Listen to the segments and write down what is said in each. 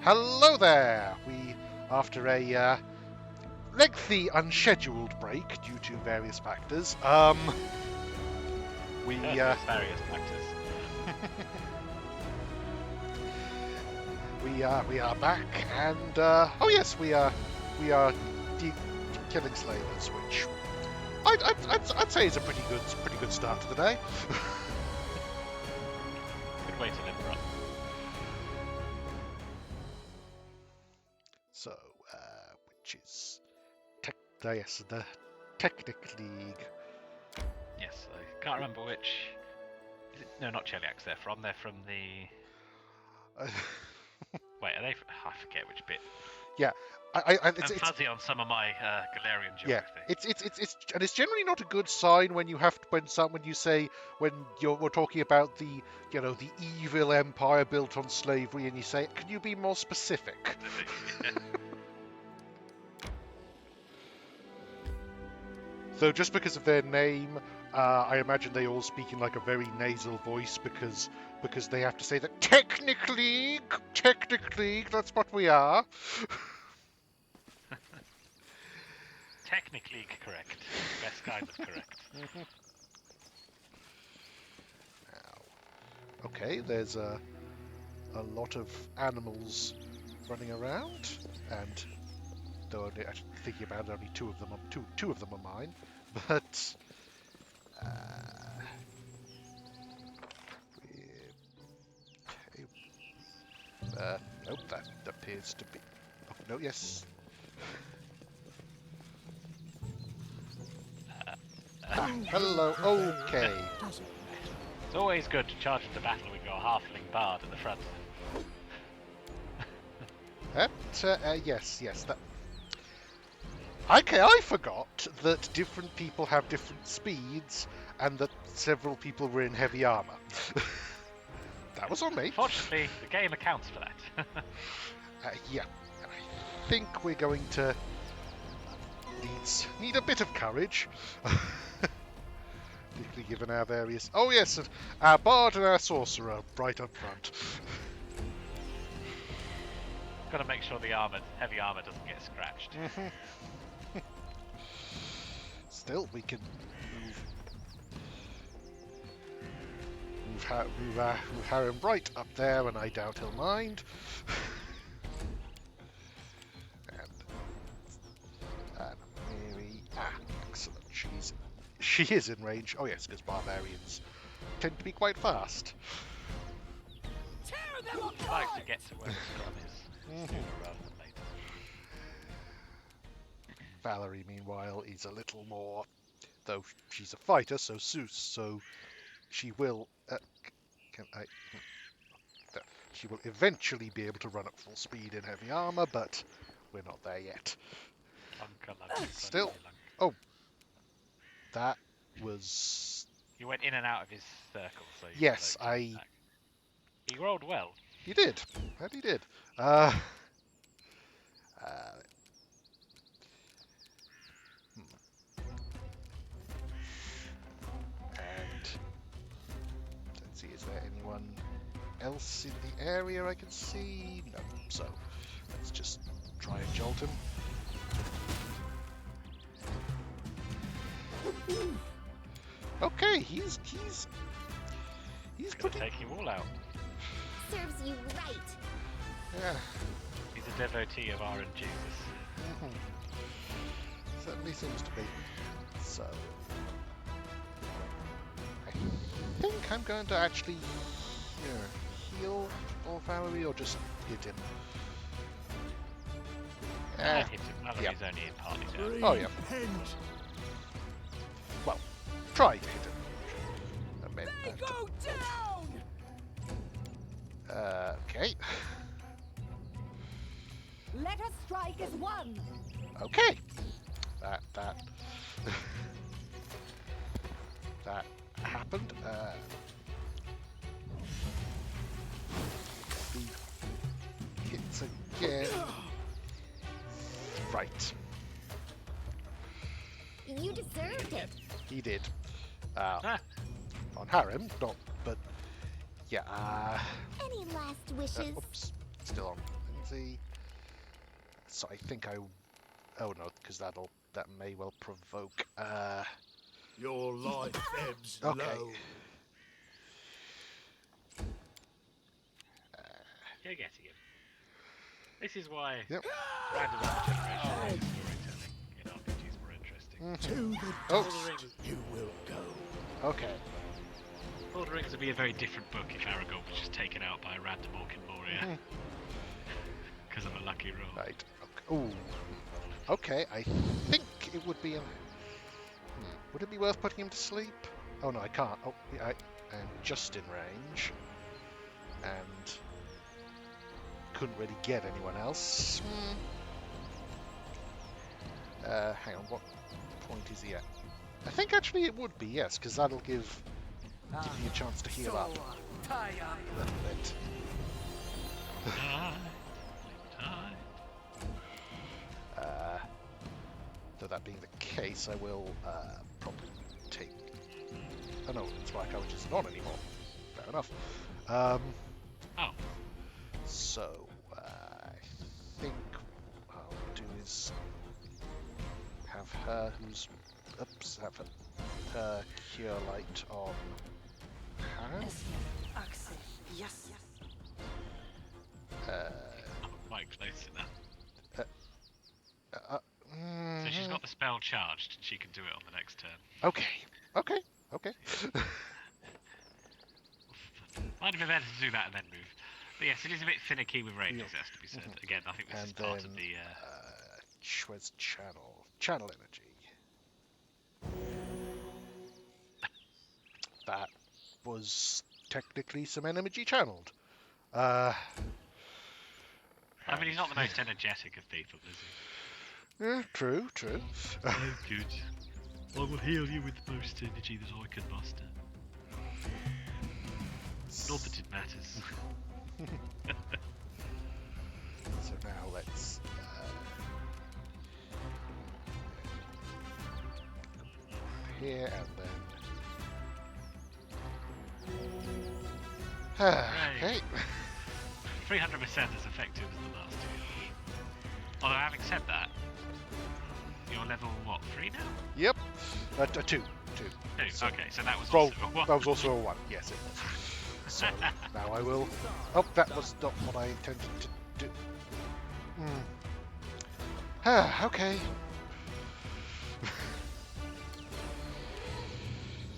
Hello there! After a lengthy unscheduled break due to various factors, we various factors. we are back, and oh yes, we are killing slavers, which I'd say is a pretty good start to the day. Good way to live, bro. So, which is the Technic League. Yes, I can't remember which. No, not Cheliax. They're from the. Wait, are they? I forget which bit. Yeah, I'm fuzzy on some of my Galarian geography. Yeah, it's generally not a good sign when you when we're talking about the evil empire built on slavery, and you say, can you be more specific? So just because of their name, I imagine they all speak in like a very nasal voice because they have to say that technically, that's what we are. Technically correct. Best kind of correct. Now, okay, there's a lot of animals running around, and though actually thinking about it, only two of them are mine, but nope, that appears to be. Oh, no, yes. Hello. Okay. It's always good to charge into battle with your halfling bard at the front. Yes. That. Okay, I forgot that different people have different speeds, and that several people were in heavy armor. That was on me. Fortunately, the game accounts for that. Yeah, I think we're going to need a bit of courage. Particularly given our various... Oh yes, our bard and our sorcerer right up front. Got to make sure the heavy armor doesn't get scratched. Still, we can move Harry Bright up there, and I doubt he'll mind. and Mary, excellent. She is in range. Oh yes, because barbarians tend to be quite fast. He likes to get to where the scrum is sooner rather than later. Valerie, meanwhile, is a little more, though she's a fighter, so she will. She will eventually be able to run at full speed in heavy armor, but we're not there yet. Still, oh, that was. You went in and out of his circle, so yes, He rolled well. He did. That he did. And let's see, is there anyone else in the area I can see? No. So let's just try and jolt him. Okay, he's gonna take you all out. Serves you right. Yeah. He's a devotee of RNG. Certainly seems to be. So I think I'm going to actually heal or Valerie, or just hit him. Hit him. Valerie's only in party damage. Oh yeah. Well, try to hit him. They go down! Okay. Let us strike as one. Okay. That that happened. He hits again. Right. You deserved it. He did. On Harem, not, but yeah. Any last wishes? Oops, still on. see. So I think I. Oh no, because that may well provoke. Your life ebbs Okay. low. You're getting him. This is why Yep. random generation storytelling in RPGs is more interesting. To the Oh. dust you will go. Okay. Lord of the Rings would be a very different book if Aragorn was just taken out by a random orc in Moria. Because of a lucky roll. Right. Ooh. Okay. I think it would be. Would it be worth putting him to sleep? Oh no, I can't. Oh, yeah, I am just in range, and couldn't really get anyone else. Hang on. What point is he at? I think actually it would be, yes, because that'll give me a chance to heal up Tie up. a little bit. Though that being the case, I will probably take. Oh no, Inspire Courage isn't on anymore. Fair enough. Oh. So I think what I'll do is have her have her Cure Light on her. Yes. Quite close to that. Uh, So she's got the spell charged and she can do it on the next turn. Okay. Might have been better to do that and then move. But yes, it is a bit finicky with ranges, has to be said. Again, I think this is And part then of the... Chwez channel energy. That was technically some energy channeled. I mean, he's not the most energetic of people, is he? Yeah, true. Oh, good. I will heal you with the most energy that I can muster. Not that it matters. So now let's here and then okay. 300% as effective as the last two. Although having said that, you're level what, 3 now? Yep. Two. So Okay, so that was roll. also a 1. That was also a 1. Yes, it was. So now I will. Oh, that was not what I intended to do. Okay.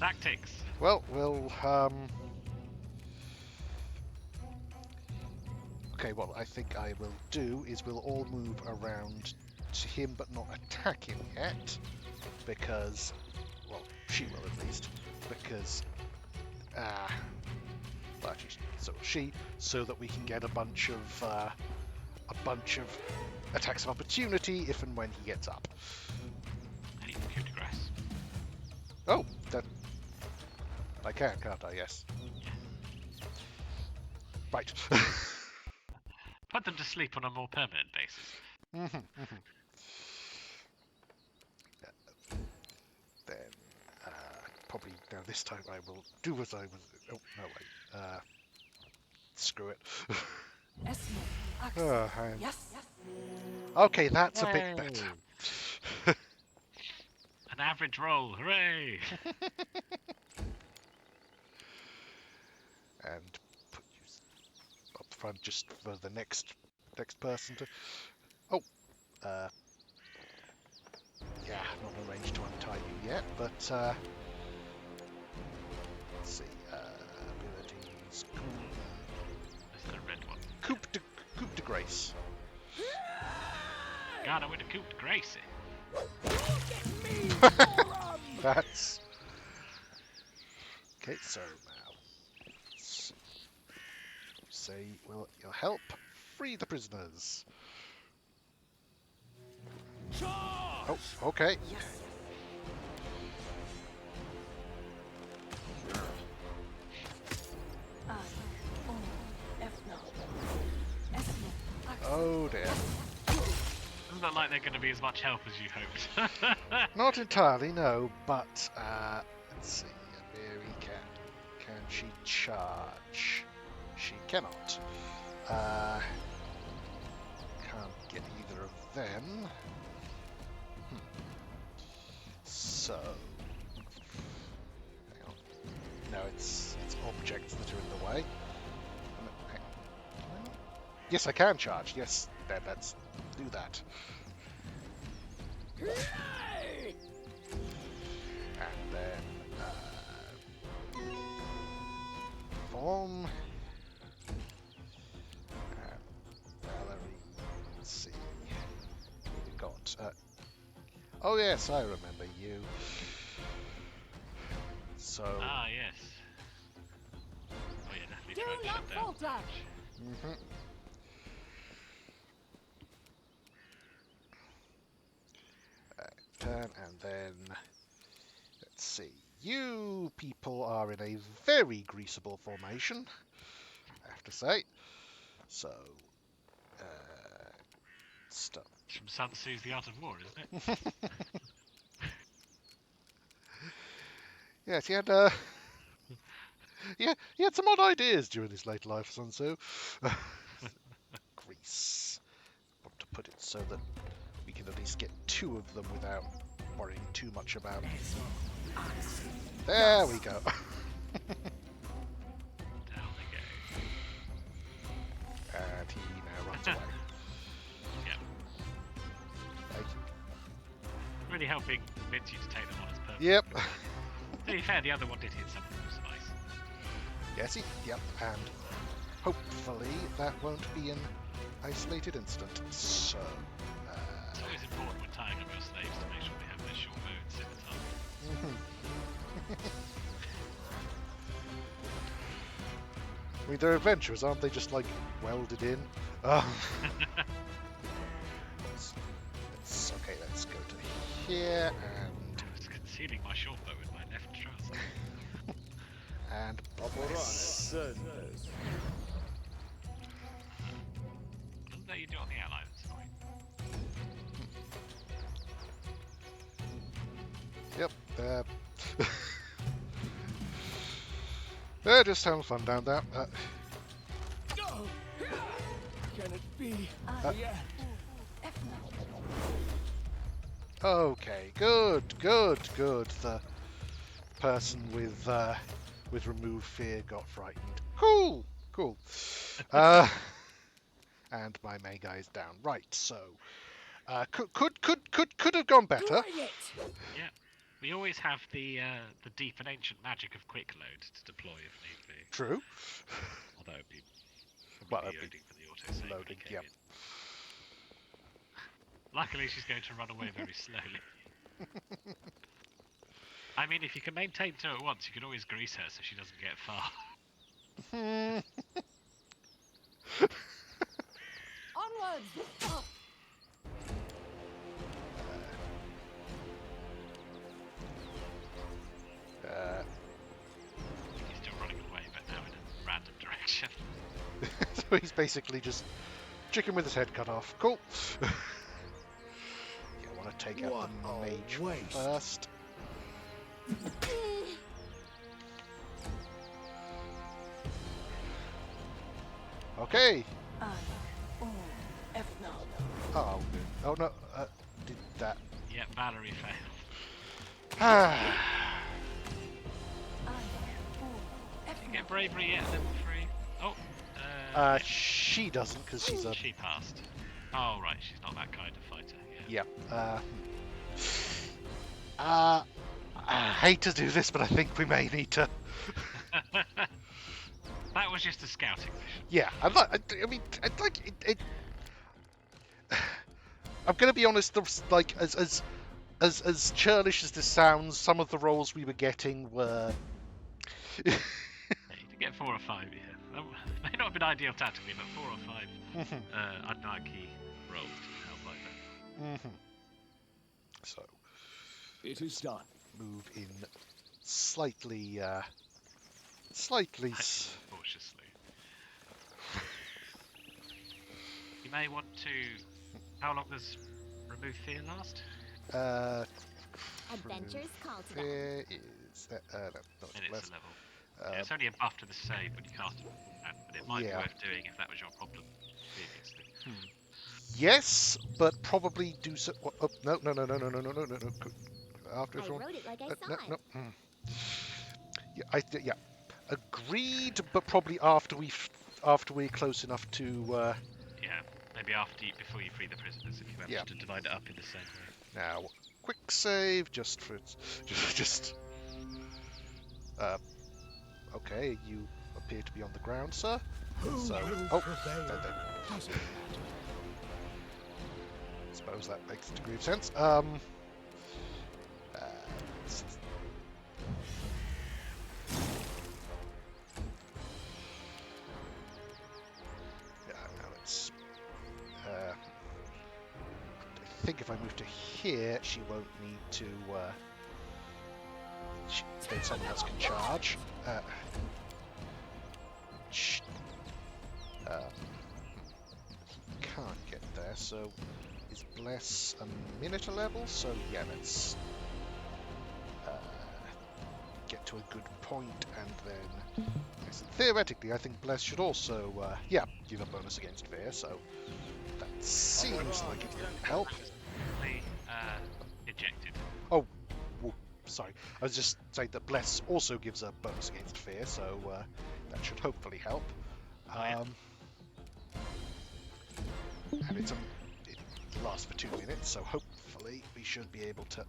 Tactics. Well, we'll okay, what I think I will do is we'll all move around to him but not attack him yet, because, well, she will at least, because, well, actually, so will she, so that we can get a bunch of attacks of opportunity if and when he gets up. And you can coup de grace. Oh, that I can, can't I? Yes. Right. Put them to sleep on a more permanent basis. Then, probably now this time I will do as I was. Oh no, wait. Screw it. Hang on. Yes. Okay, that's a bit better. An average roll, hooray! And put you up front just for the next person to. Oh, yeah, not arranged to untie you yet, but let's see. Abilities. This is the red one. Coup de grace. Got with a coup de grace. That's okay. So now, say, will your help free the prisoners? Oh, okay. Oh dear. Doesn't look like they're going to be as much help as you hoped. Not entirely, no. But let's see. Mary can she charge? She cannot. get either of them. So, hang on. No, it's objects that are in the way. Yes, I can charge. Yes, then let's do that. And then form. Valerie. Let's see. We've got. Oh yes, I remember you. So. Ah, yes. Oh, yeah, definitely Do try and not shut down. falter. Turn and then. Let's see. You people are in a very greasable formation, I have to say. So. Stuff. It's from Sun Tzu's The Art of War, isn't it? Yes, he had yeah, he had some odd ideas during his late life, Sun Tzu. Grease. Want to put it so that we can at least get 2 of them without worrying too much about it. There we go. Down they go. And he now runs away. Yeah. Like, Really helping convince you to take them on as purpose. yep. To be fair, the other one did hit something that was nice. Yes, yep. And hopefully that won't be an isolated incident. So, It's always important when tying up your slaves to make sure they have their short bow and scimitar. I mean, they're adventurers, aren't they? Just like welded in. Okay, let's go to here and I was concealing my short bow with my left trouser. and this. Doesn't that you do on the outline? It's annoying. Yep. Just having fun down there. Can it be? Yeah. Okay, good. The person with remove fear got frightened. Cool. And my main guy's down. Right, so could have gone better. Yeah. We always have the deep and ancient magic of quick load to deploy if need be. True. Although it'd be Well, probably it'd be loading for the autosave. loading, yep. Luckily, she's going to run away very slowly. I mean, if you can maintain 2 at once, you can always grease her so she doesn't get far. Onwards. Oh. He's still running away, but now in a random direction. So he's basically just chicken with his head cut off. Cool. Yeah, I want to take out What the a mage waste. first. Okay. Oh, good. Oh no. Did that. Yeah, Valerie failed. Didn't get bravery yet, level 3. Oh. She doesn't because she's a. She passed. Oh, right, she's not that kind of fighter. Yeah. Yeah. I hate to do this, but I think we may need to. That was just a scouting mission. Yeah, I I'm gonna be honest. Like as churlish as this sounds, some of the roles we were getting were. Yeah, you did get 4 or 5 here. That may not have been ideal tactically, but 4 or 5 unlucky rolls to help like that. So. It is done. Move in slightly. Cautiously. You may want to. How long does remove fear last? Adventures call to them. Fear is Minutes a level. Yeah, it's only a buff to the save when you cast it, but it might be worth doing if that was your problem previously. Yes, but probably do so. Oh, no. After I everyone. wrote it like I saw No, it. no. Yeah. Agreed, but probably after we're close enough to. Yeah, maybe before you free the prisoners, if you manage Yeah. to divide it up in the same way. Now, quick save just for just. Okay, you appear to be on the ground, sir. Who So, will oh, prevail? there. Doesn't matter. Suppose that makes a degree of sense. S- yeah, now let's. I think if I move to here, she won't need to. Then someone else can charge. Sh- he can't get there, so is Bless a minute a level? So yeah, let's get to a good point, and then yes, theoretically, I think Bless should also give a bonus against fear. So that seems like it would help. Ejected. Oh, sorry. I was just saying that Bless also gives a bonus against fear, so that should hopefully help. Yeah. And it lasts for 2 minutes, so hopefully we should be able to.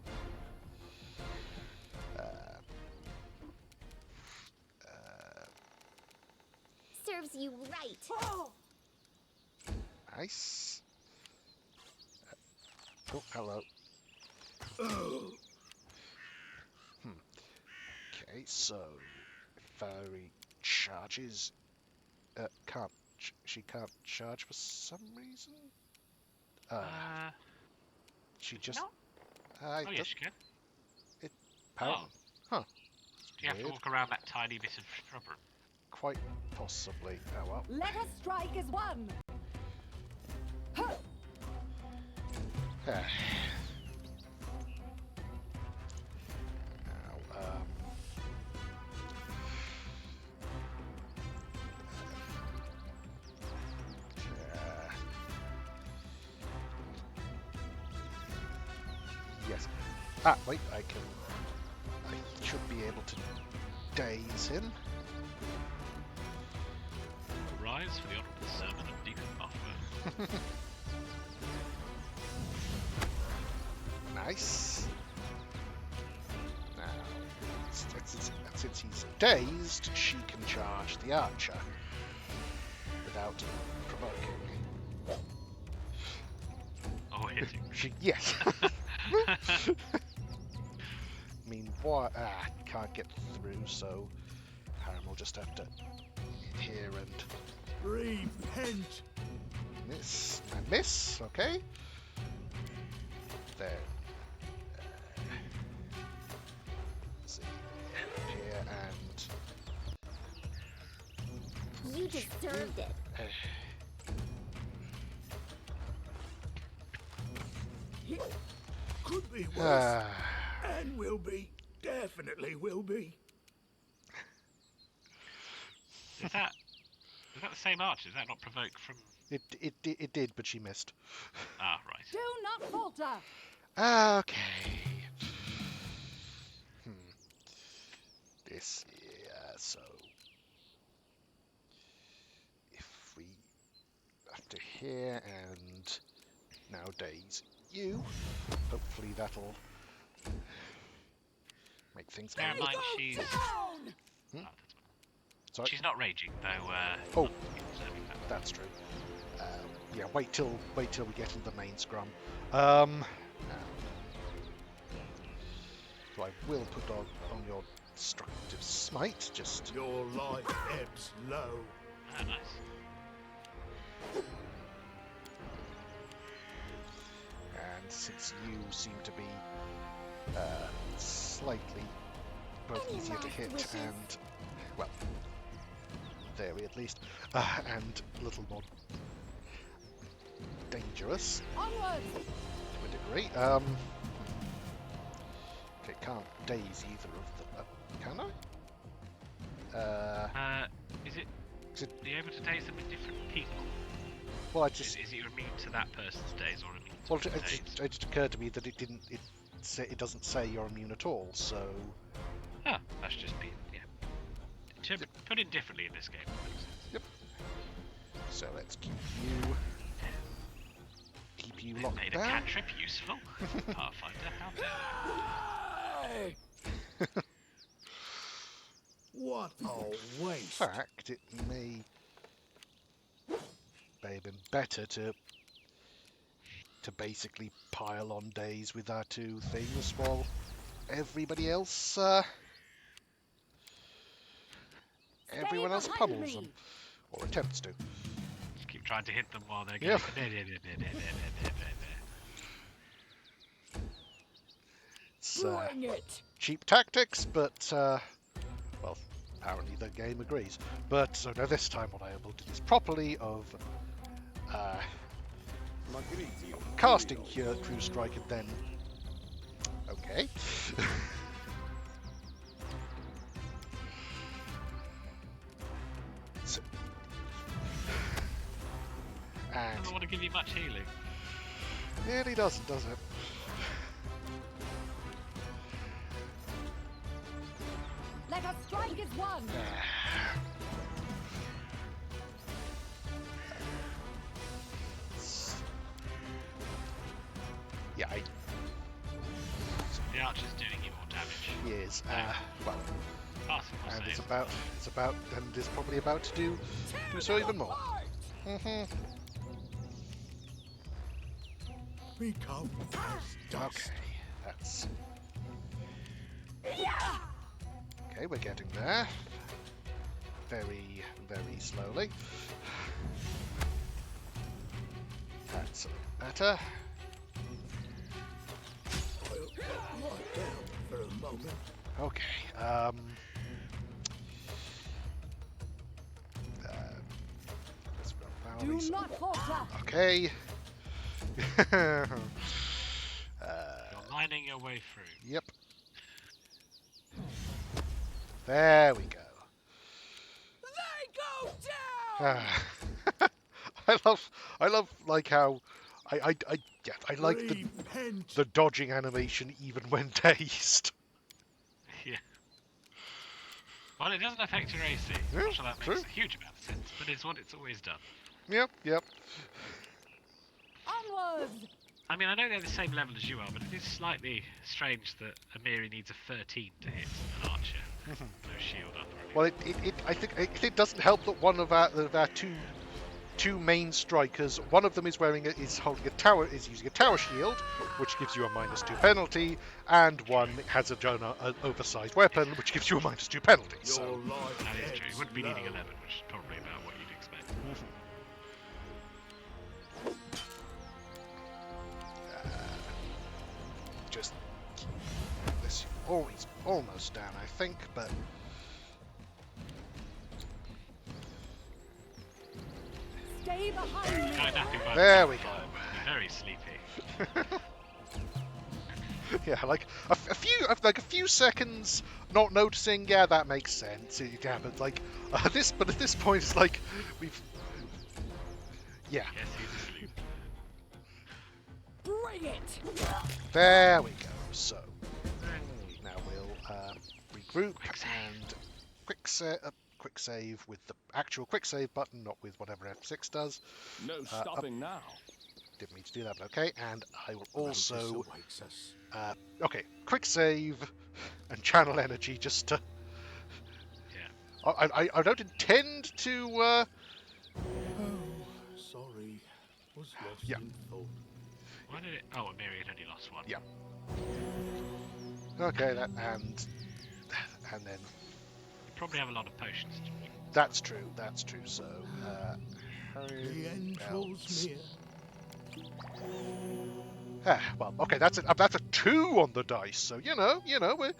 Serves you right. Oh! Nice. Oh, hello. Okay, so fiery charges. She can't charge for some reason. She just. No. Oh yes, you can. Apparently. Huh. Do you have to Weird. walk around that tiny bit of shrubbery? Quite possibly. Oh well. Let us strike as one. Now, yes. Wait, I should be able to daze him. Rise for the honourable sermon of Deacon Buffer. Nice. Now, since he's dazed, she can charge the archer without provoking. Oh, hitting. Yes. I mean, what? Can't get through, so Harem will just have to hit here and Repent. miss. And miss, okay. There. Let's see. Here and. You deserved it. Could be worse. And will be. Definitely will be. Is that the same archer? Is that not provoke from? It did, but she missed. Ah, right. Do not falter. Okay. This, so if we after here and nowadays you, hopefully that'll make things. Bear in mind she's. Sorry? She's not raging though. Oh, that's true. Yeah, wait till we get into the main scrum. So I will put on your destructive smite. Just Your life ebbs low. Ah, nice. and since you seem to be slightly both Any easier to last hit wishes? and well, very at least, and a little more dangerous Onwards. to a degree. Okay, can't daze either of them. Can I? Is it? Is it? Are you able to daze them with different people? Well, I just Is it immune to that person's days or immune to well, all it days? just occurred to me that it doesn't say you're immune at all. So Ah, that's just been to put in differently in this game. That makes sense. so let's keep you They locked made a down. cantrip useful. Pathfinder, how dare Hey! What a waste. In fact, it may have been better to basically pile on days with our two things while everybody else everyone else behind pummels me. them or attempts to. Just keep trying to hit them while they're Yep. going. It's Bring it! cheap tactics, but well, apparently the game agrees. But so now this time what I will do this properly of casting Cure Crew Strike and then okay. So, I and don't want to give you much healing. really doesn't, does it? Let us strike as one. Yeah, The archer's doing you more damage. he is. Well, Passing more and saves. it's probably about to do so even more. Become as dust. Okay, that's okay. We're getting there. Very, very slowly. That's better. I'll lie down for a moment. Okay. Let's go Do valleys. not falter. Okay. You're lining your way through. Yep. There we go. They go down! I love like how I like Repent. the dodging animation even when dazed. Yeah. Well, it doesn't affect your AC. Yeah, I'm not sure that makes true. a huge amount of sense, but it's what it's always done. Yep. Onwards. I mean, I know they're the same level as you are, but it is slightly strange that Amiri needs a 13 to hit an archer. No shield up or anything. Well, I think it doesn't help that one of our two main strikers, one of them is holding a tower, is using a tower shield, which gives you a -2 penalty, and one has an oversized weapon, which gives you a -2 penalty. Your So life That is true. You wouldn't be needing low. 11, which is probably about what you'd expect. just keep this always almost down, I think, but Stay behind me. No, nothing but There we go. Very sleepy. yeah, like a few seconds not noticing. Yeah, that makes sense. Yeah, but like at this point, it's like we've yeah. Yes, he's asleep. Bring it. There we go. So now we'll regroup and quick save with the actual quick save button, not with whatever F6 does. No stopping now. Didn't mean to do that, but okay. And I will also Notice awaits us. okay, quick save and channel energy just to. Yeah. I don't intend to. Oh, sorry. Was lost Yeah. in thought. Why did it? Oh, Amiri had only lost one. Yeah. Okay, that and then You probably have a lot of potions to drink. that's true. So The end draws near. well, okay, that's a 2 on the dice. So you know we're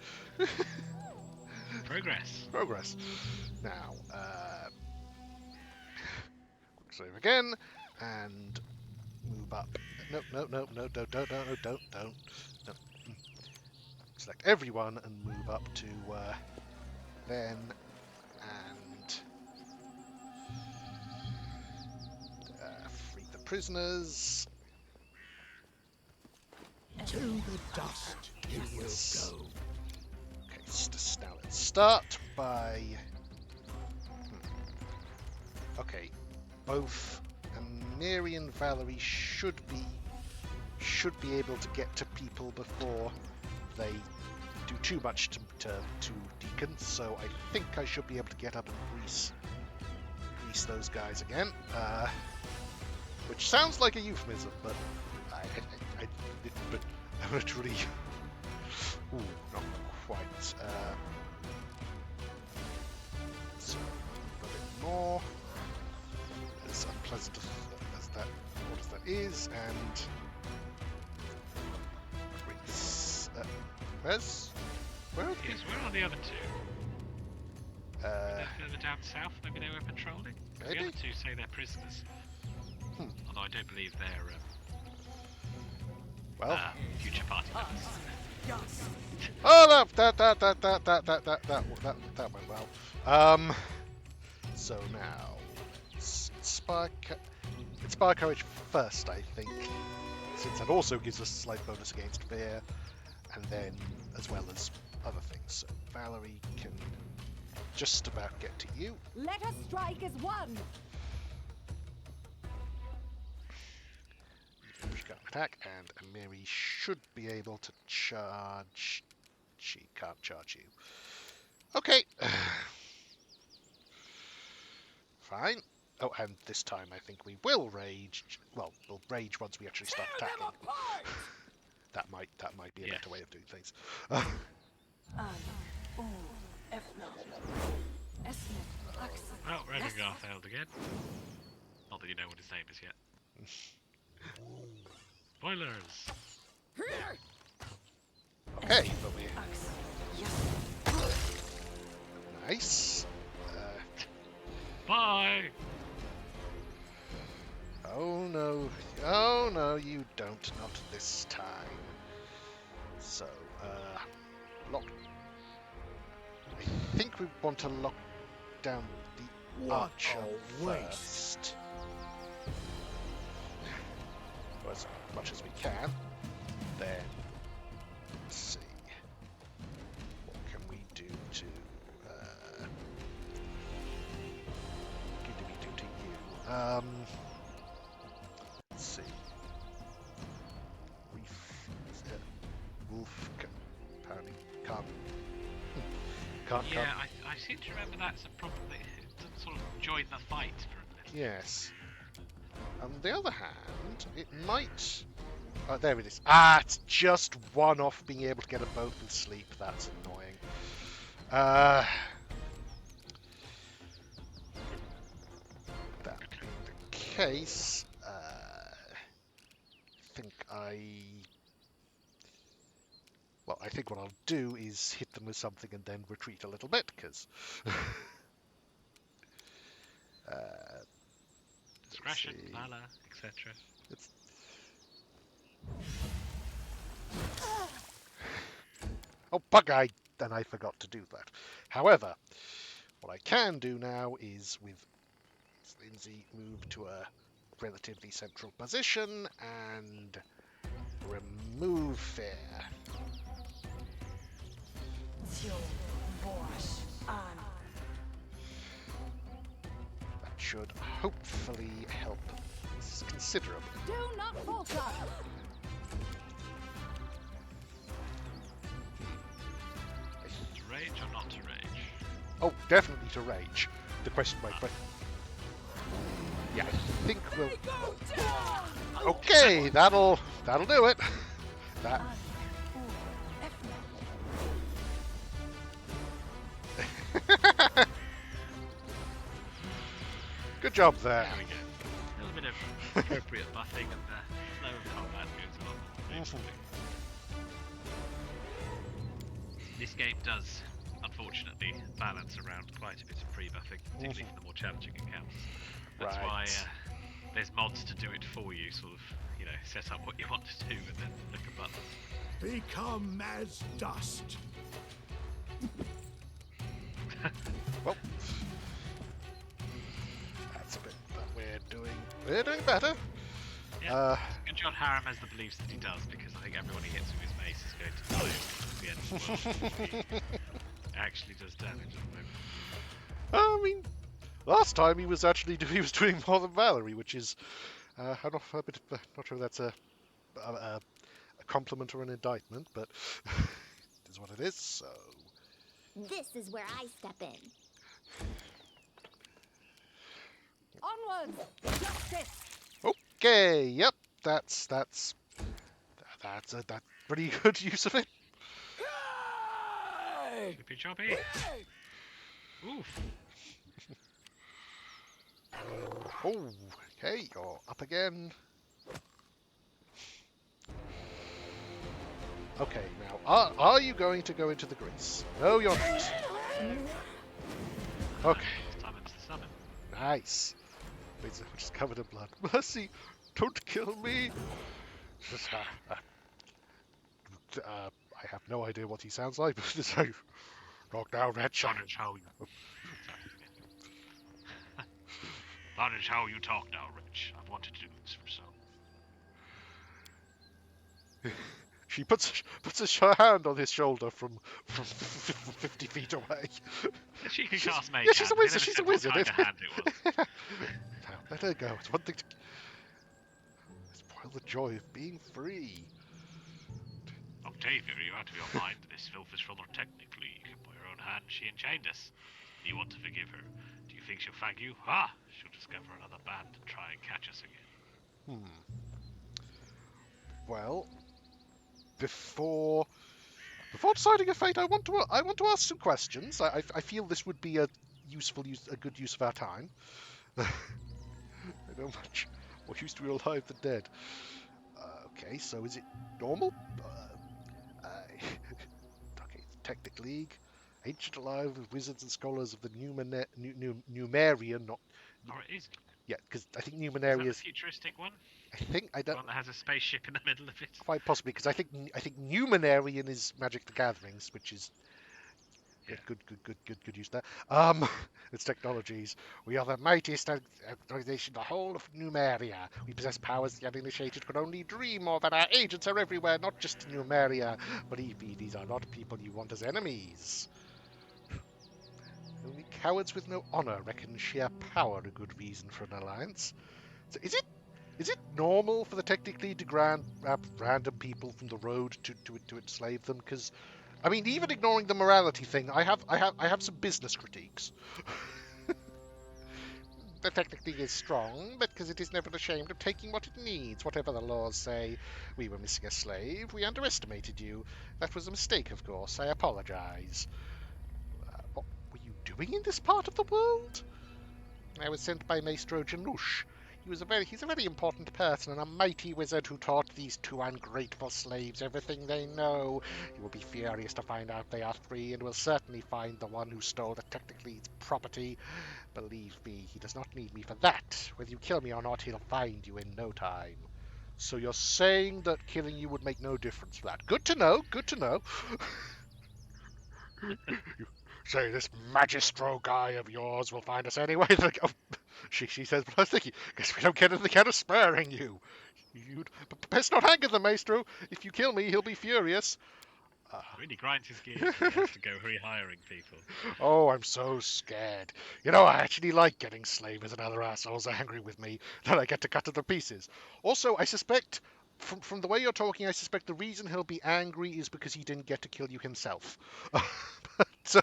Progress. progress. Now, quick save again and move up. No, don't. No. Select everyone and move up to then and prisoners. To the dust you will Yes. go. Okay, now let's start by... Okay, both Mary and Valerie should be able to get to people before they do too much to Deacon, so I think I should be able to get up and grease those guys again. Which sounds like a euphemism, but but I'm literally... Ooh, not quite. So, a bit more. As unpleasant as that, what as that is, and... Where are the Yes, where are the other two? They're further down south, maybe they were patrolling? 'Cause Maybe. the other two say they're prisoners. Although I don't believe they're well... future party members. Oh, that went well. So now, Inspire Courage first, I think, since that also gives us a slight bonus against fear, and then as well as other things. So Valerie can just about get to you. Let us strike as one. She can't attack, and Amiri should be able to charge. She can't charge you. Okay. Fine. Oh, and this time I think we will rage. Well, we'll rage once we actually start attacking. that might be a better way of doing things. Oh, Rengar failed again. Not that you know what his name is yet. Spoilers! Okay, but we... Nice. Bye! Oh no, you don't, not this time. So, lock... I think we want to lock down the What archer a waste. first. Well, as much as we can. Then, let's see. What can we do to... what can we do to you? Let's see. Wolf apparently can't. Yeah, I seem to remember that's a problem that it doesn't sort of join the fight for a little. Yes. On the other hand, it might... Oh, there it is. Ah, it's just one off being able to get them both with sleep. That's annoying. That being the case, I think what I'll do is hit them with something and then retreat a little bit, because... Discretion, Lala, etc. Oh, bug-eyed, and I forgot to do that. However, what I can do now is, with Lindsay, move to a relatively central position and remove fear. That should hopefully help considerably. Do not falter. To rage or not to rage? Oh, definitely to rage. The question might be... Yeah, I think we'll... Okay, that'll do it. That... Good job there. There we go. A little bit of appropriate buffing and the flow of combat goes a lot more smoothly. This game does, unfortunately, balance around quite a bit of pre-buffing, particularly for the more challenging encounters. That's why there's mods to do it for you, sort of, you know, set up what you want to do and then click a button. Become as dust. Well, that's a bit that we're doing better. Yeah. Good job Harem has the beliefs that he does, because I think everyone he hits with his mace is going to die at the end of the world. He actually does damage at the moment. I mean, last time he was doing more than Valerie, which is I'm not not sure if that's a compliment or an indictment, but it is what it is. So This is where I step in. Onwards! Justice! okay, yep, that's a pretty good use of it. Chippy choppy. Oof. Oh, okay, you're up again. Okay, now, are you going to go into the grease? No, you're not. Okay, Summons the summon. nice. Wait, so just covered in blood. Mercy, don't kill me. I have no idea what he sounds like, but it's like, knock down, wretch. That is how you... That is how you talk now, Rich. I've wanted to do this for so. She puts her hand on his shoulder from 50 feet away. She can cast mage. Yeah, she's a hand. They wizard. never She's a said what wizard. kind of hand it was. Now, let her go. It's one thing to spoil the joy of being free. Octavia, are you out of your mind? This filth is from her technically. By her own hand, she enchained us. Do you want to forgive her? Do you think she'll fag you? Ah! She'll discover another band and try and catch us again. Well, before deciding a fate, I want to ask some questions. I feel this would be a good use of our time. I know much more use to be alive than dead. Okay, so is it normal? Okay, Technic League, ancient alive with wizards and scholars of the Numerian, not. Or it is. Yeah, because I think Is that Numenera the is. futuristic one? I The don't. one that has a spaceship in the middle of it? Quite possibly, because I think Numenarian is Magic the Gatherings, which is Yeah. good use there. It's technologies. We are the mightiest organization in the whole of Numeria. We possess powers the uninitiated could only dream of, and our agents are everywhere, not just in Numeria. Believe me, these are not people you want as enemies. Only cowards with no honor reckon sheer power a good reason for an alliance. So is it normal for the technically to grant random people from the road to enslave them? Because, I mean, even ignoring the morality thing, I have some business critiques. The technically is strong, but because it is never ashamed of taking what it needs, whatever the laws say. We were missing a slave. We underestimated you. That was a mistake, of course. I apologize. What were you doing in this part of the world? I was sent by Maestro Janush. He's a very important person and a mighty wizard who taught these two ungrateful slaves everything they know. He will be furious to find out they are free and will certainly find the one who stole the Techniclead's property. Believe me, he does not need me for that. Whether you kill me or not, he'll find you in no time. So you're saying that killing you would make no difference for that. Good to know, good to know. You say this magistro guy of yours will find us anyway. Like, oh, she says, but I was thinking, guess we don't get anything out of sparing you. You'd best not anger the maestro. If you kill me, he'll be furious. Really grinds his gears. He has to go rehiring people. Oh, I'm so scared. You know, I actually like getting slavers and other assholes angry with me. Then I get to cut to the pieces. Also, I suspect, from the way you're talking, I suspect the reason he'll be angry is because he didn't get to kill you himself. But,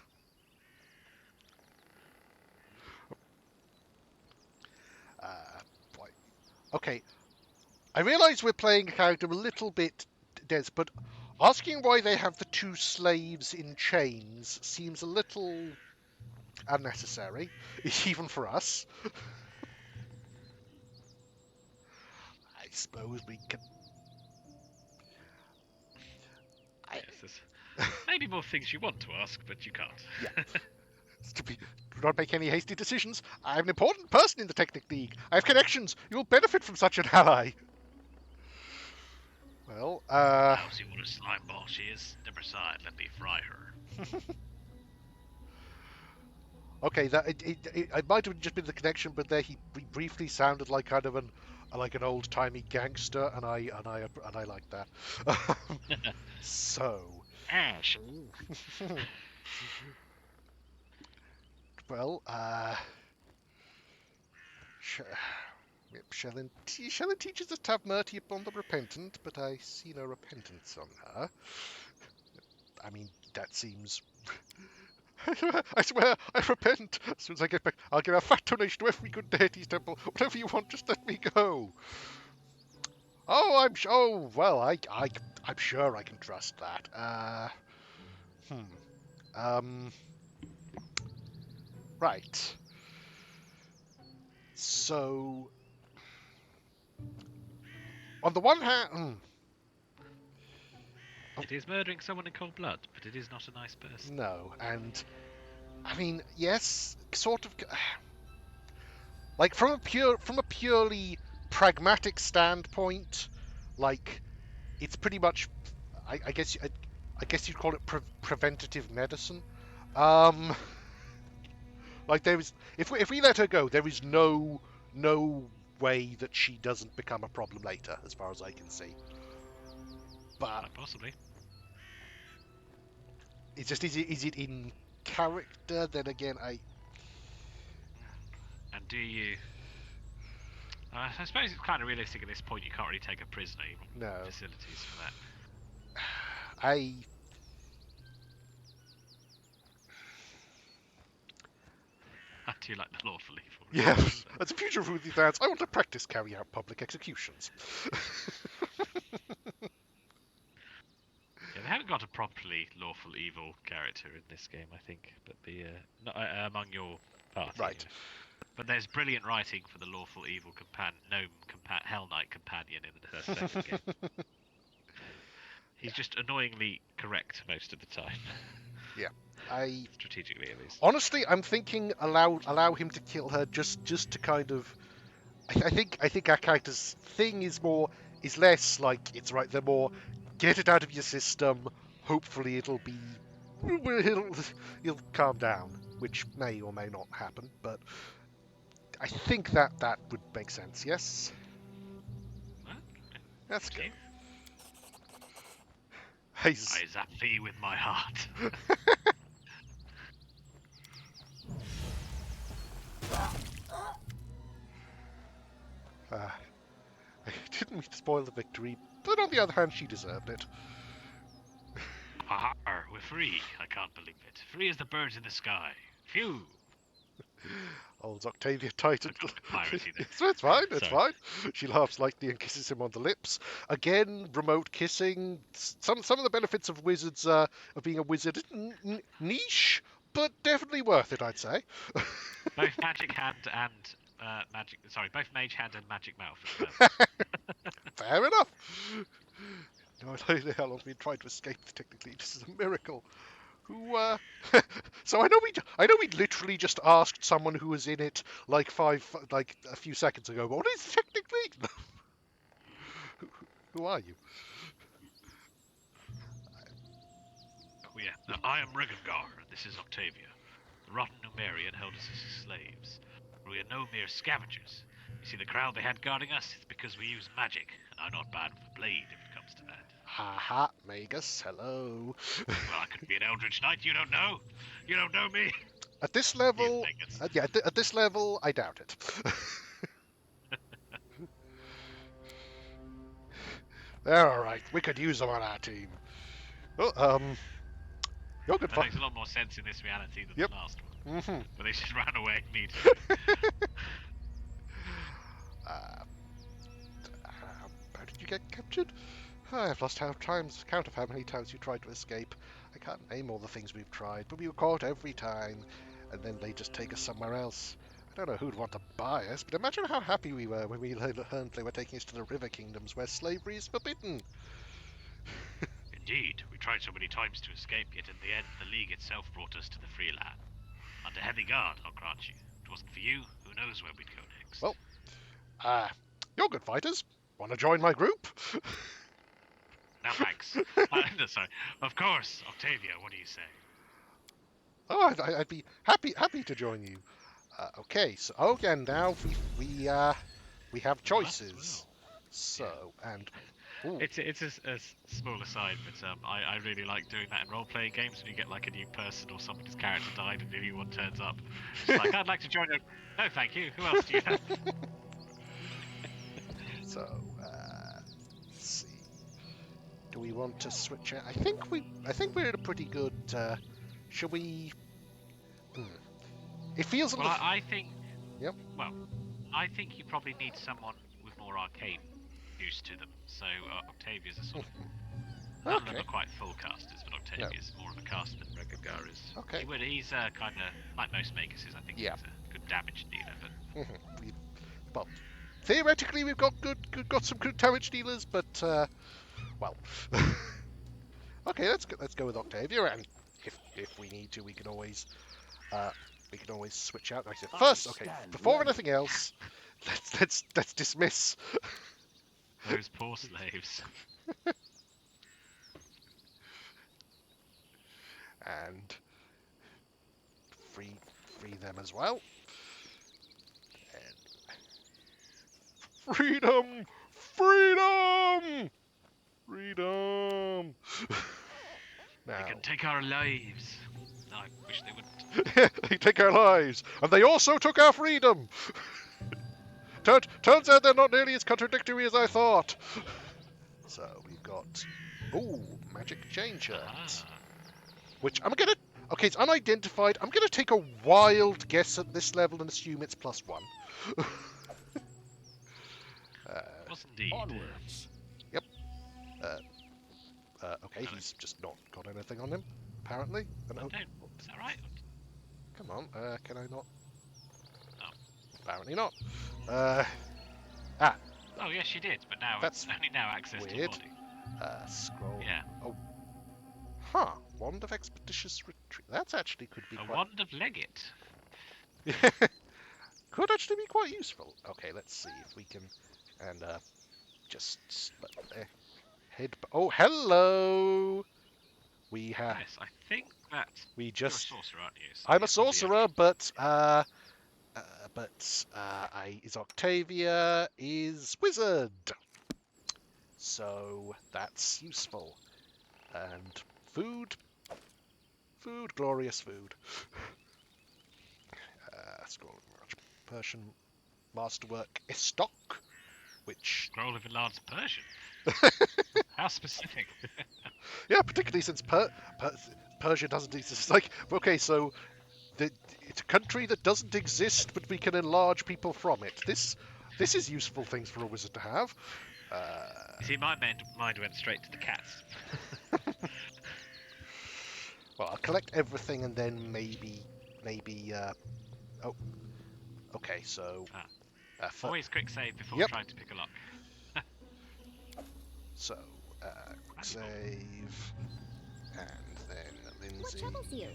boy. Okay, I realise we're playing a character a little bit dense, but asking why they have the two slaves in chains seems a little unnecessary, even for us. I suppose we can. Yes, there's maybe more things you want to ask, but you can't. Yeah. Do not make any hasty decisions. I'm an important person in the Technic League. I have connections. You'll benefit from such an ally. Well, I'll see what a slime ball she is. Step aside, let me fry her. Okay, that it might have just been the connection, but there he briefly sounded like kind of an like an old-timey gangster, and I like that. So, Ash. well, sh- Shellen teaches us to have mercy upon the repentant, but I see no repentance on her. I mean, that seems. I swear, I repent. As soon as I get back, I'll give a fat donation to every good deity's temple. Whatever you want, just let me go. Oh, oh, well, I'm sure I can trust that. Um, right. So, on the one hand, It is murdering someone in cold blood, but it is not a nice person. no, and I mean, yes, sort of. Like from a purely pragmatic standpoint, like it's pretty much, I guess you'd call it preventative medicine. Um, like there is, if we let her go, there is no way that she doesn't become a problem later, as far as I can see. But Quite possibly. it's just is it in character? Then again, And do you? I suppose it's kind of realistic at this point. You can't really take a prisoner. You've got no, facilities for that. I I do like the lawful evil. yes, as a future of Ruthie Dance, I want to practice carrying out public executions. Yeah, they haven't got a properly lawful evil character in this game, I think, but the not, among your party. Right. Anyway. But there's brilliant writing for the lawful evil Hell Knight companion in the second game. He's just annoyingly correct most of the time. Yeah, Strategically, at least. honestly, I'm thinking allow him to kill her just to kind of. I think our character's thing is less like it's right. They're more get it out of your system. Hopefully, he'll calm down, which may or may not happen. But I think that would make sense. Yes, Well, that's thank good. you. I I zap thee with my heart. I didn't mean to spoil the victory, but on the other hand, she deserved it. Aha, we're free. I can't believe it. Free as the birds in the sky. Phew. Old Octavia Titan. Piracy there. It's fine, it's Sorry. fine. She laughs lightly and kisses him on the lips. Again, remote kissing. Some of the benefits of wizards, of being a wizard, niche, but definitely worth it, I'd say. Both magic hand and both mage hand and magic mouth as well. Fair enough. No idea how long we've been trying to escape. Technically, this is a miracle. Who? So I know we literally just asked someone who was in it like a few seconds ago. But what is technically? Who are you? Oh yeah. Now, I am Regengar, and this is Octavia. The rotten Numerian held us as slaves. We are no mere scavengers. You see the crowd they had guarding us? It's because we use magic, and I'm not bad with a blade if it comes to that. Haha, Magus, hello. Well, I could be an Eldritch Knight, you don't know? You don't know me? At this level, Magus. at this level, I doubt it. They're all right. We could use them on our team. Oh, you're good That fun. makes a lot more sense in this reality than Yep. the last one, Mm-hmm. where they just ran away immediately. How did you get captured? I've lost count of how many times you tried to escape. I can't name all the things we've tried, but we were caught every time, and then they just take us somewhere else. I don't know who'd want to buy us, but imagine how happy we were when we learned they were taking us to the river kingdoms where slavery is forbidden. Indeed, we tried so many times to escape, yet in the end the League itself brought us to the free land. Under heavy guard, I'll grant you. If it wasn't for you, who knows where we'd go next. Well, you're good fighters. Want to join my group? Now thanks. No, sorry. Of course, Octavia, what do you say? Oh, I'd be happy to join you. Okay, so again now we we have Oh, us as choices. well. So, and ooh, It's a small aside, but I really like doing that in role-playing games when you get like a new person or somebody's character died and a new one turns up. Just like, I'd like to join. No, thank you. Who else do you have? so let's see. Do we want to switch out? I think we're in a pretty good. Shall we? Hmm. It feels a Well, little. I think. Yep. Well, I think you probably need someone with more arcane use to them. So Octavia's a sort of. None of them Okay. are quite full casters, but Octavia's more of a caster than Regagar is. Okay. He's kind of like most Maguses. I think Yeah. he's a good damage dealer, but Well, theoretically, we've got got some good damage dealers, but well. Okay, let's go with Octavia, and if we need to, we can always switch out. Like I said, first, okay, before anything else, let's dismiss. those poor slaves. And free them as well. And freedom, freedom, freedom. They Now can take our lives. I wish they wouldn't. they take our lives, and they also took our freedom. Turns out they're not nearly as contradictory as I thought. So we've got magic chain shirt, which I'm gonna. Okay, it's unidentified. I'm gonna take a wild guess at this level and assume it's +1. Was indeed. Onwards. Okay, he's just not got anything on him, apparently. I don't. Is that right? Come on, can I not? No. Apparently not. Oh yes, you did, but now That's it's only now access to your weird. body. Scroll. Yeah. Oh. Huh. Wand of Expeditious Retreat. That's actually could be A quite... wand of Leggett. could actually be quite useful. Okay, let's see if we can... And, just... head... Oh, hello! We have... Yes, I think that We you're a just... sorcerer, aren't you? So I'm a yeah, probably sorcerer, is Octavia is wizard. So that's useful. And food, glorious food. Scroll Persian masterwork stock, which Scroll of enlarged Persian. How specific. yeah, particularly since Persia doesn't exist. Like, okay, so it's a country that doesn't exist, but we can enlarge people from it. This is useful things for a wizard to have. You see, my mind went straight to the cats. Well, I'll collect everything and then maybe. Oh, okay. So. Always quick save before Yep. trying to pick a lock. So, quick save, and then What Lindsay. troubles you?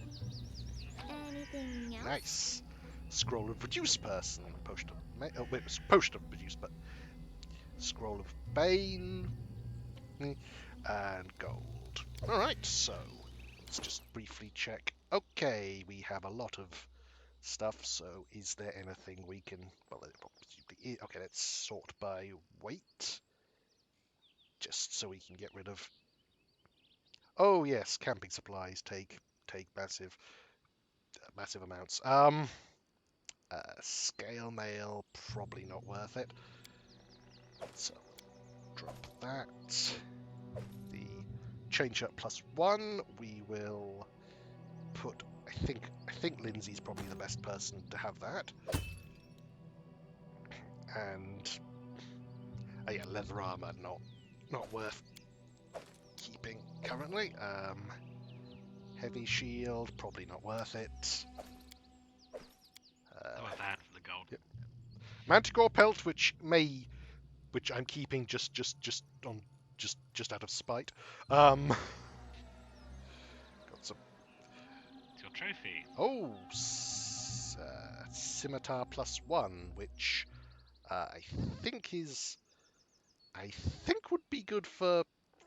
Anything else? Nice. Scroll of Reduce Person. Potion of Reduce, but Scroll of Bane and Gold. All right. So let's just briefly check. Okay, we have a lot of stuff. So is there anything we can? Well, okay. Let's sort by weight, just so we can get rid of. Oh yes, camping supplies take massive amounts. Scale mail, probably not worth it. So drop that. The chain shirt +1, we will put. I think Lindsay's probably the best person to have that. And yeah, leather armor, not worth keeping currently. Heavy shield, probably not worth it. Worth a hand for the gold. Yep. Manticore pelt, which I'm keeping just out of spite. Got some. It's your trophy. Oh, scimitar +1, which I think would be good for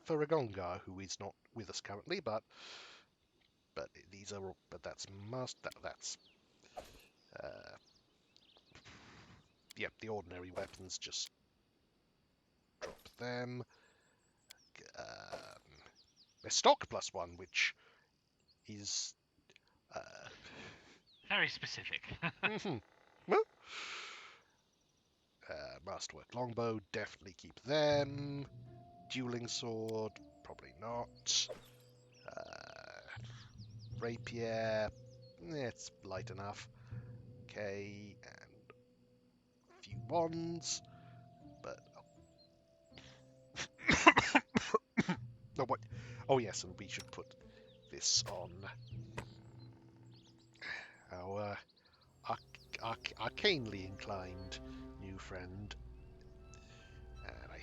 Ragongar, who is not with us currently, but these are all, but that's Yep, the ordinary weapons, just drop them. They're stock +1, which is... Very specific. mhm. Well, Masterwork Longbow, definitely keep them. Dueling Sword, probably not. Rapier, it's light enough. Okay, and a few wands, but... Oh, what? Oh, yes, and we should put this on our arcanely inclined new friend. And I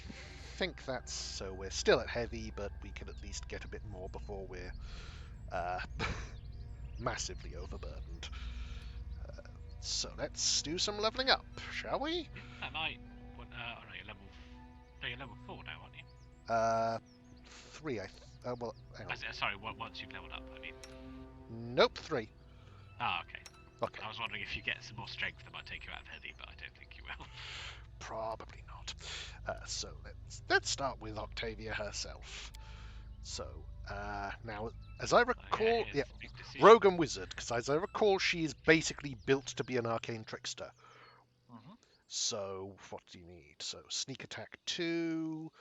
think that's... So we're still at heavy, but we can at least get a bit more before we're massively overburdened. So let's do some leveling up, shall we? That might. Oh no, you're level. No, you're level 4 now, aren't you? 3, well, hang on. Sorry, once you've leveled up, I mean. Nope, 3. Ah, okay. Okay. I was wondering if you get some more strength that might take you out of heavy, but I don't think you will. Probably not. So let's start with Octavia herself. So now, as I recall, Yeah, yeah, big decision. rogue and wizard, because as I recall, she is basically built to be an arcane trickster. Mhm. So what do you need? So sneak attack 2,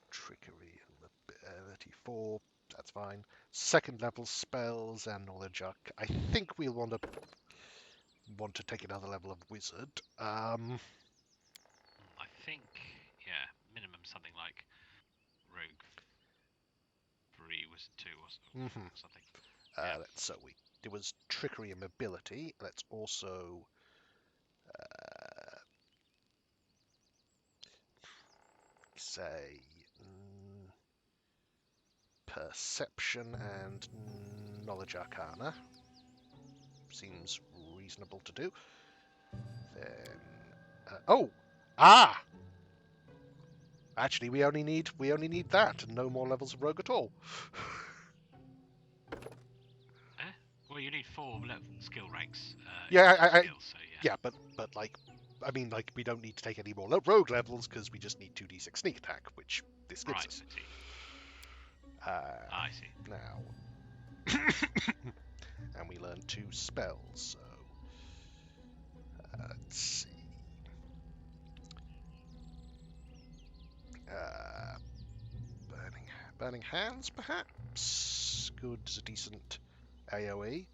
trickery and ability 4. That's fine. Second level spells and knowledge arc. I think we'll want to take another level of wizard. I think, yeah, minimum something like rogue 3 was 2 or something. Yeah. So it was trickery and mobility. Let's also say perception and knowledge arcana. Seems reasonable to do. Then actually we only need that and no more levels of rogue at all. Well, you need 4 skill ranks. Yeah, skills, so yeah. Yeah, but like, I mean, like, we don't need to take any more rogue levels because we just need 2d6 sneak attack, which this gives Right, us. I see. Now, and we learn 2 spells. So let's see. Burning hands, perhaps. Good as a decent AOE.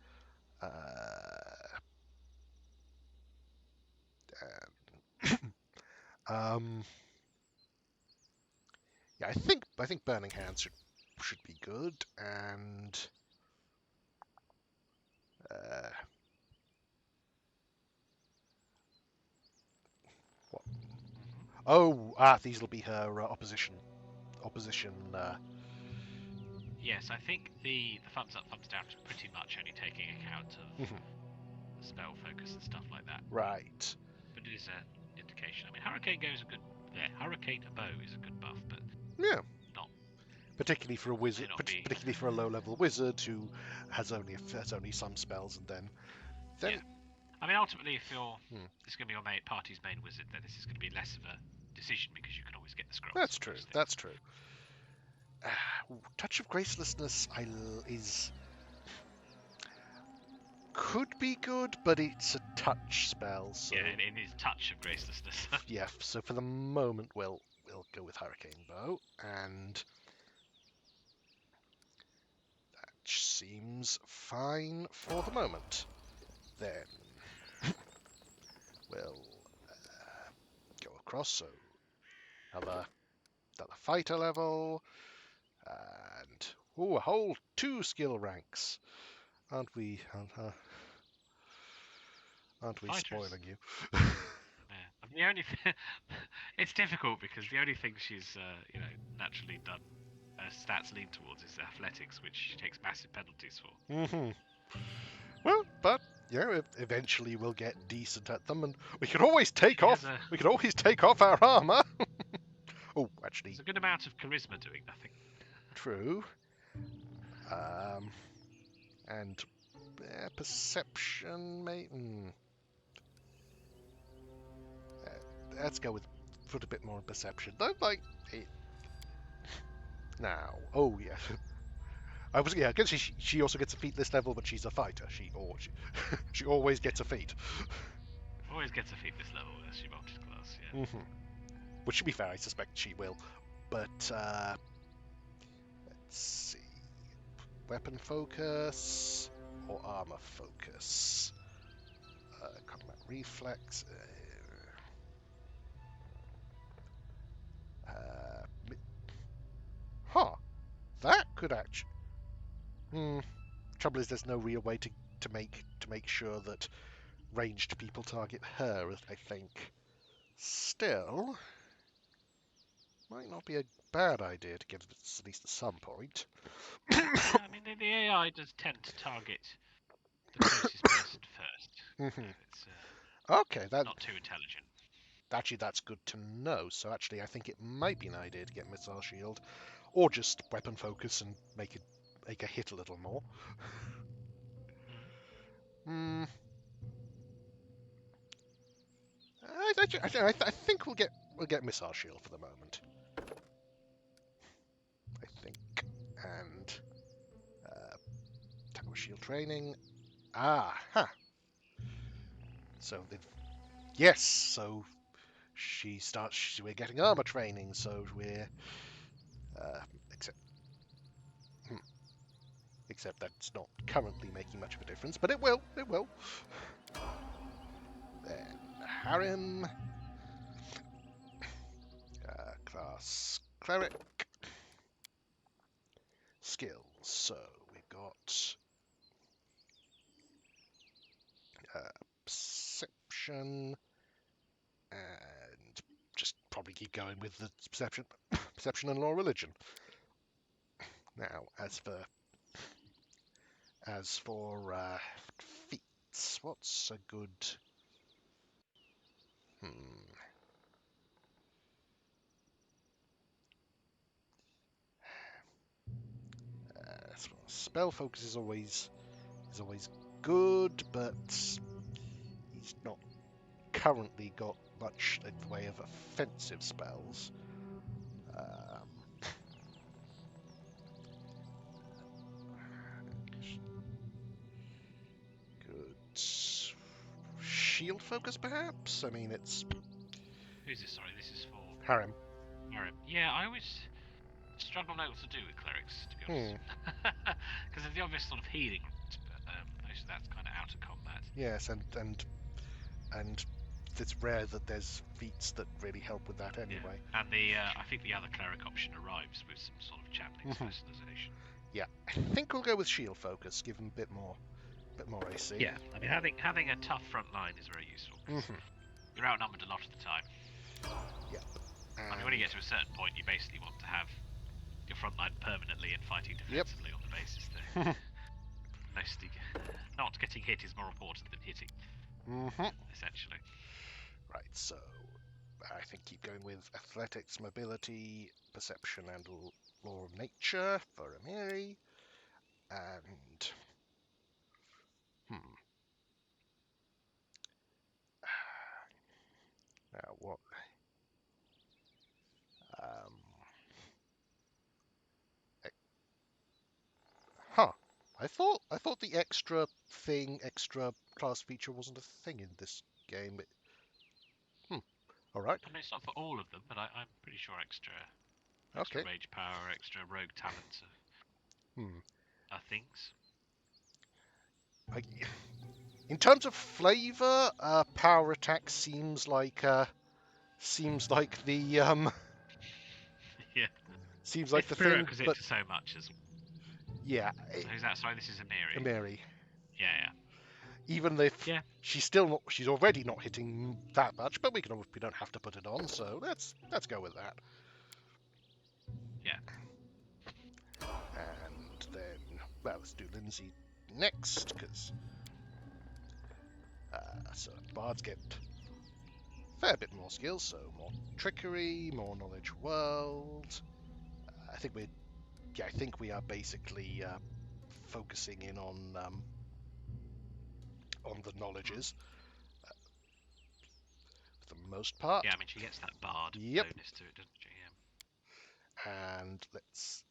Yeah, I think burning hands should be good, and what? These will be her opposition. Yes, I think the thumbs up, thumbs down is pretty much only taking account of spell focus and stuff like that. Right. But it is an indication. I mean, Hurricane goes a good. Yeah, Hurricane bow is a good buff, but Yeah. not Particularly for a wizard, may not be. particularly for a low-level wizard who has only some spells, and then Yeah. I mean, ultimately, if you're Hmm. this is going to be your party's main wizard, then this is going to be less of a decision because you can always get the scrolls. That's true. That's true. Touch of Gracelessness could be good, but it's a touch spell. So Yeah, it is touch of gracelessness. yeah. So for the moment, we'll go with Hurricane Bow, and that seems fine for the moment. Then we'll go across. So another fighter level, and a whole 2 skill ranks. Aren't we Fighters. spoiling you? Yeah. The only it's difficult because the only thing she's naturally done stats lean towards is athletics, which she takes massive penalties for. Well, but eventually we'll get decent at them, and we can always take off. We can always take off our armor. Oh, actually, there's a good amount of charisma doing nothing. True. And perception, mate. let's go with put a bit more in perception. Don't like it. Now, oh yeah. I guess she also gets a feat this level, but she's a fighter. She always gets a feat. Always gets a feat this level as she multi-class, yeah. Which, to be fair, I suspect she will. But let's see, weapon focus or armor focus. Combat reflex. Huh. That could actually. Trouble is, there's no real way to make sure that ranged people target her. I think. Still, might not be a bad idea to get it at least at some point. Yeah, I mean, the AI does tend to target the closest person first. It's Okay, not too intelligent. actually that's good to know. So actually, I think it might be an idea to get missile shield, or just weapon focus and make a hit a little more. I think we'll get missile shield for the moment. I think, and tackle shield training. So yes, so we're getting armor training, so we're except except that's not currently making much of a difference, but it will. Then harem, class cleric, skills. So we've got perception, and just probably keep going with the perception and law religion. Now, as for feats, what's a good? Spell focus is always good, but he's not currently got much in the way of offensive spells. Good shield focus, perhaps. I mean, it's Who's this? Sorry, this is for harem. Harem. Yeah, I always struggle know what to do with clerics, to be honest. Because of the obvious sort of healing, but most of that's kind of out of combat. Yes, and it's rare that there's feats that really help with that anyway. Yeah. And I think the other cleric option arrives with some sort of channeling specialization. Yeah, I think we'll go with shield focus, give him a bit more AC. Yeah, I mean having a tough front line is very useful. You're outnumbered a lot of the time. Yep. I mean, when you get to a certain point, you basically want to have your front line permanently and fighting defensively on the basis that mostly not getting hit is more important than hitting. Essentially. Right, so I think keep going with athletics, mobility, perception, and law of nature for Amiri. And now what? I thought the extra class feature wasn't a thing in this game. But, all right. I mean, it's not for all of them, but I'm pretty sure extra Okay. rage power, extra rogue talents are things. In terms of flavor, power attack seems like the Yeah. seems like It's the thing, but to so much as. yeah. Who's that? Sorry, this is Amiri. Amiri. Yeah. Even if she's already not hitting that much, but we don't have to put it on, so let's go with that. Yeah. And then, well, let's do Lindsay next, because so bards get a fair bit more skills, so more trickery, more knowledge world. I think we are basically focusing in on the knowledges. the most part. Yeah, I mean, she gets that bard Yep. bonus to it, doesn't she? Yeah. And let's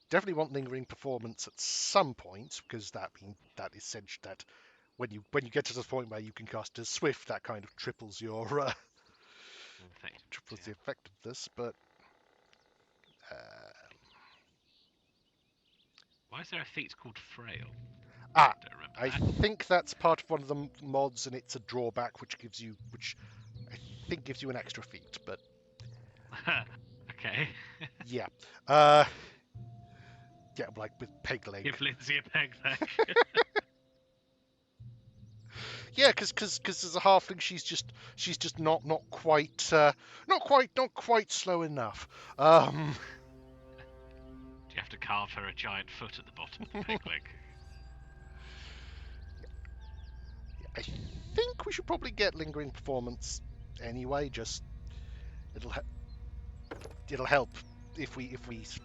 definitely want lingering performance at some point, because that is essential. That when you get to the point where you can cast a swift, that kind of triples your triples the effectiveness. But why is there a feat called Frail? I don't remember that. think that's part of one of the mods, and it's a drawback, which I think gives you an extra feat. But Okay. yeah, yeah, like with peg leg. Give Lindsay a peg leg. Yeah, because as a halfling, she's just not quite slow enough. Do you have to carve her a giant foot at the bottom of the peg leg? I think we should probably get lingering performance anyway. Just it'll help if we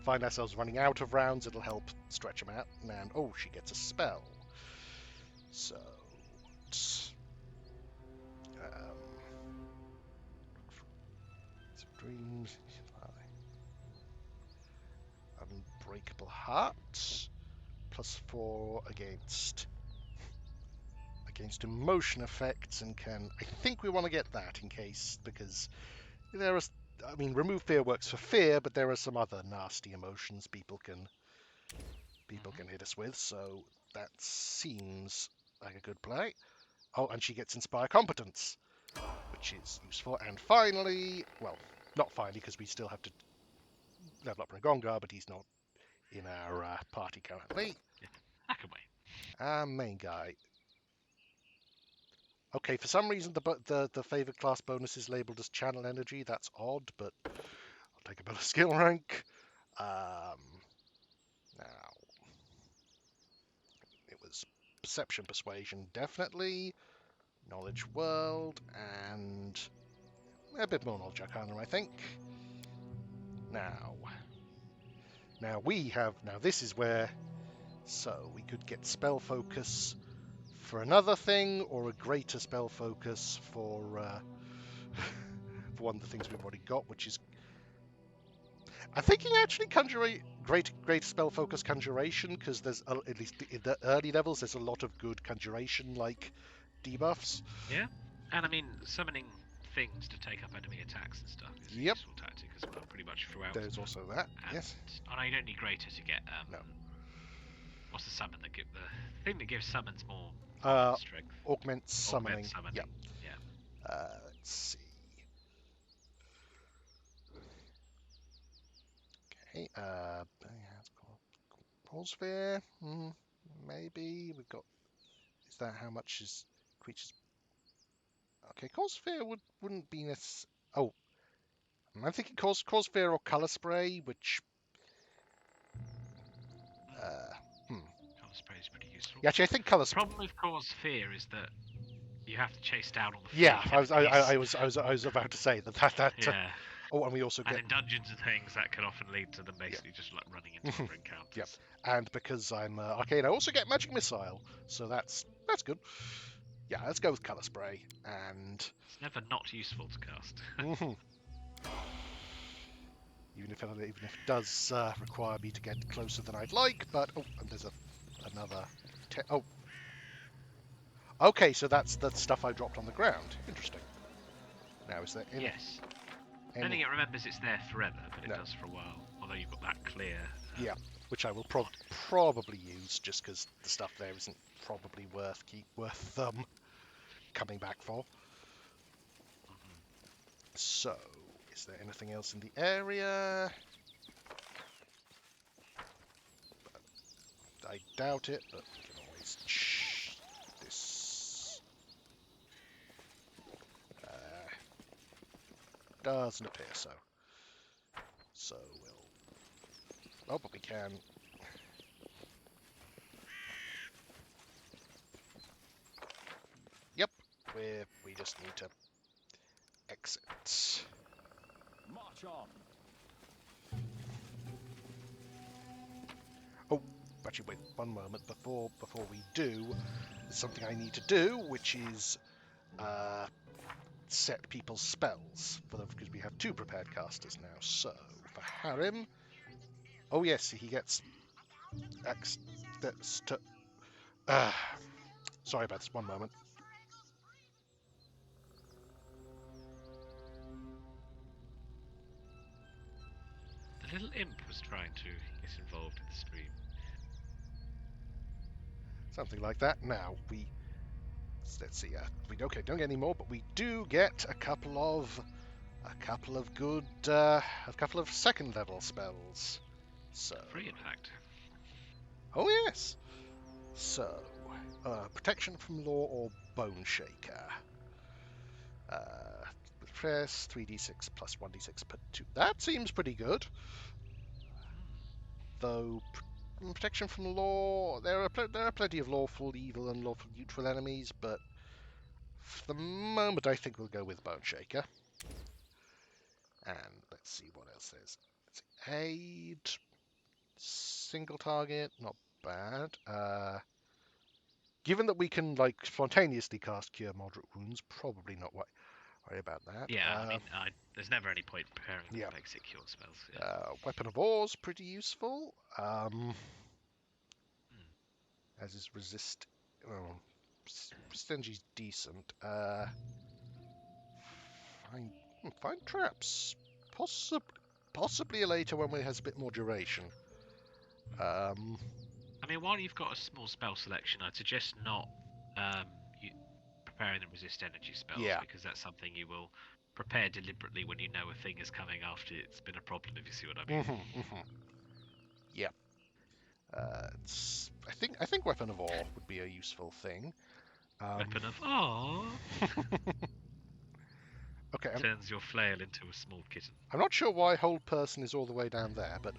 find ourselves running out of rounds. It'll help stretch them out. And oh, she gets a spell. So dreams, unbreakable heart, +4 against emotion effects, and I think we want to get that in case, because there are, I mean, remove fear works for fear, but there are some other nasty emotions people can hit us with, so that seems like a good play. Oh, and she gets inspire competence, which is useful. And finally, well, not finally, because we still have to level up Ragongar, but he's not in our party currently. Yeah. Hack away. Main guy. Okay, for some reason the favored class bonus is labeled as channel energy. That's odd, but I'll take a better skill rank. Now it was perception, persuasion, definitely, knowledge world, and a bit more knowledge arcana, I think. Now this is where, so we could get spell focus for another thing, or a greater spell focus for one of the things we've already got, which is, I'm thinking actually great spell focus conjuration, because there's at least in the early levels there's a lot of good conjuration like debuffs. Yeah, and I mean summoning things to take up enemy attacks and stuff is a useful tactic as well, pretty much throughout. There's also that. And, yes. Oh no, you don't need greater to get No. What's the summon that give the thing that gives summons more strength? Augment summoning. Augment summoning. Yeah. Let's see. Okay. It's called Pulse Sphere. Maybe we've got. Is that how much is creatures? Okay, Cause Sphere wouldn't be necessary. Oh, I'm thinking Cause Sphere or Color Spray, which. Colour spray is pretty useful. Yeah, actually, I think Color Spray. The problem with Cause Fear is that you have to chase down all the fear. Yeah, I was about to say that. Yeah. Oh, and we also get. And in dungeons and things, that can often lead to them basically just like running into other encounters. Yep. And because I'm arcane, I also get Magic Missile, so that's good. Yeah, let's go with Color Spray, and it's never not useful to cast. even if it does require me to get closer than I'd like. But and there's another. Okay, so that's the stuff I dropped on the ground. Interesting. Now is there any? Yes. I don't think it remembers it's there forever, but it does for a while. Although you've got that clear. Yeah, which I will probably use, just because the stuff there isn't probably worth coming back for. So, is there anything else in the area? I doubt it, but we can always this doesn't appear so. So we'll. Oh, but we can. Yep, we just need to exit. March on. Oh, actually, wait one moment before we do. There's something I need to do, which is set people's spells because we have 2 prepared casters now. So for Harim, oh yes, he gets sorry about this. One moment. The little imp was trying to get involved in the stream. Something like that. Now let's see. We don't get any more, but we do get a couple of good a couple of 2nd level spells. So Free, in fact. oh yes. So protection from law or bone shaker. Press 3d6 plus 1d6 per 2. That seems pretty good. Though protection from law, there are plenty of lawful evil and lawful neutral enemies, but for the moment I think we'll go with Bone Shaker. And let's see what else there's. Aid, single target, not bad. Given that we can like spontaneously cast Cure Moderate Wounds, probably not worry about that. Yeah, I mean, there's never any point preparing yeah. basic cure spells. Yeah. Weapon of Ore's pretty useful. As is resist. Oh, Stingy's decent. Find traps. Possibly a later one where it has a bit more duration. I mean, while you've got a small spell selection, I'd suggest not preparing the resist energy spells, because that's something you will prepare deliberately when you know a thing is coming after it's been a problem, if you see what I mean. Yeah. I think Weapon of Ore would be a useful thing. Weapon of Ore. Okay. Turns your flail into a small kitten. I'm not sure why Hold Person is all the way down there, but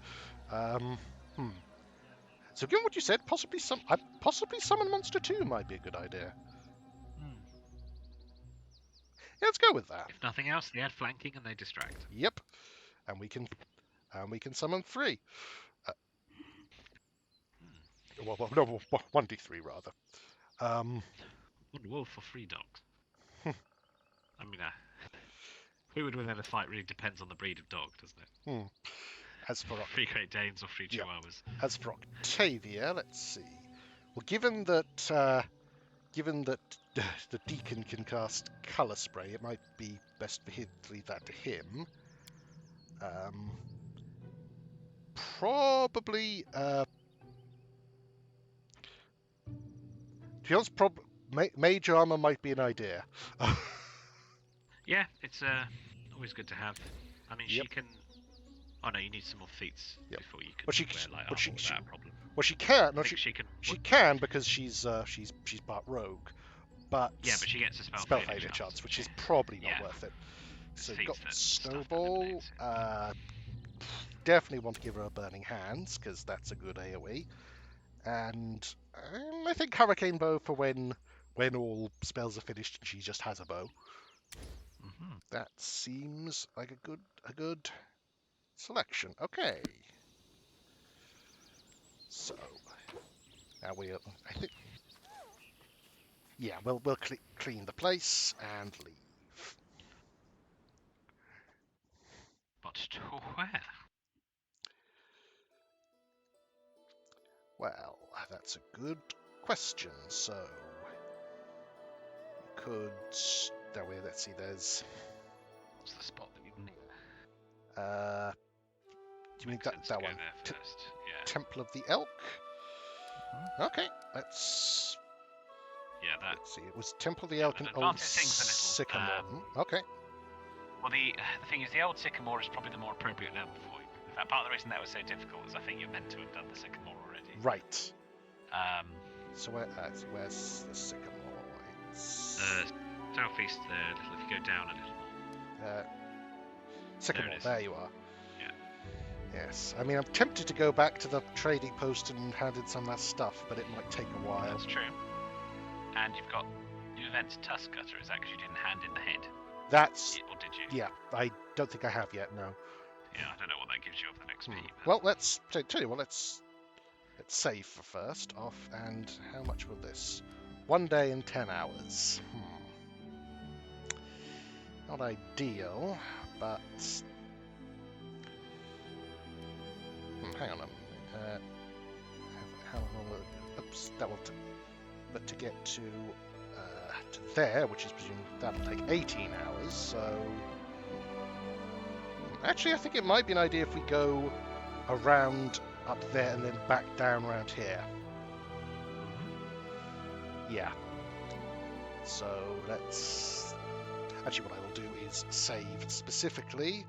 So given what you said, possibly Summon Monster 2 might be a good idea. Yeah, let's go with that. If nothing else, they add flanking and they distract. Yep. And we can summon 3. Well, no, 1d3 rather. 1 wolf for 3 dogs. I mean, who would win in a fight really depends on the breed of dog, doesn't it? As for 3 Great Danes or 3 Chihuahuas. As for Octavia, let's see. Well, given that the Deacon can cast Colour Spray, it might be best for him to leave that to him. Probably. To be honest, Mage Armor might be an idea. Yeah, it's always good to have. I mean, she can. Oh no, you need some more feats before you can wear light armor without a problem. Well, she can. No, she can. She can because she's part rogue. But yeah, but she gets a spell failure chance, which is probably not worth it. So you've got Snowball. Definitely want to give her a Burning Hands because that's a good AoE. And I think Hurricane Bow for when all spells are finished and she just has a bow. That seems like a good selection. Okay. So now I think. Yeah, we'll clean the place and leave. But to where? Well, that's a good question. So we could. Let's see. There's. What's the spot that we need? Do you mean that one? First. Yeah. Temple of the Elk. Okay, let's. Yeah, that. Let's see. It was Temple of the Elk and Old Sycamore. Okay. Well, the thing is, the Old Sycamore is probably the more appropriate level for you. In fact, part of the reason that was so difficult is I think you're meant to have done the Sycamore already. Right. So where's the Sycamore? It's southeast. If you go down a little more. Sycamore. There you are. Yeah. Yes. I mean, I'm tempted to go back to the trading post and hand in some of that stuff, but it might take a while. That's true. And you've got new events Tusk Cutter. Is that because you didn't hand in the head? Or did you? Yeah, I don't think I have yet. No. Yeah, I don't know what that gives you of the next XP. Well, let's tell you what. Let's let's save for first off. And how much will this? 1 day and 10 hours. Not ideal, but hang on. How long will it? Oops, that will. But to get to there, which is presumed that'll take 18 hours. So actually, I think it might be an idea if we go around up there and then back down around here. Yeah. So let's. Actually, what I will do is save specifically.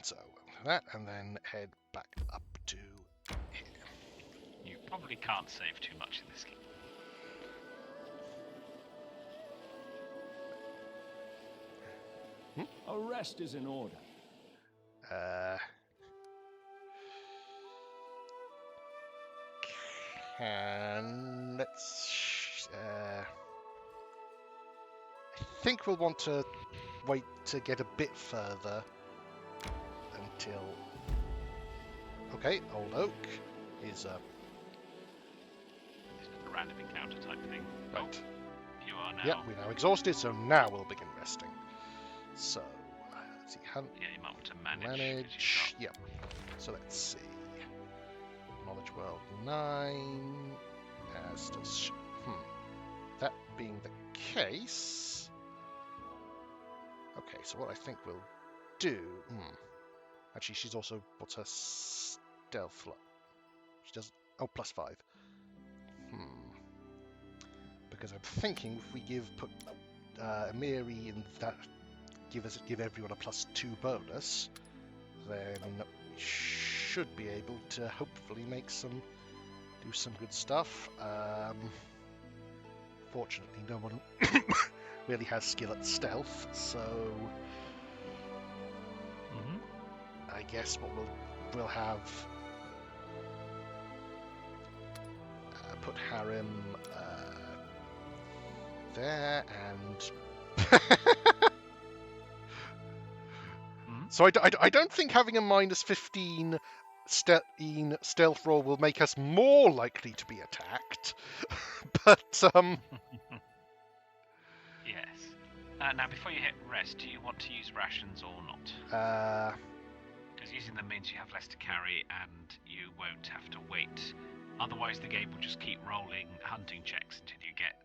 So that, and then head back up to here. You probably can't save too much in this game. A rest is in order. Let's. I think we'll want to wait to get a bit further until. Okay, Old Oak is a. It's just a random encounter type thing. Right. Oh, you are now. Yeah, we're now exhausted, so now we'll begin resting. So, let's see. Yeah, you might want to manage. Manage. Yep. So let's see. Knowledge World 9. As does. That being the case. Okay, so what I think we'll do. Actually, she's also. What's her stealth? She does. Oh, +5. Because I'm thinking if we put Amiri in that. Give everyone a +2 bonus, then we should be able to hopefully do some good stuff. Fortunately, no one really has skill at stealth, so I guess what we'll have put Harem there and. So I don't think having a -15 stealth roll will make us more likely to be attacked, but Yes. Now, before you hit rest, do you want to use rations or not? Because using them means you have less to carry and you won't have to wait. Otherwise, the game will just keep rolling hunting checks until you get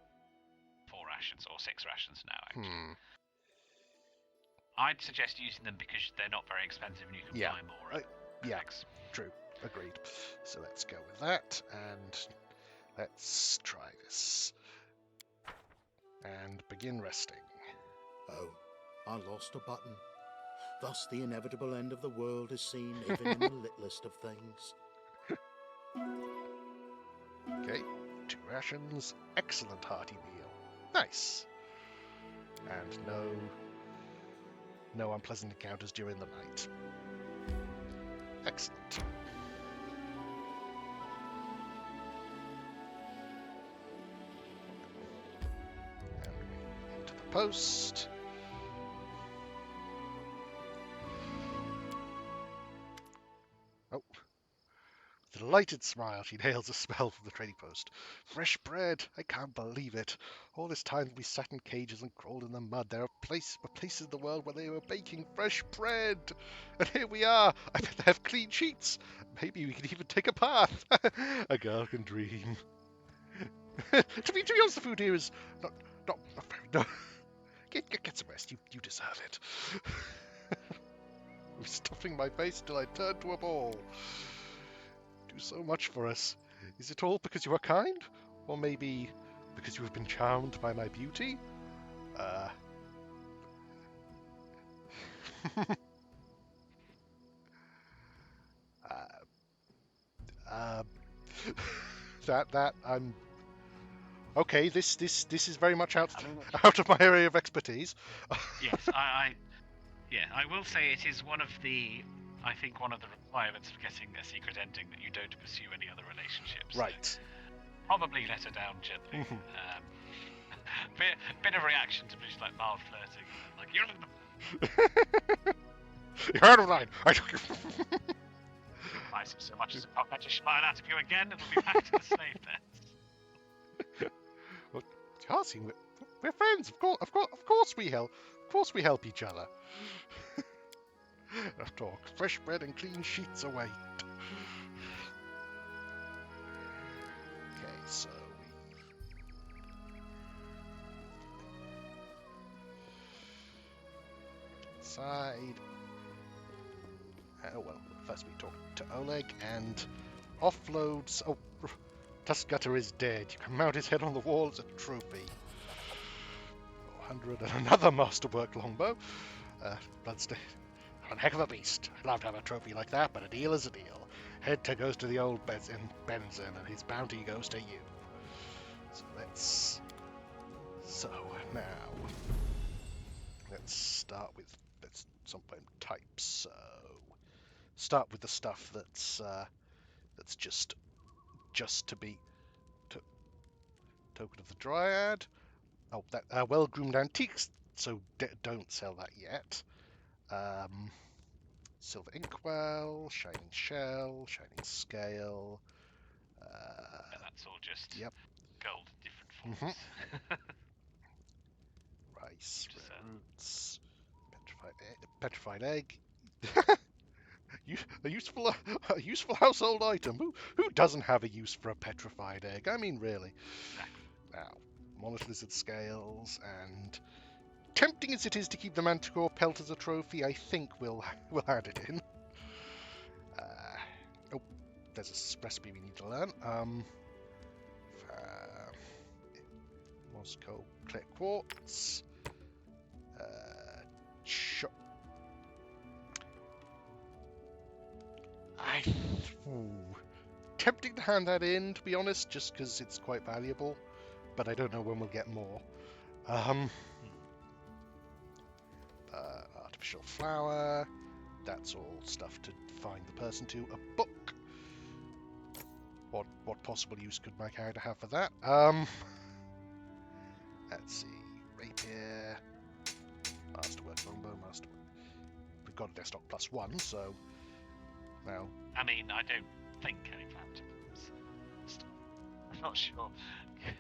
4 rations or 6 rations now. Actually. I'd suggest using them because they're not very expensive and you can buy more. Yeah, true. Agreed. So let's go with that, and let's try this. And begin resting. Oh, I lost a button. Thus the inevitable end of the world is seen even in the littlest of things. Okay, 2 rations. Excellent hearty meal. Nice. And no unpleasant encounters during the night. Excellent. And we into the post. Oh. With a delighted smile, she inhales a smell from the trading post. Fresh bread! I can't believe it. All this time we sat in cages and crawled in the mud. There are places in the world where they were baking fresh bread. And here we are. I bet they have clean sheets. Maybe we can even take a bath. A girl can dream. to be honest, the food here is not very. No. Get some rest. You deserve it. I'm stuffing my face till I turn to a ball. Do so much for us. Is it all because you are kind? Or maybe because you have been charmed by my beauty? that Okay, this is very much out I mean, out of my area of expertise. yes, I will say it is one of the requirements for getting a secret ending that you don't pursue any other relationships. So Right. probably let her down gently. Bit of reaction to just like mild flirting, like you're You heard of mine. I see so much as a cockney smile out of you again, and we'll be back to the slave pens. Well, Darcy, we're friends. Of course we help. Of course we help each other. After all, fresh bread and clean sheets await. Okay, so we side. Oh well, first we talk to Oleg and offloads. Oh, Tuskgutter is dead. You can mount his head on the wall as a trophy. 100 and another masterwork longbow. Bloodstain. One heck of a beast. I'd love to have a trophy like that, but a deal is a deal. Head goes to the old Benson, and his bounty goes to you. So now let's start with some point types. So start with the stuff that's just to be token of the Dryad. Oh, that well-groomed antiques. So don't sell that yet. Silver inkwell, shining shell, shining scale. And that's all just Yep. gold in different forms. Rice, Just, rare roots, petrified egg. a useful household item. Who doesn't have a use for a petrified egg? I mean, really. Exactly. Now, monolith lizard scales, and tempting as it is to keep the manticore pelt as a trophy, I think we'll add it in. Oh, there's a recipe we need to learn. Moscow clear quartz. Tempting to hand that in, to be honest, just because it's quite valuable, but I don't know when we'll get more. Artificial flower. That's all stuff to find the person to. A book. What possible use could my character have for that? Let's see. Rapier. Masterwork longbow. Masterwork. We've got a desktop +1, so now. I mean, I don't think any phantom. I'm not sure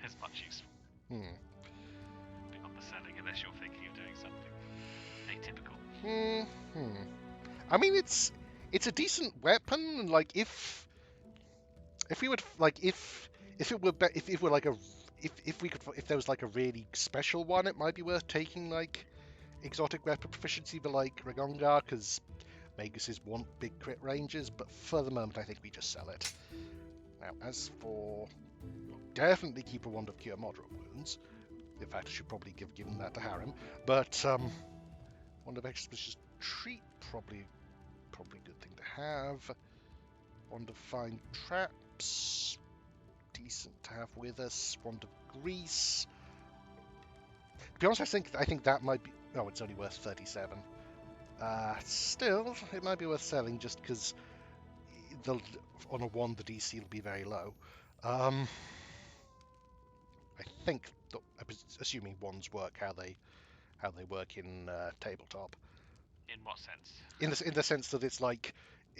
there's much use beyond the selling, unless you're thinking of doing something atypical. I mean, it's a decent weapon. And like, if we would like, if there was like a really special one, it might be worth taking like exotic weapon proficiency, but like Ragongar, because Maguses want big crit ranges. But for the moment, I think we just sell it. Now, as for definitely keep a wand of cure moderate wounds. In fact, I should probably given that to Harem. But wand of expeditious treat probably a good thing to have. Wand of fine traps, decent to have with us. Wand of grease. To be honest, I think that might be. Oh, it's only worth 37. Still, it might be worth selling just because on a wand the DC will be very low. I think, assuming wands work how they work in tabletop. In what sense? In the sense that it's like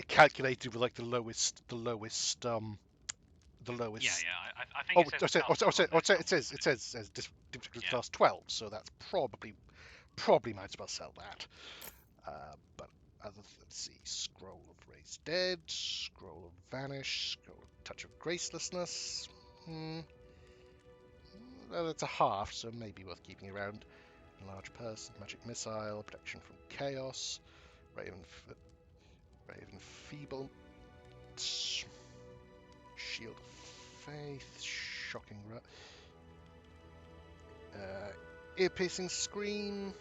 calculated with like the lowest. Yeah. I think it says difficulty class 12, so that's probably might as well sell that. But let's see, scroll of raised dead, scroll of vanish, scroll of touch of gracelessness. That's a half, so maybe worth keeping around. Enlarge person, magic missile, protection from chaos, raven feeble, shield of faith, shocking ear piercing scream.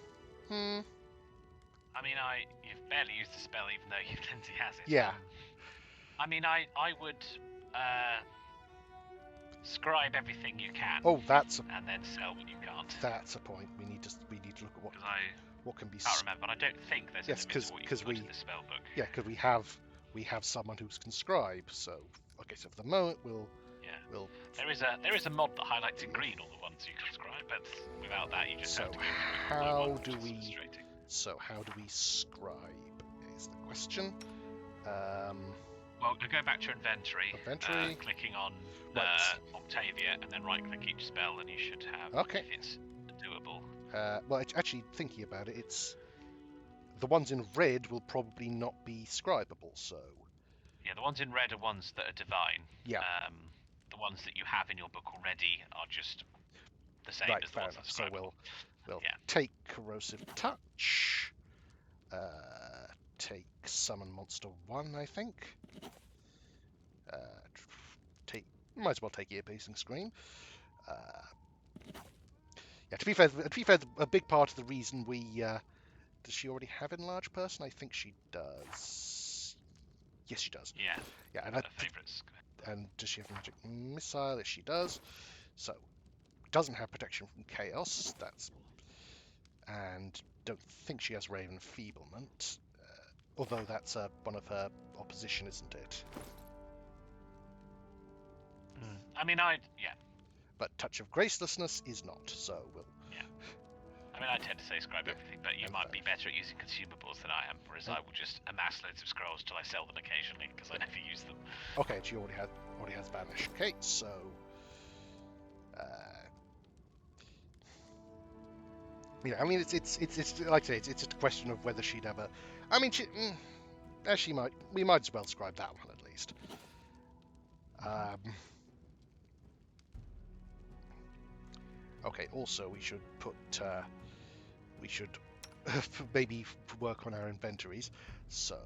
I mean, you've barely used the spell, even though Lindsay has it. Yeah. I mean, I would scribe everything you can. Oh, that's and then sell what you can't. a point. We need to look at Because I what can be. can't remember, and I don't think there's Yes, a limit to what you can put in the spell book. Yeah, because we have someone who can scribe. So okay, so for the moment we'll. There is a mod that highlights in green all the ones you can scribe, but without that you just have to go through how do which is we? frustrating. So how do we scribe? Is the question. Well, go back to your inventory. Inventory. Clicking on Octavia, and then right-click each spell, and you should have. Okay. If it's doable. Well, actually, thinking about it, it's the ones in red will probably not be scribable. So. Yeah, the ones in red are ones that are divine. Yeah. The ones that you have in your book already are just the same Right, as the ones that are scribable. So we'll take corrosive touch. Take summon monster 1, I think. Might as well take ear-piercing scream. Yeah, to be fair, a big part of the reason we does she already have enlarged person? I think she does. Yes, she does. Yeah. Yeah, and favorites. And does she have magic missile? Yes, she does. So doesn't have protection from chaos. And don't think she has Raven Enfeeblement, although that's one of her opposition, isn't it? I mean, But Touch of Gracelessness is not, so we'll. Yeah. I mean, I tend to say scribe everything, but you might be better at using consumables than I am, whereas I will just amass loads of scrolls till I sell them occasionally because I never use them. Okay, she already has Vanish. Okay, so. I mean, it's like I say, it's just a question of whether she'd ever. I mean, she might. We might as well scribe that one at least. Okay. Also, we should put. We should maybe work on our inventories. So,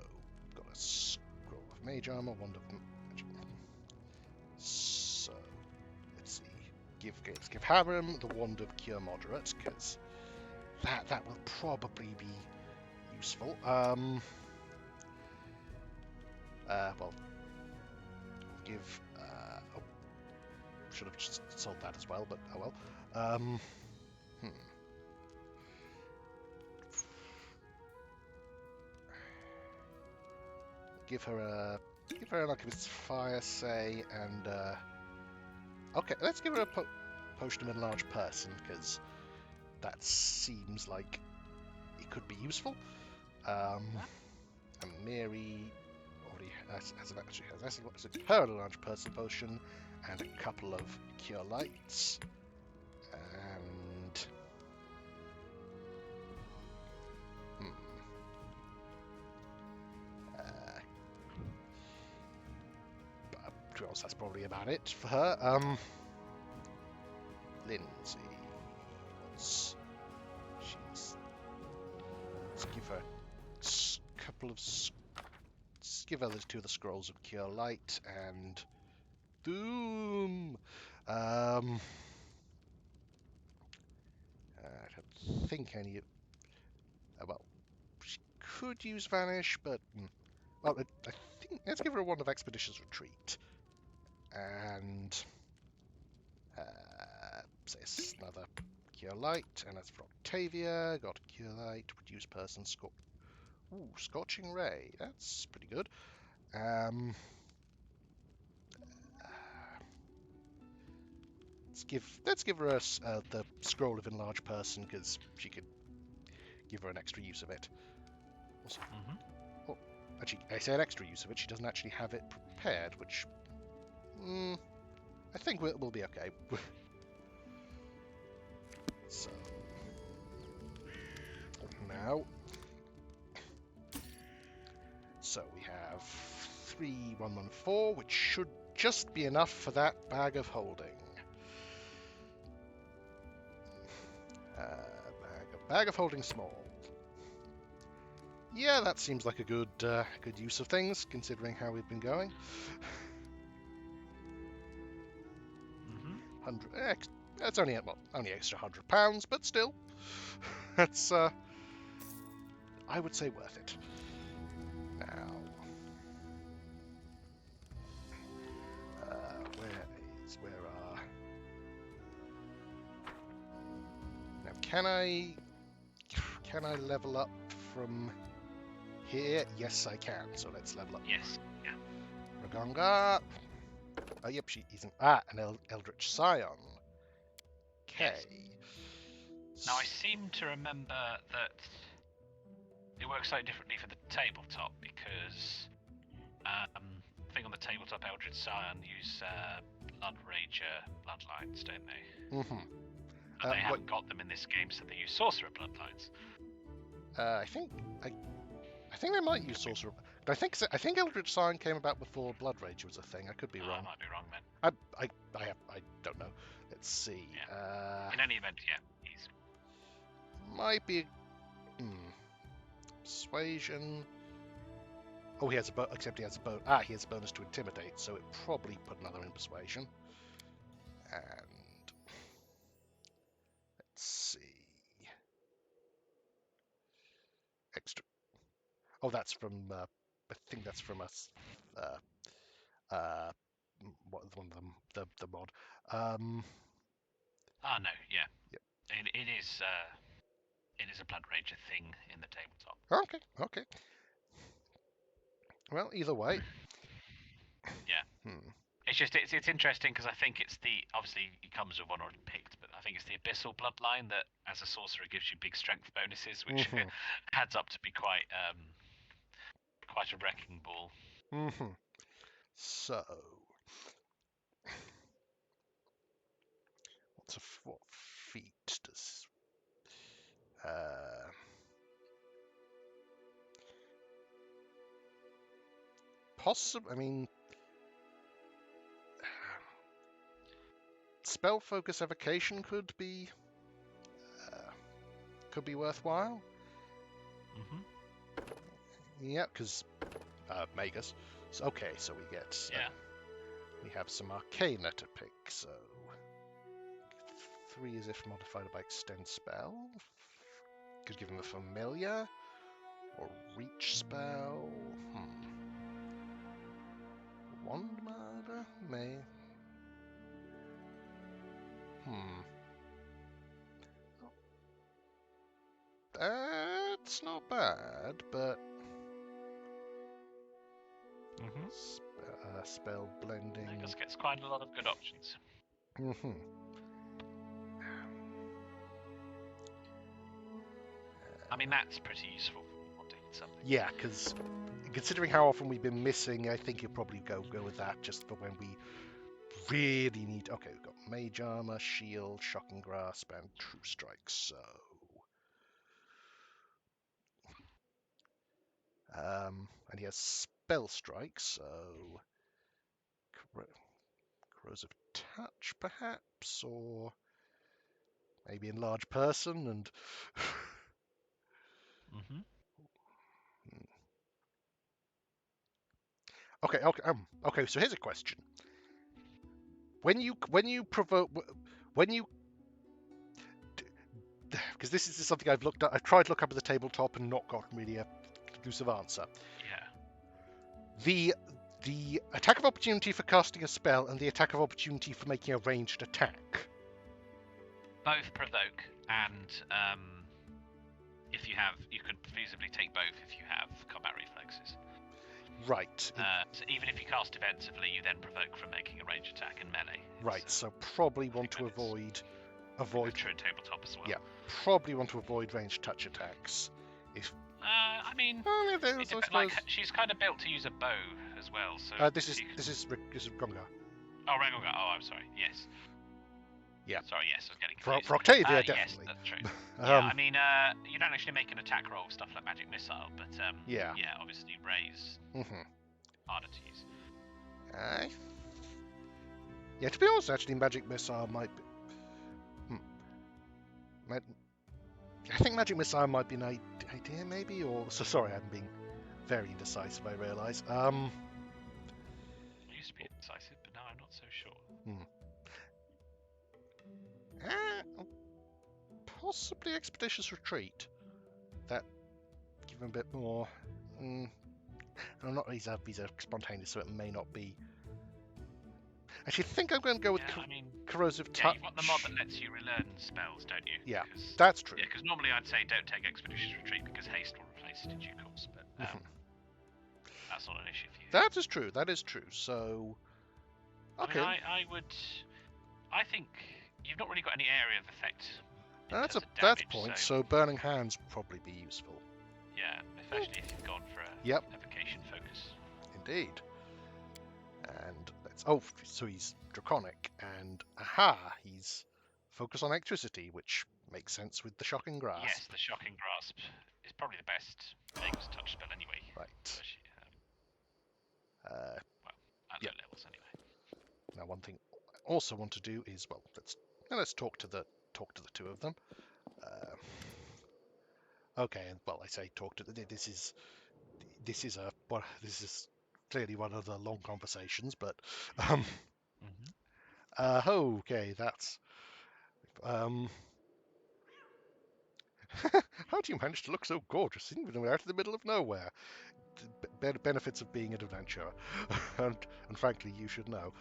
got a scroll of mage armor, wand of magic. So, let's see. Let's give Harem the wand of cure moderate because. That will probably be useful. Well, give. Oh, should have just sold that as well, but oh well. Give her an alchemist's fire, say, and okay, let's give her a potion of enlarged person because. That seems like it could be useful. And Mary already has her large person potion and a couple of cure lights. And to be honest, that's probably about it for her. Lindsay. Let's give her a couple of. Let's give her the 2 of the scrolls of cure light and doom. I don't think any. Well, she could use vanish, but well, I think let's give her a wand of expeditious retreat and say another. Cure Light, and that's for Octavia. Got Cure Light, Reduce Person, Scorching Ray. That's pretty good. Let's give her the Scroll of Enlarged Person because she could give her an extra use of it. Also, well, actually, I say an extra use of it. She doesn't actually have it prepared, which I think we'll be okay. So. Now, so we have 3114, which should just be enough for that bag of holding. Bag of holding small. Yeah, that seems like a good use of things, considering how we've been going. 100. That's only extra £100, but still, that's I would say worth it. Now, where are Can I level up from here? Yes, I can. So let's level up. Yes. Yeah. Ragonga. Oh, yep, she isn't. An Eldritch Scion. Okay. Yes. Now I seem to remember that it works slightly differently for the tabletop because I think on the tabletop Eldritch Scion use Blood Rager bloodlines, don't they? Mm-hmm. But they haven't got them in this game, so they use Sorcerer bloodlines. I think they might use Sorcerer. But I think Eldritch Scion came about before Blood Rage was a thing. I could be wrong. I might be wrong then. I don't know. Let's see. Yeah. In any event, yeah, he's might be. Persuasion. Oh, he has except he has a bonus. He has a bonus to Intimidate, so it probably put another in Persuasion. And let's see. Extra. Oh, that's from. I think that's from us. What one of them? The mod. no, yeah. Yep. It is a Blood Rager thing in the tabletop. Okay. Well, either way. Yeah. It's interesting because I think it's obviously it comes with one already picked, but I think it's the Abyssal bloodline that as a sorcerer gives you big strength bonuses, which adds up to be quite a wrecking ball. So, what feat does possible? I mean, spell focus evocation could be worthwhile. Yeah, because Magus. So, okay, so we get we have some Arcana to pick. So 3 is if modified by extend spell. Could give him a familiar or reach spell. Wand murder may. That's not bad, but spell blending. I guess gets quite a lot of good options. I mean, that's pretty useful for wanting something. Yeah, because considering how often we've been missing, I think you'll probably go with that just for when we really need. Okay, we've got Mage Armor, Shield, Shocking Grasp, and True Strike. So, and he has Spell Strike. So, Corrosive Touch, perhaps, or maybe Enlarge Person and. Okay. So here's a question: when you provoke, because this is something I've tried to look up at the tabletop and not gotten really a conclusive answer. Yeah. The attack of opportunity for casting a spell and the attack of opportunity for making a ranged attack. Both provoke, and if you can feasibly take both if you have combat reflexes. Right. So even if you cast defensively, you then provoke from making a ranged attack in melee. Right. So probably want to avoid true tabletop as well. Yeah. Probably want to avoid ranged touch attacks. If I mean, like she's kind of built to use a bow as well. So this is Gonga. Oh, Rangonga. Oh, I'm sorry. Yes. Yeah. Sorry. Yes, I was getting confused. For Octavia, definitely. Yes, that's true. Yeah, I mean, you don't actually make an attack roll stuff like magic missile, but yeah, obviously raise harder to use. Yeah, to be honest, actually, magic missile might be. I think magic missile might be an idea, maybe, or sorry, I'm being very indecisive. I realise. I used to be indecisive, but now I'm not so sure. Possibly expeditious retreat. That give him a bit more. I'm not. He's a spontaneous, so it may not be. Actually, I think I'm going to go with Yeah, I mean, corrosive yeah, touch. you've got the mod that lets you relearn spells, don't you? Yeah, 'Cause- that's true. Yeah, because normally I'd say don't take Expeditious Retreat because haste will replace it in due course, but that's not an issue for you. That is true. That is true. So, okay, I mean, I would. I think you've not really got any area of effect. in that's terms a of damage, point. So, So burning hands would probably be useful. yeah, especially if you've gone for a Yep. evocation focus. Indeed. And let's. Oh, so he's draconic, and aha, he's focus on electricity, which makes sense with the shocking grasp. Yes, the shocking grasp is probably the best Vegas touch spell anyway. Right. Especially, Uh, at yeah. low levels anyway. Now, one thing I also want to do is, well, let's talk to the two of them. Okay, and well, I say talk to the. This is clearly one of the long conversations, but okay, that's how do you manage to look so gorgeous even when we're out in the middle of nowhere? Benefits of being an adventurer, and frankly, you should know.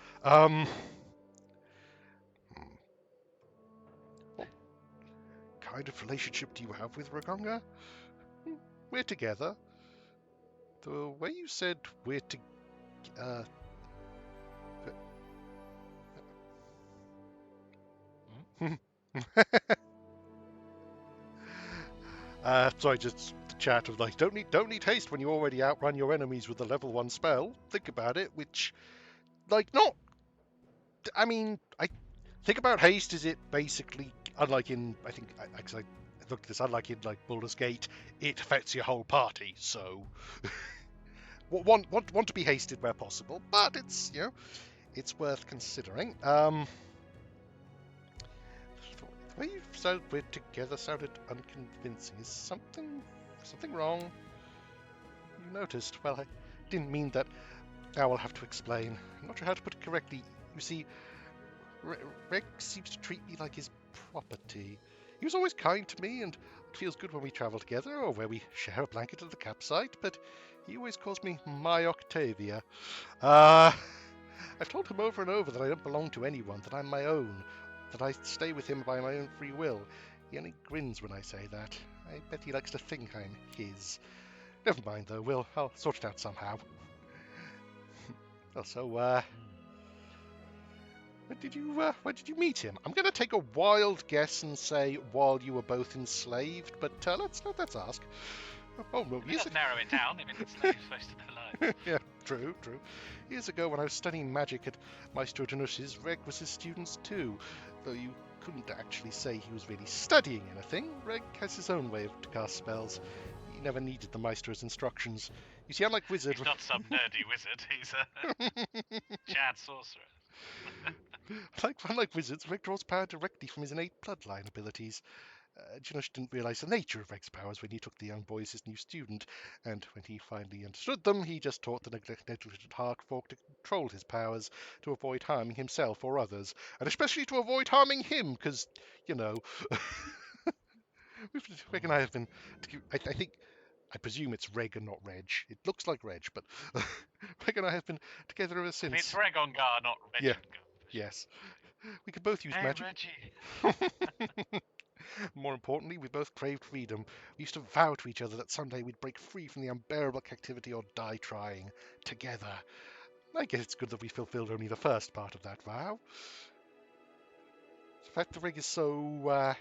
What kind of relationship do you have with Ragunga? We're together. The way you said we're together. Sorry, just the chat of like, don't need haste when you already outrun your enemies with a level 1 spell. Think about it, which, like, not. I mean, I think about haste. Is it basically unlike in? I think I looked at this. Unlike in like Baldur's Gate, it affects your whole party. So, want to be hasted where possible, but it's it's worth considering. The way you said we're together sounded unconvincing. Is something wrong? You noticed? Well, I didn't mean that. I will have to explain. I'm not sure how to put it correctly. You see, Reg seems to treat me like his property. He was always kind to me, and it feels good when we travel together or where we share a blanket at the campsite, but he always calls me my Octavia. I've told him over and over that I don't belong to anyone, that I'm my own, that I stay with him by my own free will. He only grins when I say that. I bet he likes to think I'm his. Never mind, though. I'll sort it out somehow. Also, when did you meet him? I'm going to take a wild guess and say while you were both enslaved, but let's ask. Oh no, Let's narrow it down. I mean, slaves most of their lives. Yeah, true. Years ago, when I was studying magic at Maestro Danus's, Reg was his student too. Though you couldn't actually say he was really studying anything, Reg has his own way to cast spells. He never needed the Maestro's instructions. You see, unlike Wizard... He's not some nerdy wizard, he's a Chad sorcerer. Unlike Wizards, Reg draws power directly from his innate bloodline abilities. Jinosh didn't realize the nature of Reg's powers when he took the young boy as his new student, and when he finally understood them, he just taught the neglected Harkfork to control his powers to avoid harming himself or others, and especially to avoid harming him, because, Reg and I have been... I presume it's Reg and not Reg. It looks like Reg, but Reg and I have been together ever since. I mean, it's Reg on Gar, not Reg Yeah. on Gar. Yes. We could both use Hey, magic. Reggie. More importantly, we both craved freedom. We used to vow to each other that someday we'd break free from the unbearable captivity or die trying. Together. I guess it's good that we fulfilled only the first part of that vow. The fact that Reg is so,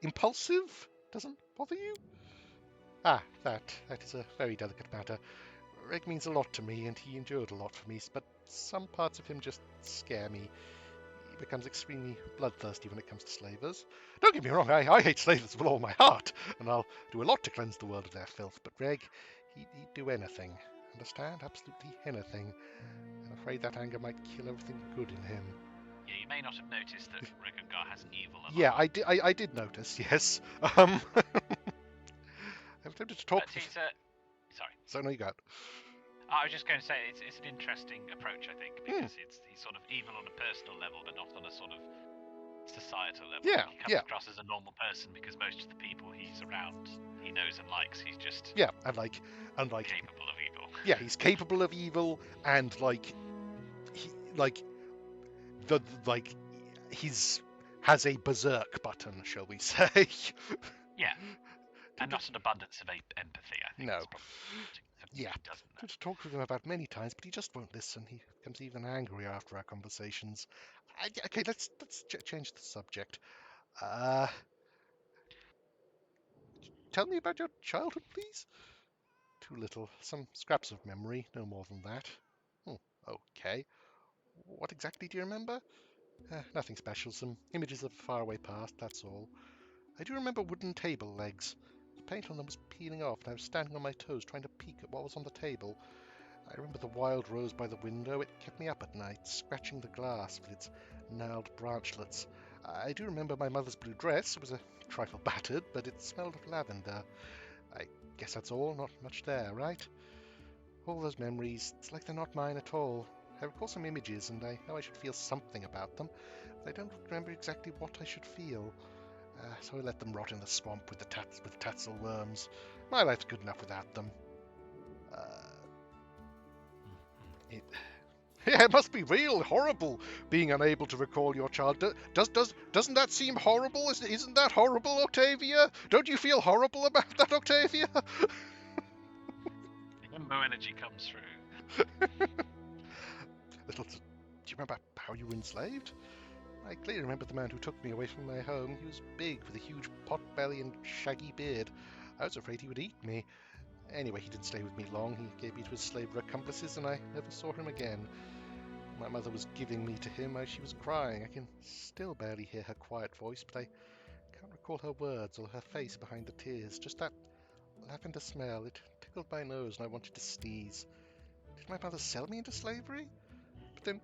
impulsive doesn't bother you? Ah, that is a very delicate matter. Reg means a lot to me, and he endured a lot for me, but some parts of him just scare me. He becomes extremely bloodthirsty when it comes to slavers. Don't get me wrong, I hate slavers with all my heart, and I'll do a lot to cleanse the world of their filth, but Reg, he'd do anything. Understand? Absolutely anything. I'm afraid that anger might kill everything good in him. Yeah, you may not have noticed that Regengar has an evil eye. Yeah, I did notice, yes. I'm tempted to talk... But he's sorry. So, no, you got. I was just going to say, it's an interesting approach, I think, because he's sort of evil on a personal level, but not on a sort of societal level. Yeah, he comes across as a normal person because most of the people he's around, he knows and likes. He's just and like capable of evil. Yeah, he's capable of evil, and like he's has a berserk button, shall we say? Yeah. And not an abundance of empathy, I think. No. Is probably Yeah. he doesn't know. To talk with him about many times, but he just won't listen. He becomes even angrier after our conversations. Okay, let's change the subject. Tell me about your childhood, please. Too little. Some scraps of memory, no more than that. Okay. What exactly do you remember? Nothing special. Some images of a faraway past, that's all. I do remember wooden table legs. The paint on them was peeling off, and I was standing on my toes trying to peek at what was on the table. I remember the wild rose by the window. It kept me up at night, scratching the glass with its gnarled branchlets. I do remember my mother's blue dress. It was a trifle battered, but it smelled of lavender. I guess that's all. Not much there, right? All those memories, it's like they're not mine at all. I recall some images, and I know I should feel something about them, but I don't remember exactly what I should feel. So I let them rot in the swamp with the tassel worms. My life's good enough without them. Yeah, it must be real horrible being unable to recall your child. Doesn't that seem horrible? Isn't that horrible, Octavia? Don't you feel horrible about that, Octavia? Himbo energy comes through. Do you remember how you were enslaved? I clearly remember the man who took me away from my home. He was big, with a huge pot belly and shaggy beard. I was afraid he would eat me. Anyway, he didn't stay with me long. He gave me to his slave accomplices, and I never saw him again. My mother was giving me to him as she was crying. I can still barely hear her quiet voice, but I can't recall her words or her face behind the tears. Just that lavender smell. It tickled my nose, and I wanted to sneeze. Did my mother sell me into slavery? But then...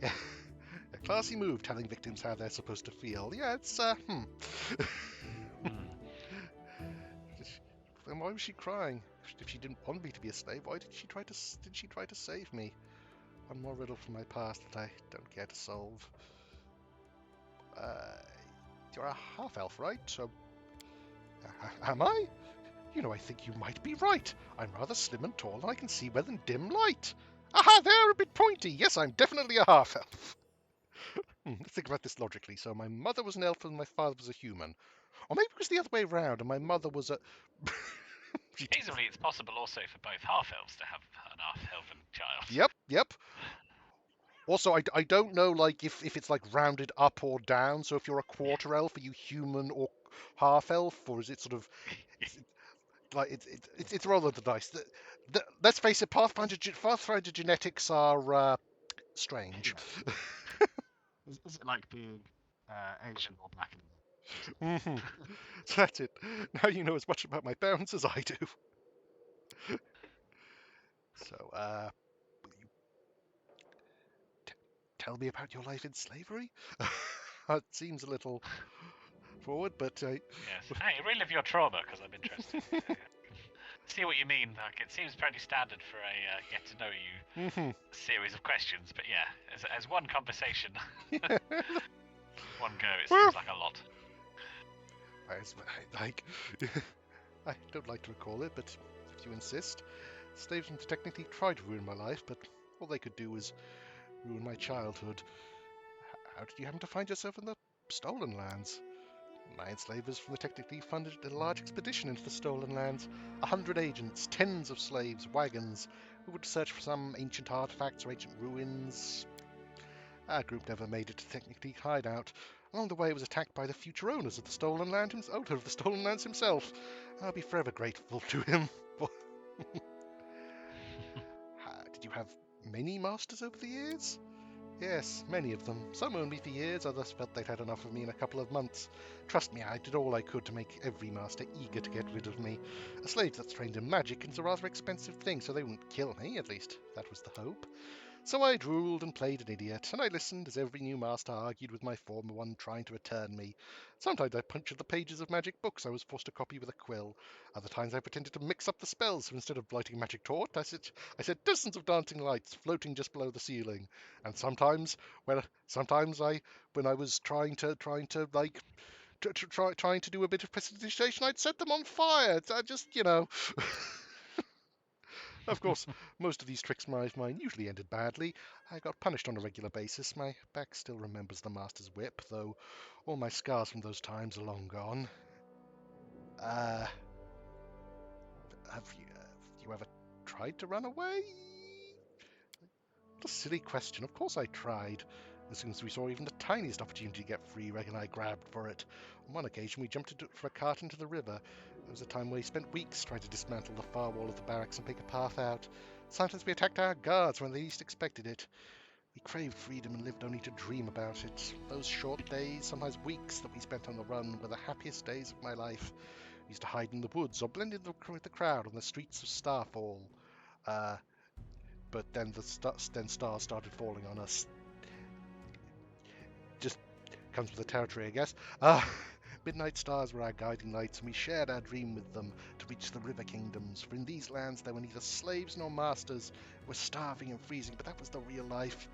Yeah. A classy move, telling victims how they're supposed to feel. Yeah, it's, Then why was she crying? If she didn't want me to be a slave, why did she try to save me? One more riddle from my past that I don't care to solve. You're a half-elf, right? So, am I? You know, I think you might be right. I'm rather slim and tall, and I can see well in dim light. Aha, they're a bit pointy. Yes, I'm definitely a half-elf. Let's think about this logically. So my mother was an elf and my father was a human. Or maybe it was the other way around and my mother was a... Reasonably, it's possible also for both half-elves to have an half-elven child. Yep. Also, I don't know, like, if it's, like, rounded up or down. So if you're a quarter elf, are you human or half-elf? Or is it sort of... It's a roll of the dice. Let's face it, Pathfinder genetics are strange. Is it like being Asian or black? So that's it. Now you know as much about my parents as I do. So, will you tell me about your life in slavery? It seems a little forward, but... Yes. Hey, relive your trauma, because I'm interested. See what you mean. Like, it seems pretty standard for a get-to-know-you series of questions, but yeah, as one conversation, one go, it seems like a lot. I don't like to recall it, but if you insist. Slaves technically tried to ruin my life, but all they could do was ruin my childhood. How did you happen to find yourself in the Stolen Lands? My enslavers from the Technically funded a large expedition into the Stolen Lands. 100 agents, tens of slaves, wagons, who would search for some ancient artifacts or ancient ruins. Our group never made it to Technically hideout. Along the way, it was attacked by the future owners of the Stolen Lands himself. I'll be forever grateful to him. Did you have many masters over the years? Yes, many of them. Some owned me for years, others felt they'd had enough of me in a couple of months. Trust me, I did all I could to make every master eager to get rid of me. A slave that's trained in magic is a rather expensive thing, so they wouldn't kill me, at least that was the hope. So I drooled and played an idiot, and I listened as every new master argued with my former one trying to return me. Sometimes I punctured the pages of magic books I was forced to copy with a quill. Other times I pretended to mix up the spells, so instead of lighting a magic torch, I said dozens of dancing lights floating just below the ceiling. And sometimes when I was trying to do a bit of prestidigitation, I'd set them on fire. I just, Of course, most of these tricks of mine usually ended badly. I got punished on a regular basis. My back still remembers the master's whip, though all my scars from those times are long gone. Have you ever tried to run away? What a silly question. Of course I tried. As soon as we saw even the tiniest opportunity to get free, Reg and I grabbed for it. On one occasion, we jumped for a cart into the river. There was a time where we spent weeks trying to dismantle the far wall of the barracks and pick a path out. Sometimes we attacked our guards when they least expected it. We craved freedom and lived only to dream about it. Those short days, sometimes weeks, that we spent on the run were the happiest days of my life. We used to hide in the woods or blend in with the crowd on the streets of Starfall. But then stars started falling on us. Just comes with the territory, I guess. Midnight stars were our guiding lights, and we shared our dream with them to reach the river kingdoms. For in these lands there were neither slaves nor masters. We're starving and freezing, but that was the real life.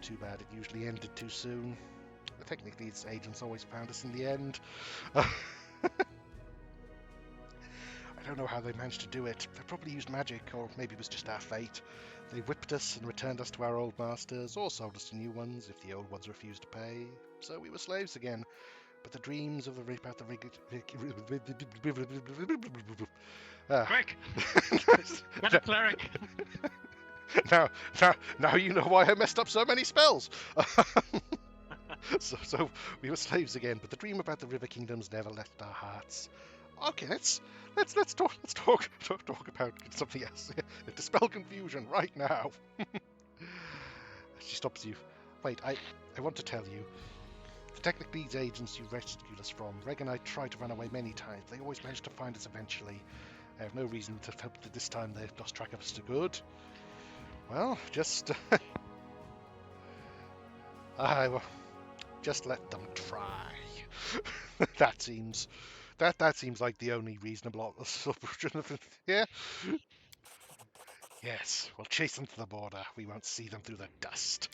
Too bad it usually ended too soon. But technically, its agents always found us in the end. I don't know how they managed to do it. They probably used magic, or maybe it was just our fate. They whipped us and returned us to our old masters, or sold us to new ones if the old ones refused to pay. So we were slaves again. But the dreams of the about the Quick! Get a cleric! now you know why I messed up so many spells. So we were slaves again, but the dream about the river kingdoms never left our hearts. Okay, let's talk about something else. Dispel confusion right now. She stops you. Wait, I want to tell you. The Technicleads agents you rescued us from, Reg and I tried to run away many times. They always managed to find us eventually. I have no reason to hope that this time they've lost track of us for good. Well, just just let them try. That seems like the only reasonable solution. Yeah. Yes, we'll chase them to the border. We won't see them through the dust.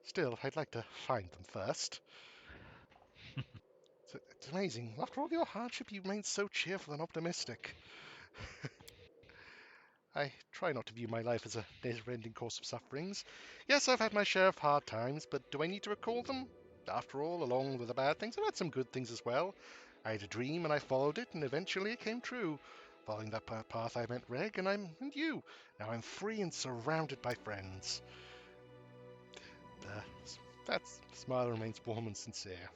Still, I'd like to find them first. It's amazing. After all your hardship, you remain so cheerful and optimistic. I try not to view my life as a never-ending course of sufferings. Yes, I've had my share of hard times, but do I need to recall them? After all, along with the bad things, I've had some good things as well. I had a dream and I followed it, and eventually it came true. Following that path, I met Reg and you. Now I'm free and surrounded by friends. That smile remains warm and sincere.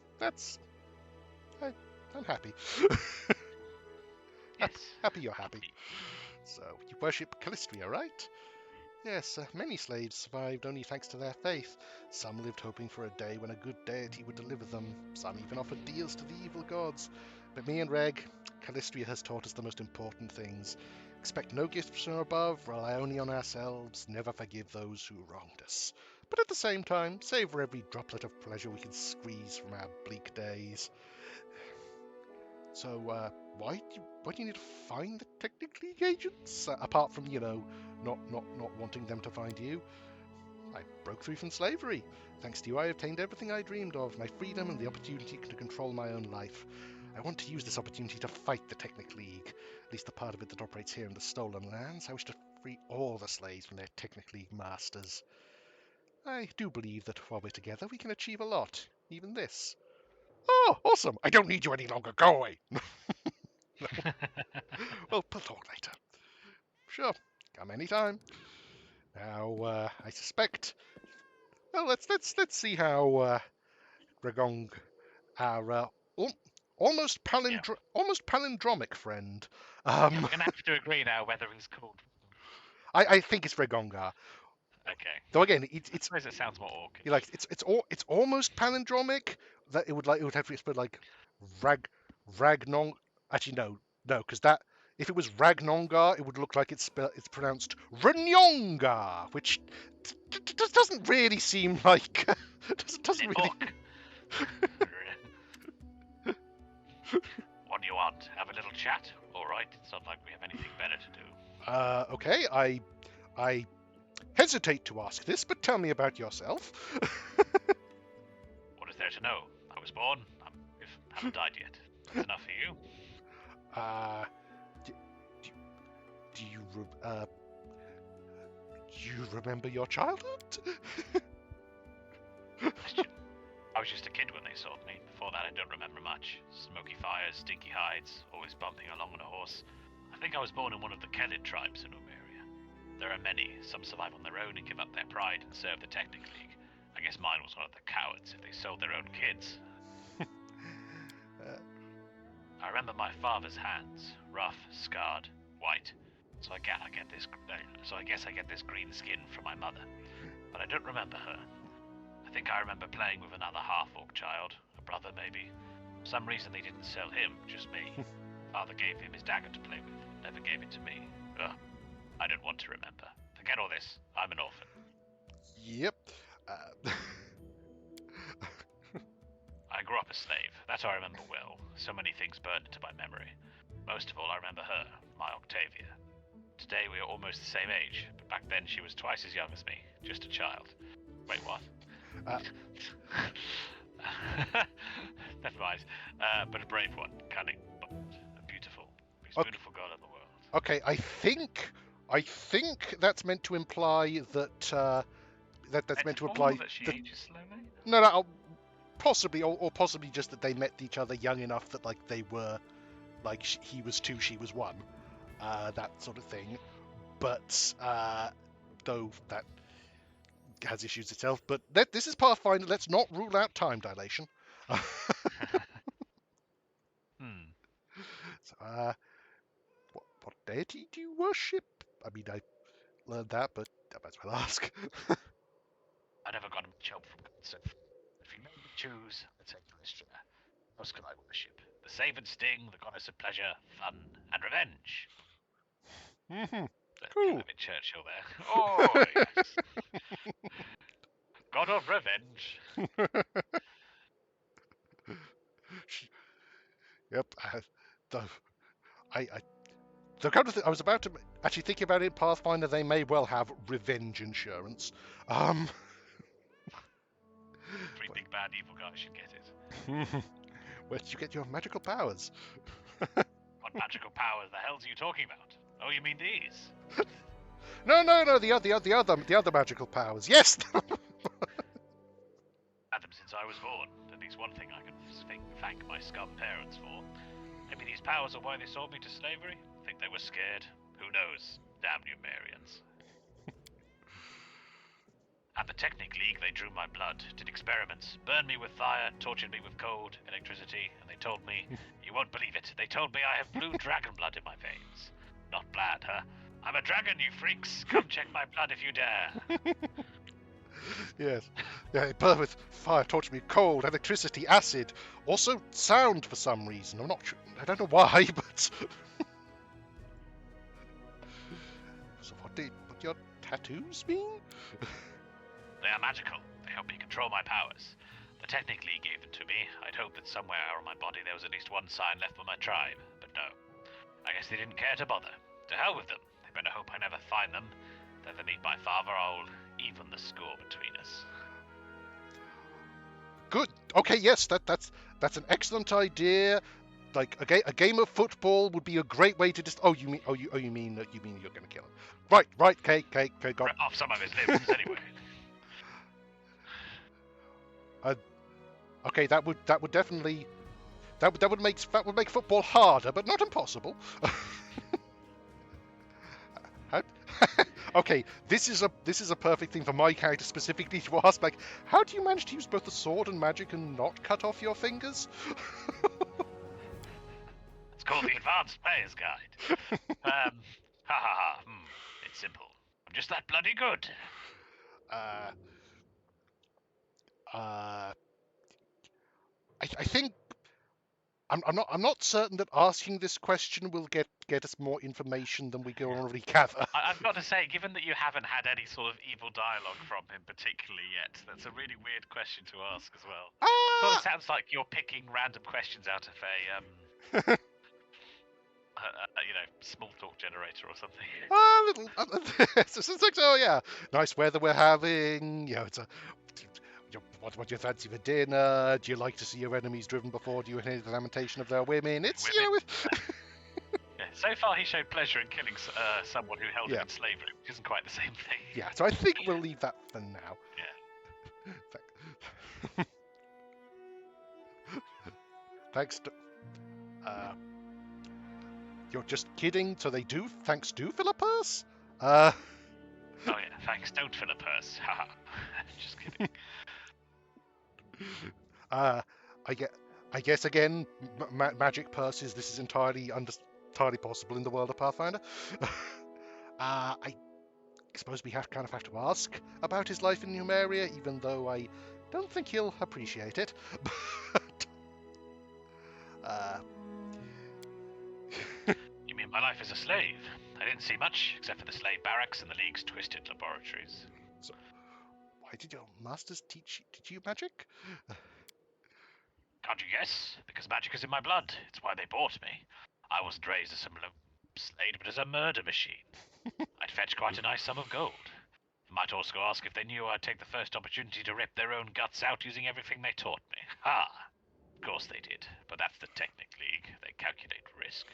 I'm happy. Yes. Happy you're happy. So, you worship Callistria, right? Yes, many slaves survived only thanks to their faith. Some lived hoping for a day when a good deity would deliver them. Some even offered deals to the evil gods. But me and Reg, Callistria has taught us the most important things. Expect no gifts from above, rely only on ourselves, never forgive those who wronged us. But at the same time, savor every droplet of pleasure we can squeeze from our bleak days. So, why do you need to find the Technicleague agents? Apart from, not wanting them to find you. I broke free from slavery. Thanks to you, I obtained everything I dreamed of, my freedom and the opportunity to control my own life. I want to use this opportunity to fight the Technicleague, at least the part of it that operates here in the Stolen Lands. I wish to free all the slaves from their Technicleague masters. I do believe that while we're together, we can achieve a lot, even this. Oh, awesome! I don't need you any longer. Go away. Well, we'll talk later. Sure, come anytime. Now, I suspect. Well, let's see how Regong, our almost palindromic friend. Yeah, we're gonna have to agree now whether he's called. I think it's Regongar. Okay. Though again, I suppose it sounds more orcish. like it's almost palindromic. That it would have to be spelled like Ragnon. Actually, no, because that if it was Ragnongar, it would look like it's pronounced Ranyongar, which doesn't really seem like doesn't really. What do you want? Have a little chat? All right. It's not like we have anything better to do. Okay, I hesitate to ask this, but tell me about yourself. What is there to know? I was born. I haven't died yet. That's enough for you. do you remember your childhood? Question. I was just a kid when they sold me. Before that, I don't remember much. Smoky fires, stinky hides, always bumping along on a horse. I think I was born in one of the Kellid tribes in Umeria. There are many. Some survive on their own and give up their pride and serve the Technic League. I guess mine was one of the cowards if they sold their own kids. I remember my father's hands, rough, scarred, white. So I guess I get this green skin from my mother, but I don't remember her. I think I remember playing with another half-orc child, a brother maybe. For some reason they didn't sell him, just me. Father gave him his dagger to play with, never gave it to me. Ugh. I don't want to remember. Forget all this. I'm an orphan. Yep. I grew up a slave. That I remember well. So many things burned into my memory. Most of all, I remember her, my Octavia. Today we are almost the same age, but back then she was twice as young as me. Just a child. Wait, what? Never mind. But a brave one. Cunning. But beautiful. Most beautiful girl in the world. Okay, I think that's meant to imply that that's meant to imply that she ages slowly. No, possibly, or possibly just that they met each other young enough that like they were, like he was 2, she was 1, that sort of thing. But though that has issues itself. But this is Pathfinder. Let's not rule out time dilation. So, what deity do you worship? I mean, I learned that, but I might as well ask. I never got much help from God, so if you made me choose, I'd say Calistria. What else could I worship? The save and sting, the goddess of pleasure, fun, and revenge. Mm-hmm. Cool. A bit Churchill there. Oh, yes. God of revenge. Yep. The kind of thing I was about to actually thinking about it in Pathfinder, they may well have revenge insurance. Three big bad evil guys should get it. Where did you get your magical powers? What magical powers the hell are you talking about? Oh, you mean these? No, the other magical powers. Yes. Had them since I was born. At least one thing I can thank my scum parents for. Maybe these powers are why they sold me to slavery? Think they were scared? Who knows? Damn Numerians. At the Technic League, they drew my blood, did experiments, burned me with fire, tortured me with cold, electricity, and they told me, you won't believe it, they told me I have blue dragon blood in my veins. Not bad, huh? I'm a dragon, you freaks! Come check my blood if you dare! Yes. Yeah, it burned with fire, tortured me with cold, electricity, acid, also sound for some reason. I'm not sure, I don't know why, but... So what your tattoos mean? They are magical. They help me control my powers. The Technic League gave them to me. I'd hoped that somewhere on my body there was at least one sign left for my tribe, but no. I guess they didn't care to bother. To hell with them. They better hope I never find them. If I meet my father, I'll even the score between us. Good. Okay, yes, that's an excellent idea. Like a game of football would be a great way to just. You mean you're gonna kill him? Right. Okay. Got Rip off some of his limbs anyway. Okay, that would definitely that would make football harder, but not impossible. Okay, this is a perfect thing for my character specifically to ask. Like, how do you manage to use both the sword and magic and not cut off your fingers? It's called the Advanced Player's Guide. It's simple. I'm just that bloody good. I think I'm not certain that asking this question will get us more information than we can already gather. I've got to say, given that you haven't had any sort of evil dialogue from him particularly yet, that's a really weird question to ask as well. Sort of sounds like you're picking random questions out of a small talk generator or something. It's like, oh yeah, nice weather we're having. It's a. What do you fancy for dinner? Do you like to see your enemies driven before? Do you hear the lamentation of their women? It's women. Yes, So far, he showed pleasure in killing someone who held him Yeah. in slavery, which isn't quite the same thing. Yeah, so I think we'll leave that for now. Yeah. Thanks to... You're just kidding, so they do... Thanks do fill a purse? Oh yeah, thanks. Don't fill a purse. Haha. Just kidding. I guess again, magic purses. This is entirely possible in the world of Pathfinder. I suppose we kind of have to ask about his life in Numeria, even though I don't think he'll appreciate it. But You mean my life as a slave? I didn't see much, except for the slave barracks and the League's twisted laboratories. So, why did your masters teach you magic? Can't you guess? Because magic is in my blood. It's why they bought me. I wasn't raised as some slave, but as a murder machine. I'd fetch quite a nice sum of gold. I might also ask if they knew I'd take the first opportunity to rip their own guts out using everything they taught me. Ha! Of course they did, but that's the Technic League. They calculate risk.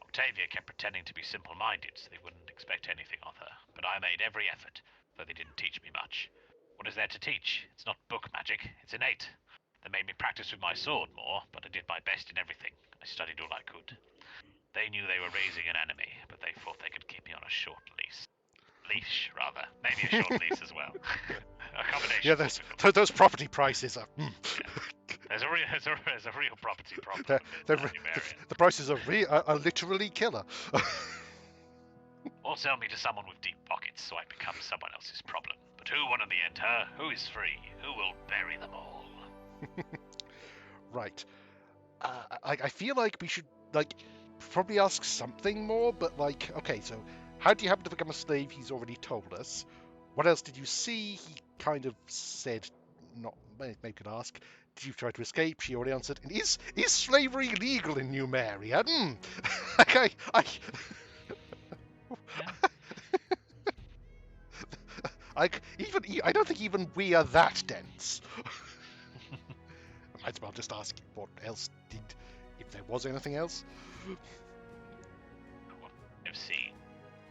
Octavia kept pretending to be simple-minded, so they wouldn't expect anything of her. But I made every effort, though they didn't teach me much. What is there to teach? It's not book magic, it's innate. They made me practice with my sword more, but I did my best in everything. I studied all I could. They knew they were raising an enemy, but they thought they could keep me on a short leash. Leash, rather. Maybe a short leash as well. A combination. Yeah, those property prices are... Yeah. There's a real property problem. The prices are literally killer. Or sell me to someone with deep pockets so I become someone else's problem. But who won in the end, huh? Who is free? Who will bury them all? Right. I feel like we should, probably ask something more, but, okay, so how do you happen to become a slave? He's already told us. What else did you see? He kind of said, not, maybe we could ask. Did you try to escape? She already answered. And is slavery legal in Numeria? Okay, I don't think even we are that dense. Might as well just ask what else if there was anything else. What I've seen.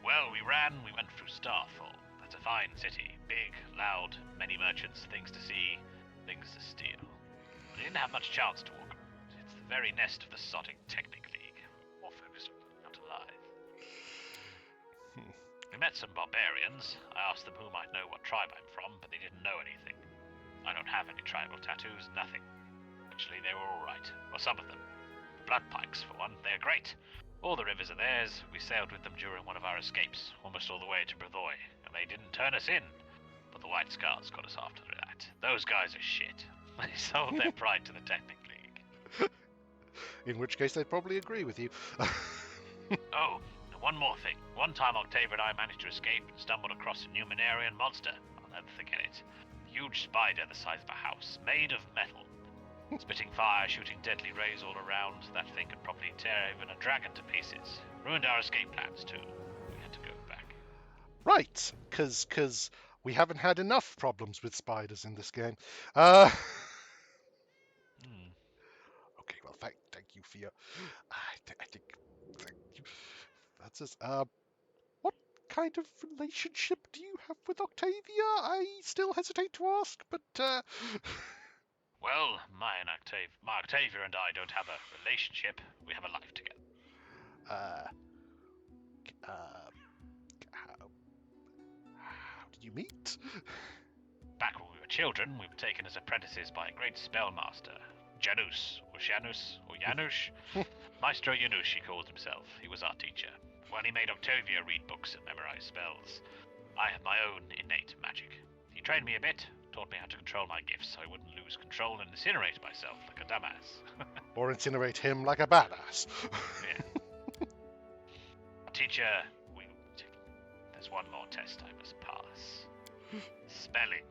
Well, we went through Starfall. That's a fine city. Big, loud, many merchants, things to see, things to steal. But I didn't have much chance to walk around. It's the very nest of the sodding Technic League. More focused on out alive. We met some barbarians. I asked them who might know what tribe I'm from, but they didn't know anything. I don't have any tribal tattoos, nothing. Actually, they were all right. Well, some of them. Blood pikes, for one. They're great. All the rivers are theirs. We sailed with them during one of our escapes, almost all the way to Brevoy, and they didn't turn us in. But the White Scars got us after that. Those guys are shit. They sold their pride to the Technic League. In which case, they'd probably agree with you. Oh, and one more thing. One time Octavia and I managed to escape and stumbled across a Numenarian monster. I'll never forget it. A huge spider the size of a house, made of metal. Spitting fire, shooting deadly rays all around. That thing could probably tear even a dragon to pieces. Ruined our escape plans too. We had to go back. Right, because we haven't had enough problems with spiders in this game. Okay, well, thank you for your... I think that's us. What kind of relationship do you have with Octavia? I still hesitate to ask, but... Well, my Octavia and I don't have a relationship. We have a life together. How did you meet? Back when we were children, we were taken as apprentices by a great spellmaster, Janusz. Maestro Janusz, he called himself. He was our teacher. Well, he made Octavia read books and memorize spells. I have my own innate magic. He trained me a bit, taught me how to control my gifts so I wouldn't lose control and incinerate myself like a dumbass. Or incinerate him like a badass. Yeah. Teacher, there's one more test I must pass. Spelling.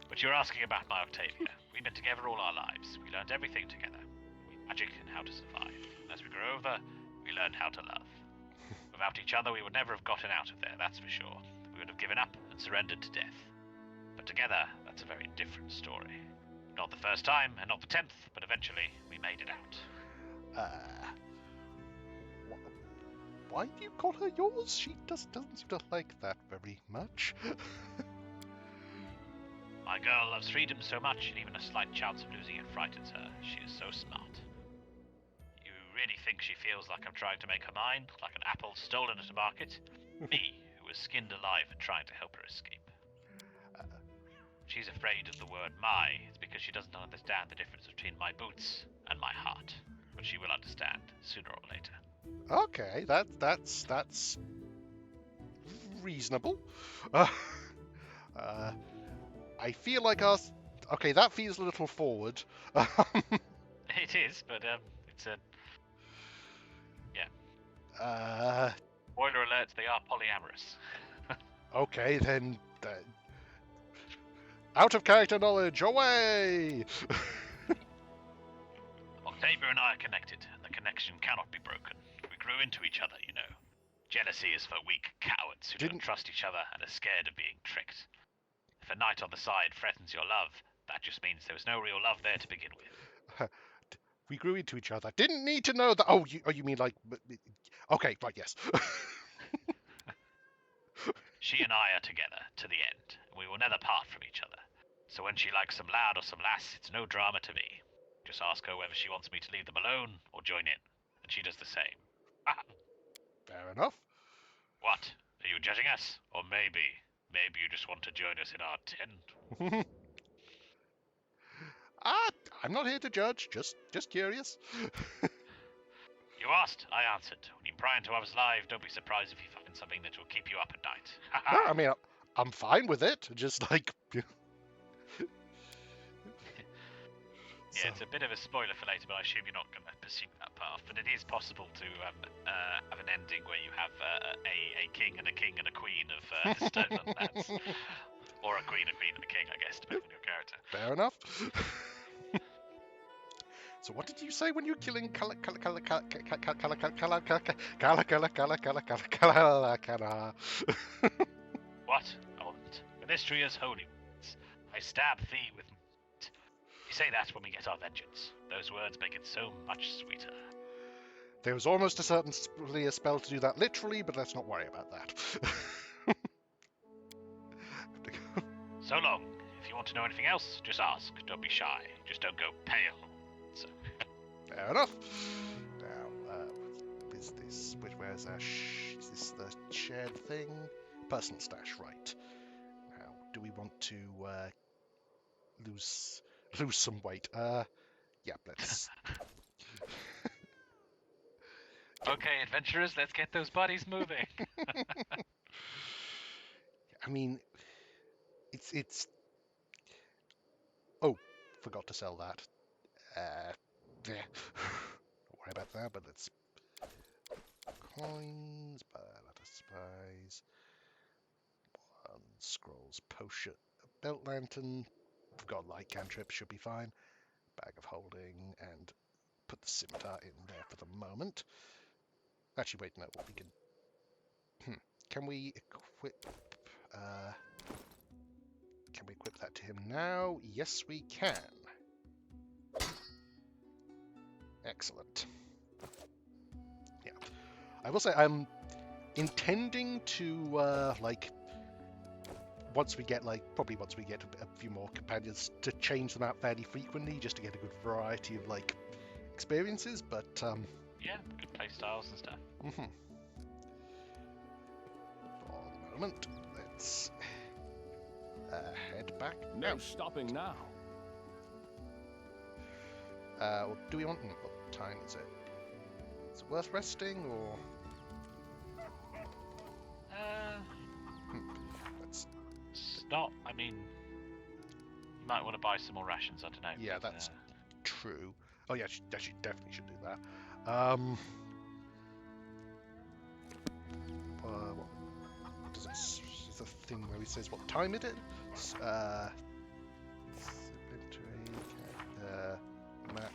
But you're asking about my Octavia. We've been together all our lives. We learned everything together. Magic and how to survive. As we grew older, we learned how to love. Without each other, we would never have gotten out of there, that's for sure. We would have given up and surrendered to death. But together, that's a very different story. Not the first time, and not the 10th, but eventually we made it out. Why do you call her yours? She doesn't seem to like that very much. My girl loves freedom so much, and even a slight chance of losing it frightens her. She is so smart. You really think she feels like I'm trying to make her mine? Like an apple stolen at a market? Me, who was skinned alive and trying to help her escape. She's afraid of the word my. It's because she doesn't understand the difference between my boots and my heart. But she will understand, sooner or later. Okay, that's reasonable. I feel like us. Okay, that feels a little forward. It is, but it's a... Yeah. Spoiler alert, they are polyamorous. Okay, then... out of character knowledge, away! Octavia and I are connected, and the connection cannot be broken. We grew into each other, you know. Jealousy is for weak cowards who don't trust each other and are scared of being tricked. If a knight on the side threatens your love, that just means there was no real love there to begin with. We grew into each other. Didn't need to know that. Oh, you mean like... Okay, right, yes. She and I are together, to the end, and we will never part from each other. So when she likes some lad or some lass, it's no drama to me. Just ask her whether she wants me to leave them alone or join in, and she does the same. Fair enough. What? Are you judging us? Or maybe you just want to join us in our tent? I'm not here to judge, just curious. You asked, I answered. When you pry into others' lives, don't be surprised if you find something that will keep you up at night. No, I mean, I'm fine with it. Just like... Yeah, it's a bit of a spoiler for later, but I assume you're not going to pursue that path. But it is possible to have an ending where you have a king and a queen of stolen lands. Or a queen and a king, I guess, depending on your character. Fair enough. So what did you say when you were killing What? Old. The mystery is holy words. I stab thee with meat. We say that when we get our vengeance. Those words make it so much sweeter. There was almost certainly a spell to do that literally, but let's not worry about that. So long. If you want to know anything else, just ask. Don't be shy. Just don't go pale. So. Fair enough. Now, is this... Where's our... is this the shared thing? Personal stash, right. Now, do we want to lose some weight? Yeah, let's... Okay, adventurers, let's get those bodies moving. I mean, it's... Oh, forgot to sell that. Yeah. Don't worry about that, but let's... Coins, ladder spies, scrolls, potion, belt lantern, we've got light cantrip, should be fine. Bag of holding, and put the scimitar in there for the moment. Actually, wait, no, we can... Can we equip... Can we equip that to him now? Yes, we can. Excellent. Yeah. I will say I'm intending to, once we get, probably once we get a few more companions, to change them out fairly frequently, just to get a good variety of, experiences, but, Yeah, good play styles and stuff. For the moment, let's head back. No stopping now. Or do we want... What time is it? Is it worth resting, or... Let's... Stop. I mean, you might want to buy some more rations, I don't know. Yeah, that's true. Oh yeah, she definitely should do that. What does it... Is the thing where he says what time it is? Map.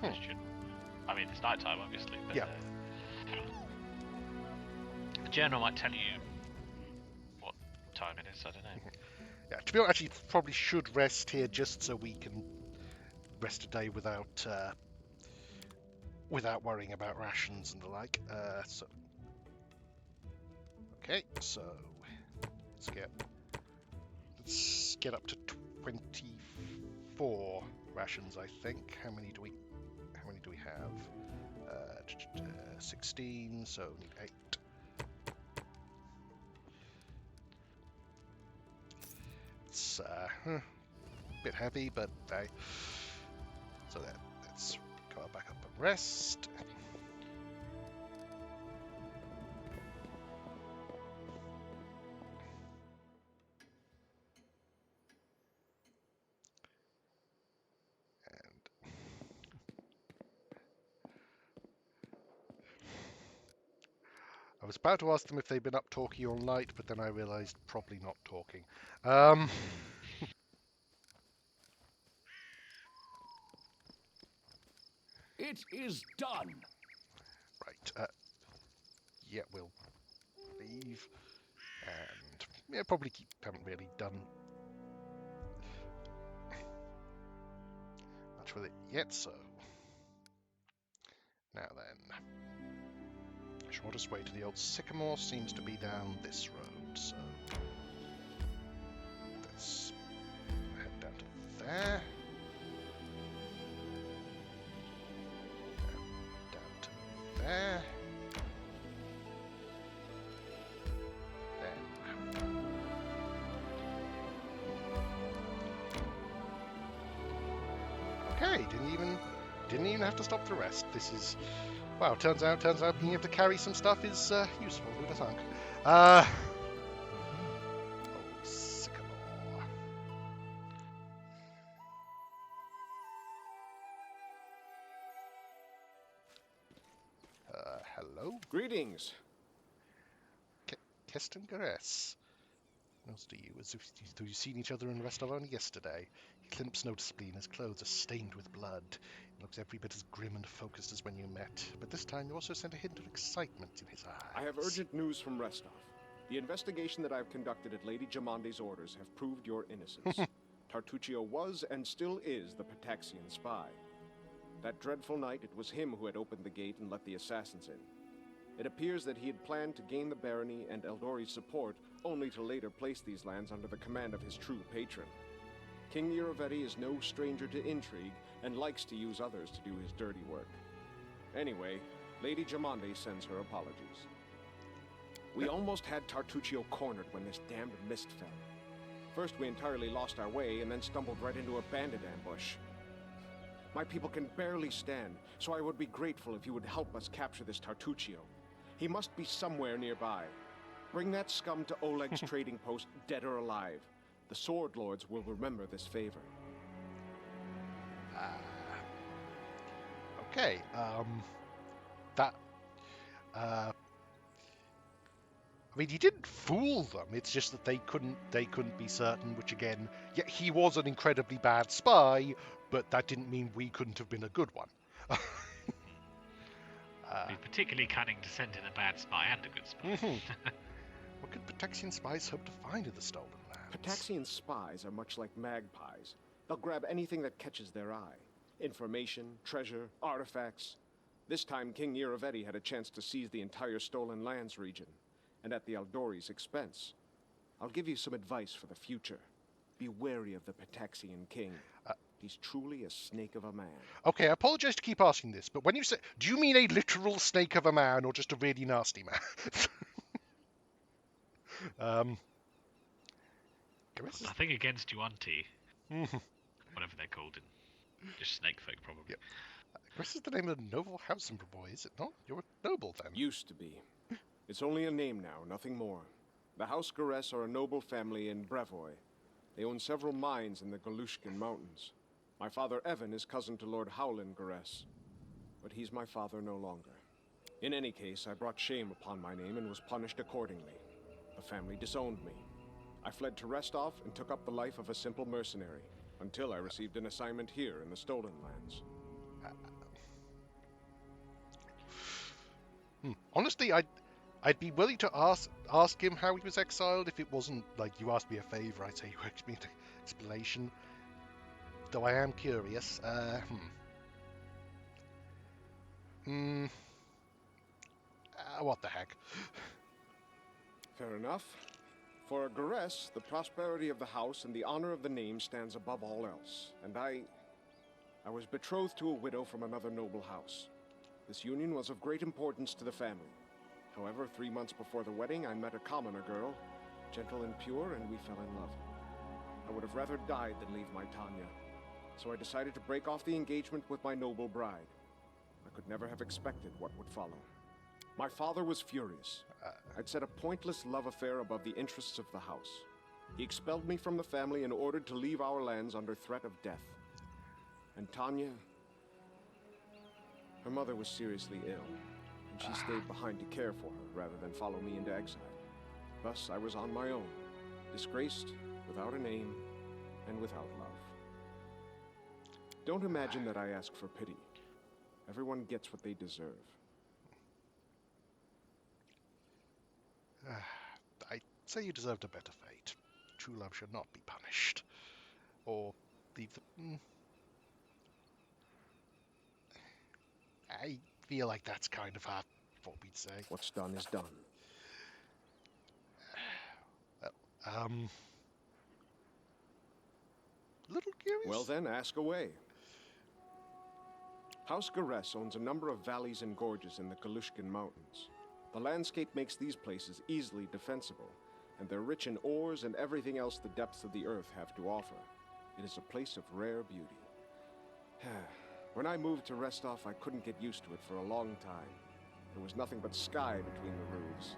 Question. I mean, it's nighttime, obviously. But, Yeah. The general might tell you what time it is. I don't know. Yeah, to be honest, actually, probably should rest here just so we can rest a day without without worrying about rations and the like. Okay, so let's get up to 24 rations, I think. How many do we have? 16, so need 8. It's a bit heavy, but so let's go back up and rest. I was about to ask them if they'd been up talking all night, but then I realised probably not talking. It is done. Right. Yeah, we'll leave, and yeah, probably haven't really done much with it yet. So now then, shortest way to the old sycamore seems to be down this road. So let's head down to there. Down to there. Okay, didn't even have to stop to rest. This is, wow. Turns out being able to carry some stuff is useful. Who'd have thunk? Oh, sycamore. Hello, Greetings. Keston Garess. Nods to you as if though you've seen each other in the rest of only yesterday. He limps noticeably and his clothes are stained with blood. He looks every bit as grim and focused as when you met, but this time you also sent a hint of excitement in his eyes. I have urgent news from Restov. The investigation that I've conducted at Lady Jamandi's orders have proved your innocence. Tartuccio was and still is the Pataxian spy. That dreadful night, it was him who had opened the gate and let the assassins in. It appears that he had planned to gain the barony and Eldori's support, only to later place these lands under the command of his true patron. King Yuravetti is no stranger to intrigue, and likes to use others to do his dirty work. Anyway, Lady Jamandi sends her apologies. We almost had Tartuccio cornered when this damned mist fell. First we entirely lost our way, and then stumbled right into a bandit ambush. My people can barely stand, so I would be grateful if you would help us capture this Tartuccio. He must be somewhere nearby. Bring that scum to Oleg's trading post, dead or alive. The Sword Lords will remember this favor. Okay, I mean, he didn't fool them. It's just that they couldn't be certain. Which again, yeah, he was an incredibly bad spy, but that didn't mean we couldn't have been a good one. He's particularly cunning to send in a bad spy and a good spy. What could Pataxian spies hope to find in the stolen lands? Pataxian spies are much like magpies. They'll grab anything that catches their eye. Information, treasure, artifacts. This time King Yuravetti had a chance to seize the entire stolen lands region, and at the Eldori's expense. I'll give you some advice for the future. Be wary of the Pataxian king. He's truly a snake of a man. Okay, I apologize to keep asking this, but when you say, do you mean a literal snake of a man or just a really nasty man? Nothing against you, Auntie. Whatever they're called in just snake folk, probably. Yep. This is the name of the noble house in boy, is it not? You're a noble then. Used to be. It's only a name now, nothing more. The House Garess are a noble family in Brevoy. They own several mines in the Galushkin Mountains. My father Evan is cousin to Lord Howland Garess, but he's my father no longer. In any case, I brought shame upon my name and was punished accordingly. The family disowned me. I fled to Restov and took up the life of a simple mercenary, until I received an assignment here in the Stolen Lands. Honestly, I I'd be willing to ask him how he was exiled if it wasn't like you asked me a favour. I'd say you asked me an explanation. Though I am curious. What the heck? Fair enough. For a Garess, the prosperity of the house and the honor of the name stands above all else. And I was betrothed to a widow from another noble house. This union was of great importance to the family. However, 3 months before the wedding, I met a commoner girl, gentle and pure, and we fell in love. I would have rather died than leave my Tanya. So I decided to break off the engagement with my noble bride. I could never have expected what would follow. My father was furious. I'd set a pointless love affair above the interests of the house. He expelled me from the family and ordered to leave our lands under threat of death. And Tanya, her mother was seriously ill, and she stayed behind to care for her rather than follow me into exile. Thus, I was on my own, disgraced, without a name, and without love. Don't imagine that I ask for pity. Everyone gets what they deserve. I'd say you deserved a better fate. True love should not be punished. Or leave the... I feel like that's kind of half what we'd say. What's done is done. Well, little curious? Well then, ask away. House Garess owns a number of valleys and gorges in the Galushkin Mountains. The landscape makes these places easily defensible, and they're rich in ores and everything else the depths of the earth have to offer. It is a place of rare beauty. When I moved to Restov, I couldn't get used to it for a long time. There was nothing but sky between the roofs.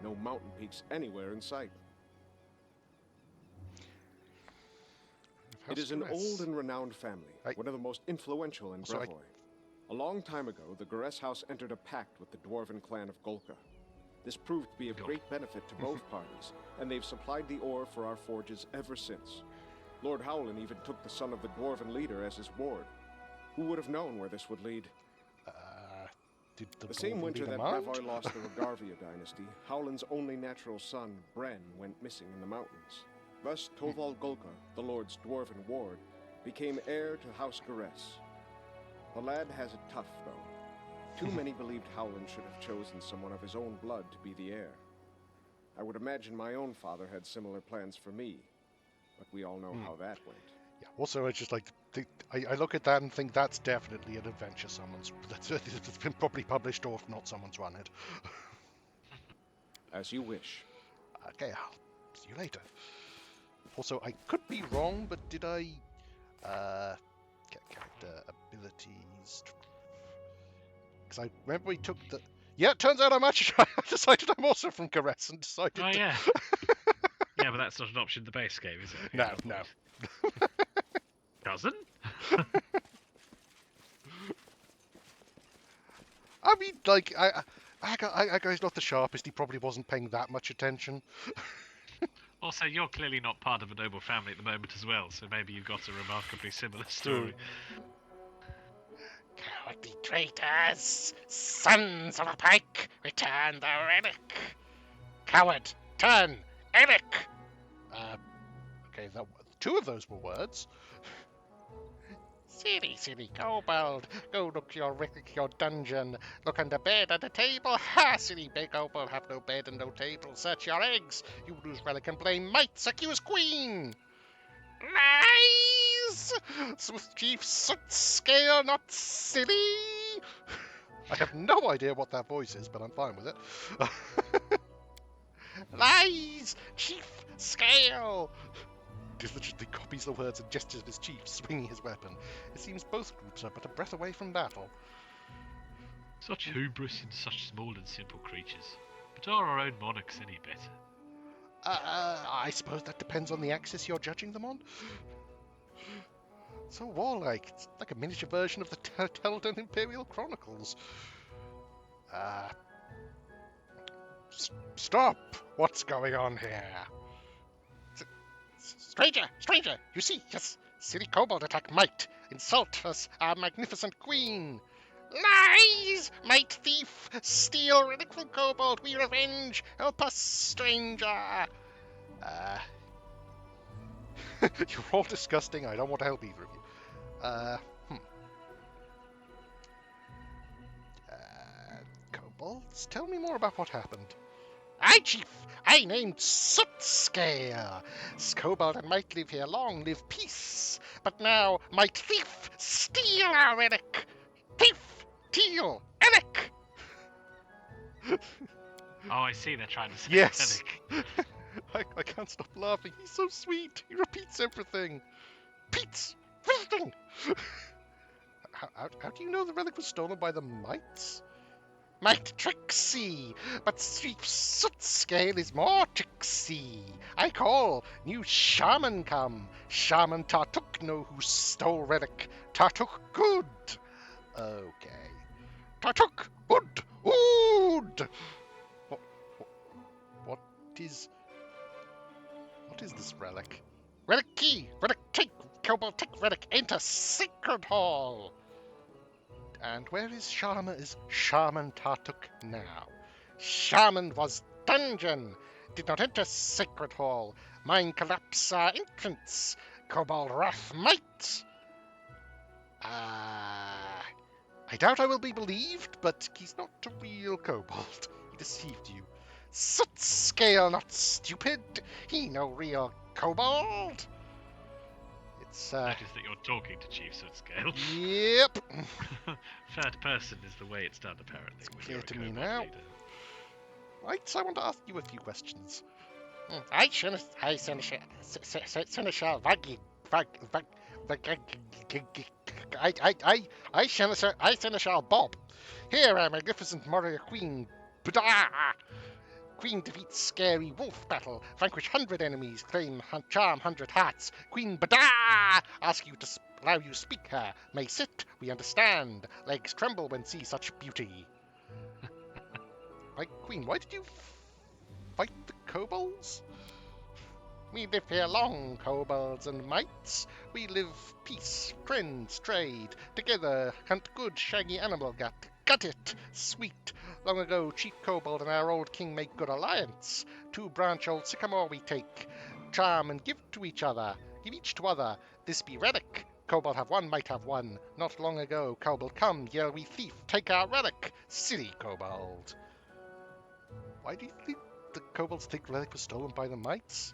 No mountain peaks anywhere in sight. It is an old and renowned family, one of the most influential in Brevoy. A long time ago, the Garess house entered a pact with the dwarven clan of Golka. This proved to be of great benefit to both parties, and they've supplied the ore for our forges ever since. Lord Howland even took the son of the dwarven leader as his ward. Who would have known where this would lead? Did the same winter that Brevoy lost the Rogarvia dynasty, Howland's only natural son, Bren, went missing in the mountains. Thus, Toval Golka, the Lord's dwarven ward, became heir to House Garess. The lad has it tough, though. Too many believed Howland should have chosen someone of his own blood to be the heir. I would imagine my own father had similar plans for me, but we all know how that went. Yeah, also, it's just like, I look at that and think that's definitely an adventure that's been probably published, or if not, someone's run it. As you wish. Okay, I'll see you later. Also, I could be wrong, but did I get character abilities? Because I remember we took the... Yeah, it turns out I'm actually... I decided I'm also from Garess and decided... Oh, yeah. Yeah, but that's not an option in the base game, is it? No. Doesn't? I mean, like, I guy's not the sharpest. He probably wasn't paying that much attention. Also, you're clearly not part of a noble family at the moment as well, so maybe you've got a remarkably similar story. Cowardly traitors! Sons of a pike! Return the relic! Coward! Turn! Eric! Okay, two of those were words. Silly kobold! Go look your relic, your dungeon. Look under bed, under table. Ha! Silly big kobold, have no bed and no table. Search your eggs. You lose relic and blame might. Accuse queen. Lies! Smooth chief, soot scale, not silly. I have no idea what that voice is, but I'm fine with it. Lies! Chief scale! Diligently copies the words and gestures of his chief, swinging his weapon. It seems both groups are but a breath away from battle. Such hubris in such small and simple creatures. But are our own monarchs any better? I suppose that depends on the axis you're judging them on. So warlike. It's like a miniature version of the Teldon Imperial Chronicles. Stop! What's going on here? Stranger, you see, yes, silly kobold attack might insult us, our magnificent queen. Lies! Might thief! Steal relic from kobold! We revenge! Help us, stranger! You're all disgusting. I don't want to help either of you. Kobolds, tell me more about what happened. Aye, chief. I named Sootscale. Kobold and might live here long, live peace. But now might thief steal our relic. Thief, steal, relic. Oh, I see. They're trying to say Yes. relic. I can't stop laughing. He's so sweet. He repeats everything. Repeats everything. How do you know the relic was stolen by the mites? Might tricksy, but Sootscale is more tricksy. I call new shaman come. Shaman Tartuk know who stole relic. Tartuk good. Okay. Tartuk good. Ood. What is this relic? Relic key. Relic take. Kobold take relic. Enter sacred hall. And where is Shaman Tartuk now? Shaman was dungeon. Did not enter sacred hall. Mine collapse our entrance. Kobold wrath might. I doubt I will be believed, but he's not a real kobold. He deceived you. Sootscale not stupid. He no real kobold. Notice that you're talking to Chief Sootscale. Yep. Third person is the way it's done, apparently. It's when clear you're a to me kobold now. leader. Right, I want to ask you a few questions. I Seneschal Bob. Here, our magnificent warrior queen. Queen defeats scary wolf battle, vanquish 100 enemies, claim charm 100 hearts. Queen Bada ask you to allow you speak her. May sit, we understand. Legs tremble when see such beauty. My queen, why did you fight the kobolds? We live here long, kobolds and mites. We live peace, friends, trade. Together, hunt good, shaggy animal gut. Got it, sweet. Long ago, Chief Kobold and our old king make good alliance. 2 branch old sycamore we take. Charm and give to each other. Give each to other. This be relic. Kobold have one, might have one. Not long ago, kobold come, yell we thief, take our relic. Silly kobold. Why do you think the kobolds think relic was stolen by the mites?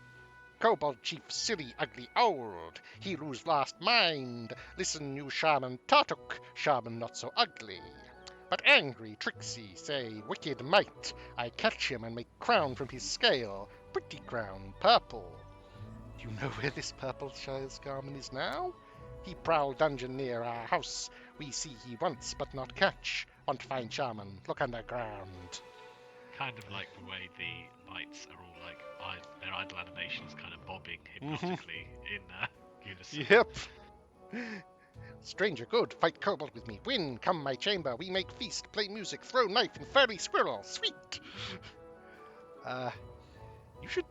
Kobold chief, silly, ugly, old. He lose last mind. Listen, you shaman Tartuk. Shaman not so ugly. But angry, tricksy, say, wicked might. I catch him and make crown from his scale. Pretty crown, purple. Do you know where this purple child's garment is now? He prowl dungeon near our house. We see he once, but not catch. Want to find shaman, look underground. Kind of like the way the mites are all like, their idle animations kind of bobbing hypnotically in unison. Yep. Stranger good, fight kobold with me. Win, come my chamber, we make feast, play music, throw knife and furry squirrel. Sweet. You should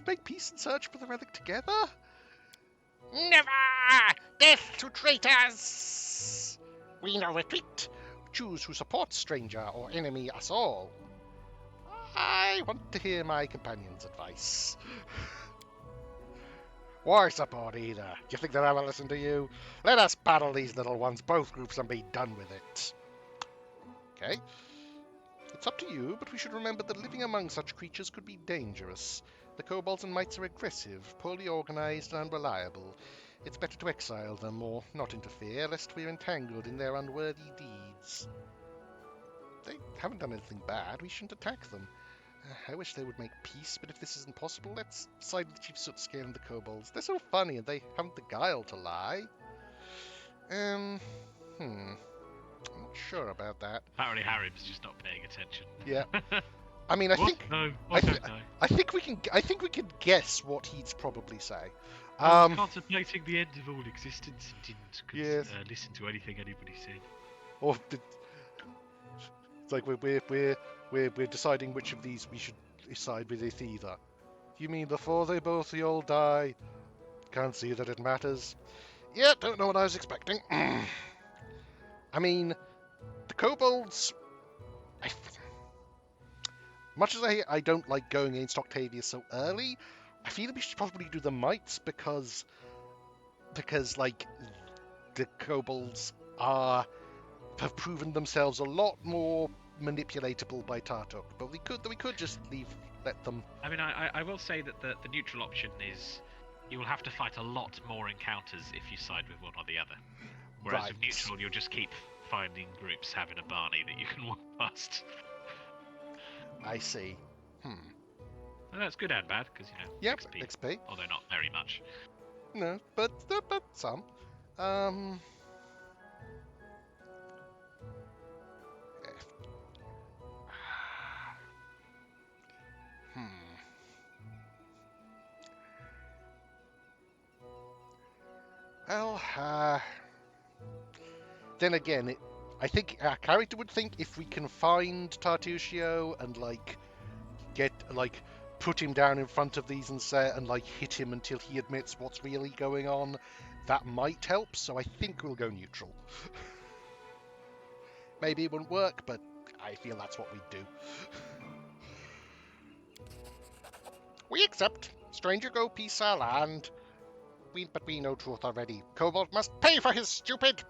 make peace and search for the relic together. Never! Death to traitors! We no retreat. Choose who supports stranger or enemy us all. I want to hear my companion's advice. Why support either? Do you think they'll ever listen to you? Let us battle these little ones, both groups, and be done with it. Okay. It's up to you, but we should remember that living among such creatures could be dangerous. The kobolds and mites are aggressive, poorly organized, and unreliable. It's better to exile them or not interfere, lest we're entangled in their unworthy deeds. They haven't done anything bad. We shouldn't attack them. I wish they would make peace, but if this isn't possible, let's side with Chief Sootscale and the kobolds. They're so funny, and they haven't the guile to lie. I'm not sure about that. Apparently Harrim's just not paying attention. Yeah. I mean, I What? think No, I don't know. I think we can guess what he'd probably say. I was contemplating the end of all existence and didn't Yes. listen to anything anybody said. Or it's like we're deciding which of these we should side with either. You mean before they both all die? Can't see that it matters. Yeah, don't know what I was expecting. I mean, the kobolds... Much as I don't like going against Octavia so early, I feel we should probably do the mites because like, the kobolds have proven themselves a lot more manipulatable by Tartuk, but we could just let them. I mean, I will say that the neutral option is you will have to fight a lot more encounters if you side with one or the other. Whereas with neutral, you'll just keep finding groups having a Barney that you can walk past. I see. And that's good and bad, because, XP. Although not very much. No, but some. Well, then again, I think our character would think if we can find Tartusio and put him down in front of these and hit him until he admits what's really going on, that might help. So I think we'll go neutral. Maybe it wouldn't work, but I feel that's what we'd do. We accept. Stranger go peace our land. But we know truth already. Kobold must pay for his stupid.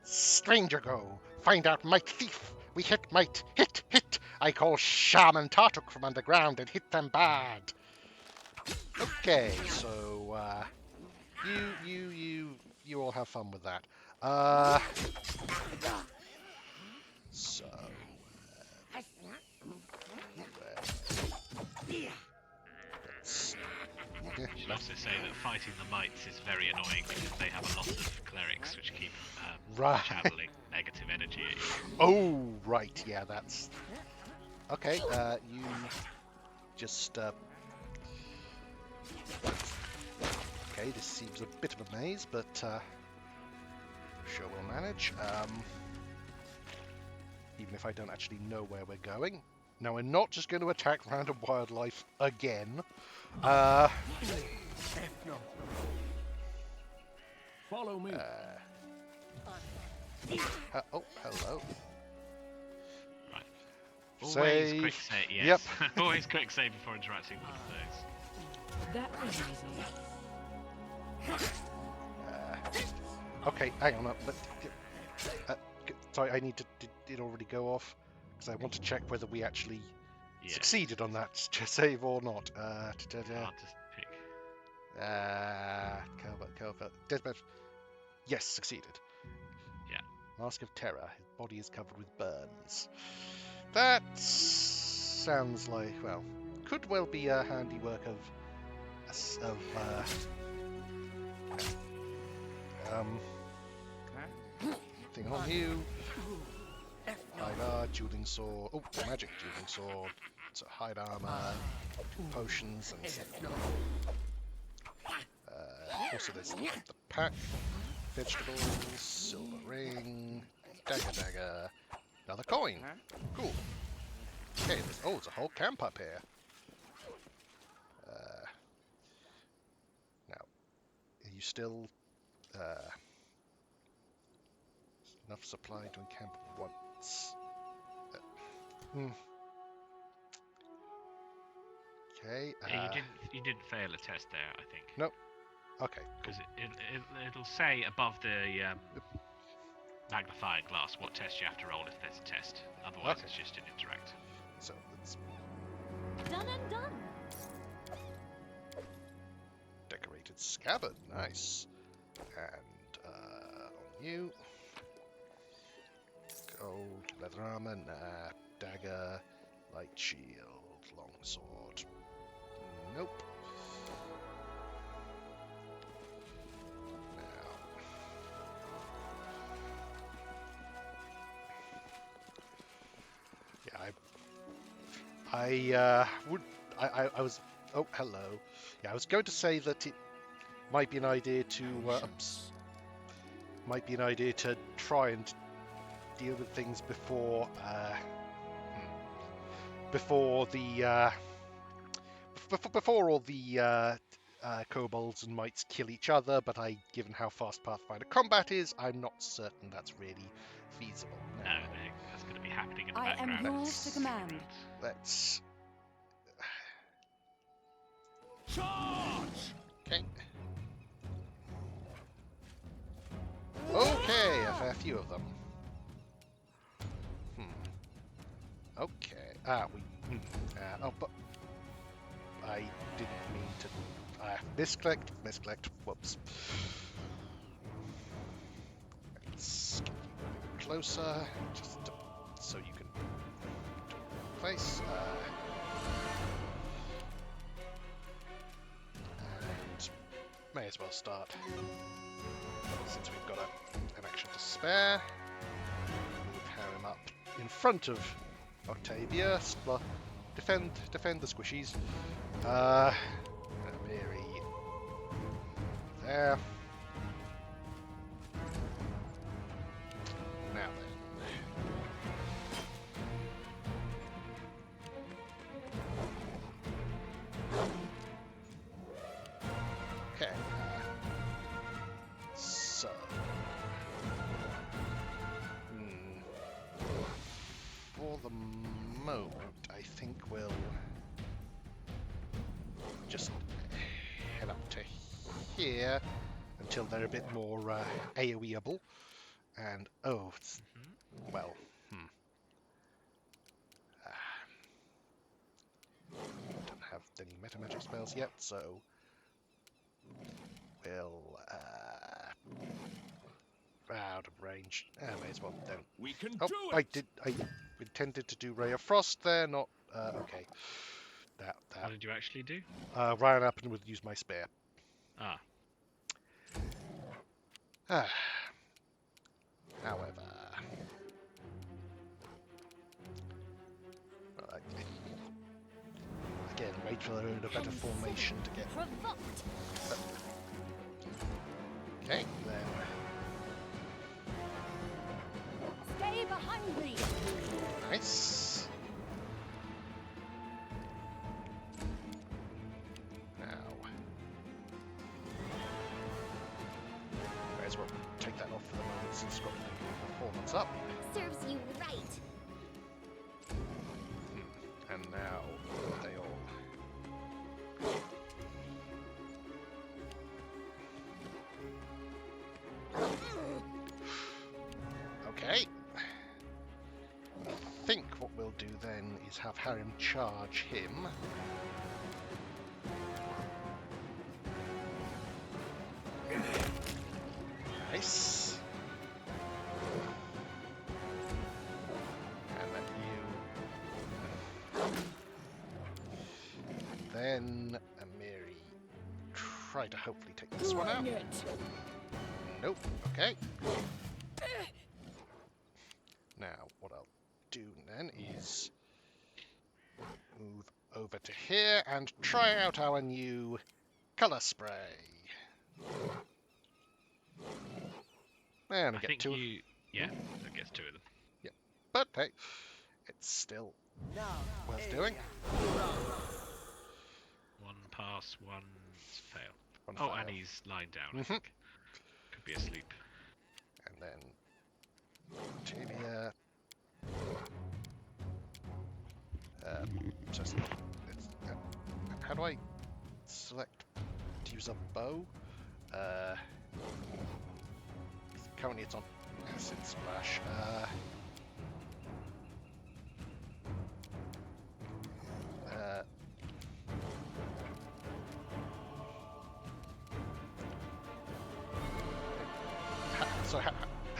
Stranger go. Find out might thief. We hit might. Hit. I call Shaman Tartuk from underground and hit them bad. Okay, so you all have fun with that. So I should also say that fighting the mites is very annoying because they have a lot of clerics which keep channeling negative energy at you. Oh, right, yeah, that's... Okay, you just... Okay, this seems a bit of a maze, but sure we'll manage. Even if I don't actually know where we're going. Now, we're not just going to attack random wildlife again. Follow me. Oh, hello. Right. Save. Always quick save. Yes. Yep. Always quick save before interacting with those. That was easy. Okay, hang on. Sorry, I need to... Did it already go off? Because I want to check whether we actually succeeded on that save or not. I'll just pick. Calvert. Yes, succeeded. Yeah. Mask of Terror. His body is covered with burns. That sounds like, well, could well be a handiwork of thing on you. Hide dueling sword. Oh, magic dueling sword. So hide armor, potions, and also there's the pack, vegetables, silver ring, dagger, another coin. Cool. Okay, there's a whole camp up here. Now, are you still enough supply to encamp once? Okay. You didn't fail a test there, I think. Nope. Okay. Because it'll say above the magnifying glass what test you have to roll if there's a test. Otherwise, it's just an interact. So let's Done and done. decorated scabbard, nice. And on you, gold leather armor, nah. Dagger, light shield, long sword. Nope. Now, yeah, I was. Oh, hello. Yeah, I was going to say that it might be an idea to try and deal with things before all the kobolds and mites kill each other, but given how fast Pathfinder combat is, I'm not certain that's really feasible. No, that's going to be happening in the I am background. yours to command. Let's... Charge! Okay. Okay, a fair few of them. Okay. Oh, but I didn't mean to. Misclicked. Whoops. Let's get you a bit closer, just so you can place. And may as well start, since we've got an action to spare. Move Harem up in front of Octavia. Well, defend the squishies. Mary there. Now then. Okay. So. For the moment, I think we'll just head up to here until they're a bit more AoE-able. And well, don't have any meta magic spells yet, so we'll out of range. May as well don't. We can Oh, do I it! intended to do Ray of Frost there, not okay. That. What did you actually do? Ran up and would use my spare. Ah. However, well, again, wait for a better formation to get. Provoked. Okay, then. Stay behind me. Nice. Now, may as well take that off for the moment since it's got the performance up. Serves you right. And now they all. Okay. I think what we'll do then is have Harem charge him. Nice. And then you. Then Amiri try to hopefully take this one out. Nope. Okay. Now, what I'll do then is move over to here and try out our new colour spray. And I get think two. Yeah, that gets two of them. Yeah, but hey, it's still worth doing. One pass, one fail. One Oh, fail. and he's lying down, I think. Could be asleep. And then Octavia. How do I select to use a bow? Currently it's on acid splash.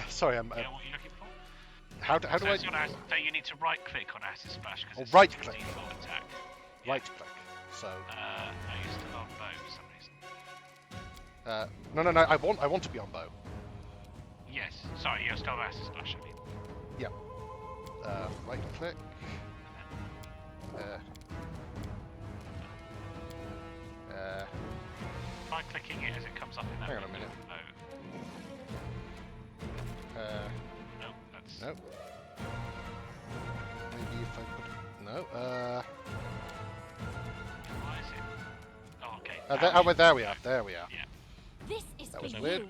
Sorry, I'm. You know what you're looking for? How do I? So you need to right click on Acid Splash because it's right its click. default attack. Right click. So. Are you still on bow for some reason? No. I want to be on bow. Yes. Sorry, you're still on Acid Splash. I mean. Yeah. Right click. Try clicking it as it comes up in that. Hang on a minute. No, that's. No. Maybe if I put. No. Why is it? Oh, okay. There we are. There we are. Yeah. This is That for was you. weird.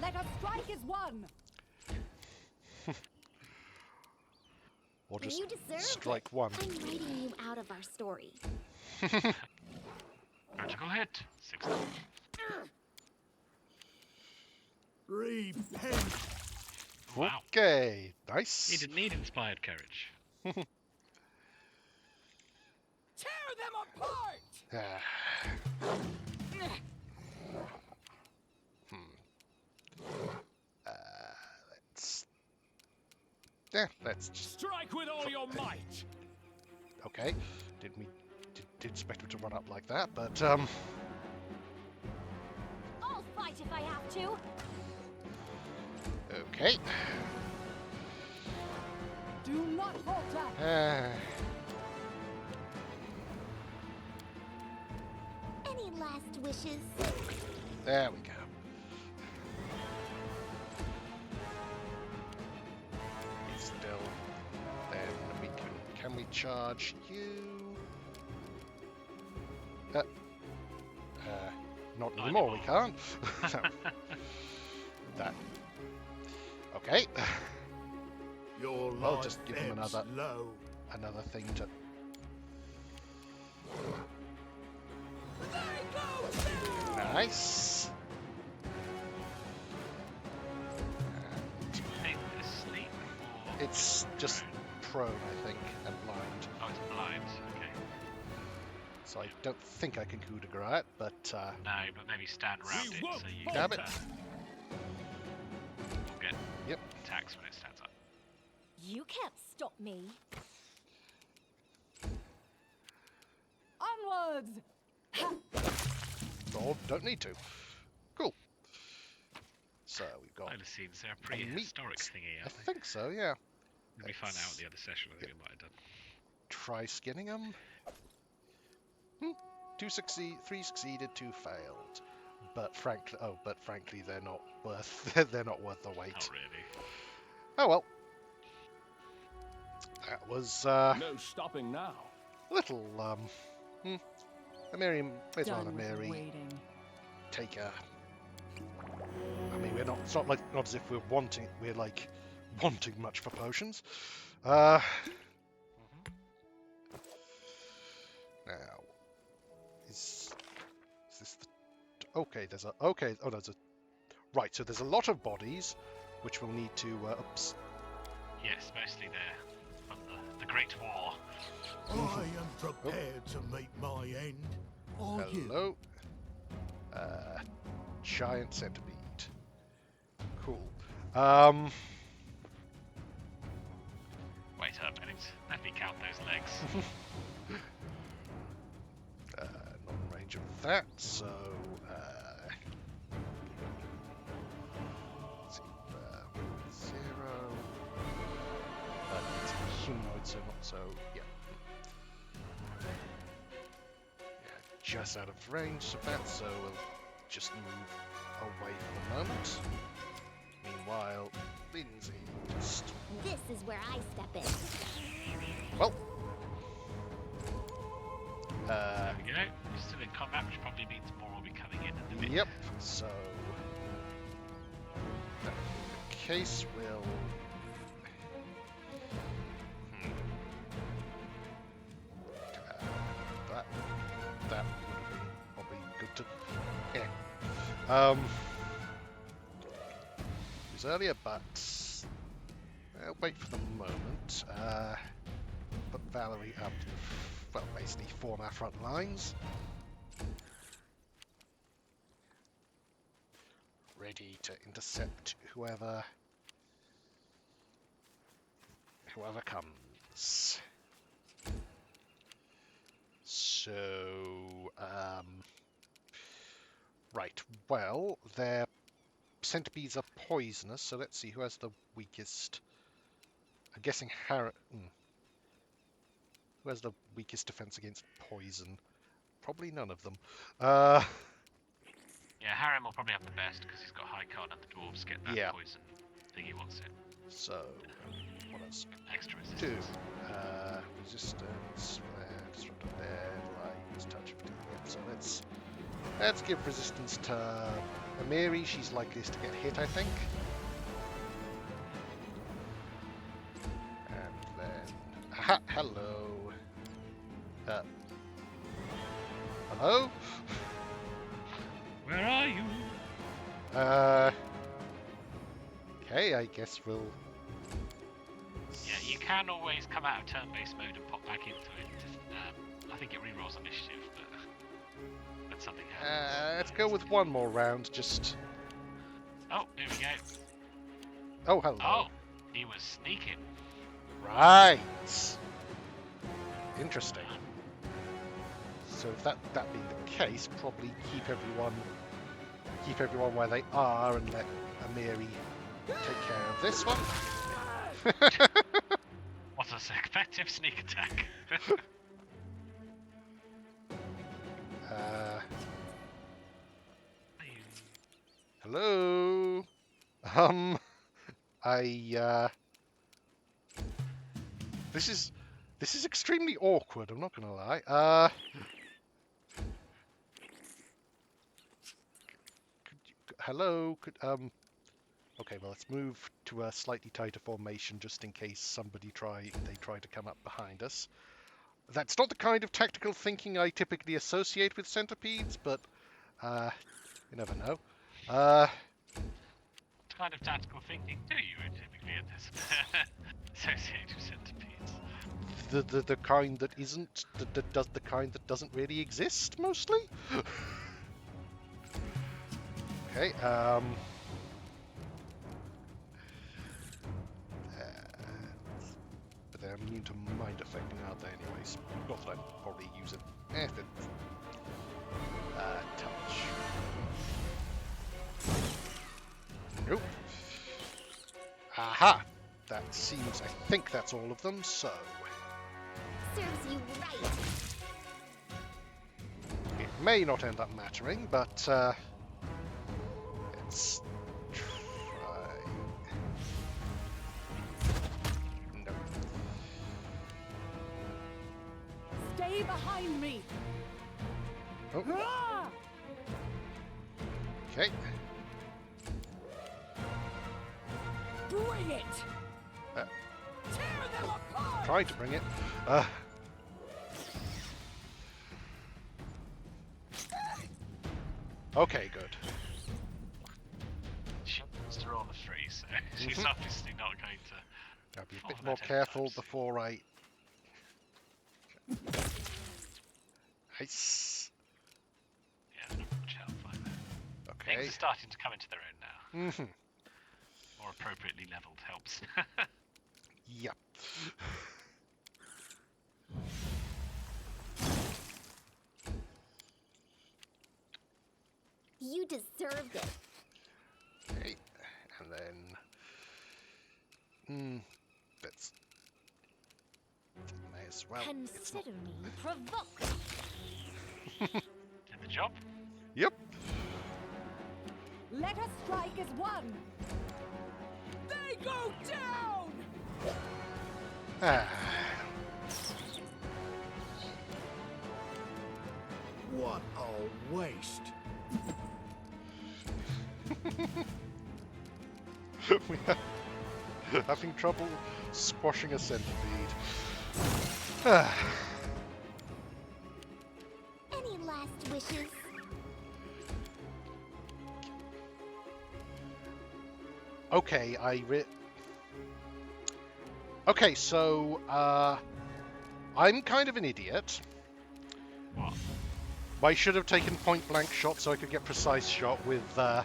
Let us strike as one. Or just You deserve strike it. one. I'm writing you out of our story. Critical hit. 6. Repent. Wow. Okay, nice. He didn't need inspired courage. Tear them apart! Ah. Let's. Yeah, let's just. Strike with all your might. Okay, didn't expect him to run up like that, but I'll fight if I have to. okay. Do not falter. Any last wishes? There we go. He's still. Then we can we charge you? Not Not anymore. We anymore. can't. So, that. Okay. Your I'll life just give him ebbs another- low. Another thing to. Nice. Think asleep or It's just prone, I think, and blind. Oh, it's blind. Okay. So I don't think I can coup de grace it, but No, but maybe stand around We it won't so you Grab it. will get Yep. attacks when it stands up. You can't stop me. Onwards! or don't need to. Cool. So we've got. Behind the scenes, they're a meat. prehistoric thingy, I aren't they? think so, yeah. We found out Let's at the other session. I think we might have done. Try skinning them. 2 succeed, 3 succeeded, 2 failed. But frankly, they're not worth. They're not worth the wait. Not really. Oh well. That was No stopping now. little a Mary. Where's Done Anna with Mary? waiting. Take a. I mean, we're not. It's not as if we're wanting. We're like wanting much for potions. Now, is this the? Okay, there's a. Okay, oh, there's a. Right, so there's a lot of bodies, which we'll need to. Oops. Yes, mostly there from the Great War. I am prepared to meet my end. Are you? Hello. Giant centipede. Cool. Wait up, let me count those legs. Not in range of that, so let's see, 0. It's a humanoid, so not so. Yeah. Just out of range of that, so we'll just move away for the moment. Meanwhile, Lindsay just. This is where I step in. Well. There we go. You're still in combat, which probably means more will be coming in the bit. Yep. So, that being the case, we'll. That would have been probably good to. Yeah. It was earlier, but I'll wait for the moment. Put Valerie up to, well, basically form our front lines. Ready to intercept whoever comes. So, right, well, their centipedes are poisonous, so let's see who has the weakest. I'm guessing who has the weakest defense against poison? Probably none of them. Yeah, Harem will probably have the best because he's got high con and the dwarves get that Yeah. poison thing he wants it. So, What else? Extra Do resistance. resistance, disruptor deadlines, touch. Yep, so let's give resistance to Amiri. She's likeliest to get hit, I think. And then, aha, hello. Hello? Where are you? Okay, I guess we'll. Yeah, you can always come out of turn-based mode and pop back into it. I think it re-rolls initiative, but that's something happens. Let's go with one more round. Just. Oh, here we go. Oh, hello. Oh, he was sneaking. Right. Interesting. So if that being the case, probably keep everyone where they are and let Amiri take care of this one. What an effective sneak attack. Hello. This is extremely awkward. I'm not gonna lie. Hello. Okay, well, let's move to a slightly tighter formation just in case somebody try to come up behind us. That's not the kind of tactical thinking I typically associate with centipedes, but you never know. What kind of tactical thinking do you typically associate with centipedes? The kind that isn't that does the kind that doesn't really exist mostly. Okay. But they're immune to mind affecting, aren't they? Anyways, not that I'm probably using. Touch. Nope. Aha! That seems. I think that's all of them. So. Serves you right. It may not end up mattering, but let's try. No. Stay behind me. Oh. Ah! Okay. Bring it. Uh. Tear them apart. Tried to bring it. Okay, good. She wants to roll a 3, so she's obviously not going to. I'll be a follow bit more that careful anytime soon. before I. Nice. Yeah, there's not much help like that. Okay. Things are starting to come into their own now. Mm-hmm. More appropriately leveled helps. Yep. You deserved it. Okay. And then. That's. May as well. It's not. Consider me provoked. Did the job? Yep. Let us strike as one. They go down. Ah. What a waste. We are having trouble squashing a centipede. Ah. Any last wishes? Okay, Okay, so I'm kind of an idiot. What? I should have taken point blank shot so I could get precise shot with Do not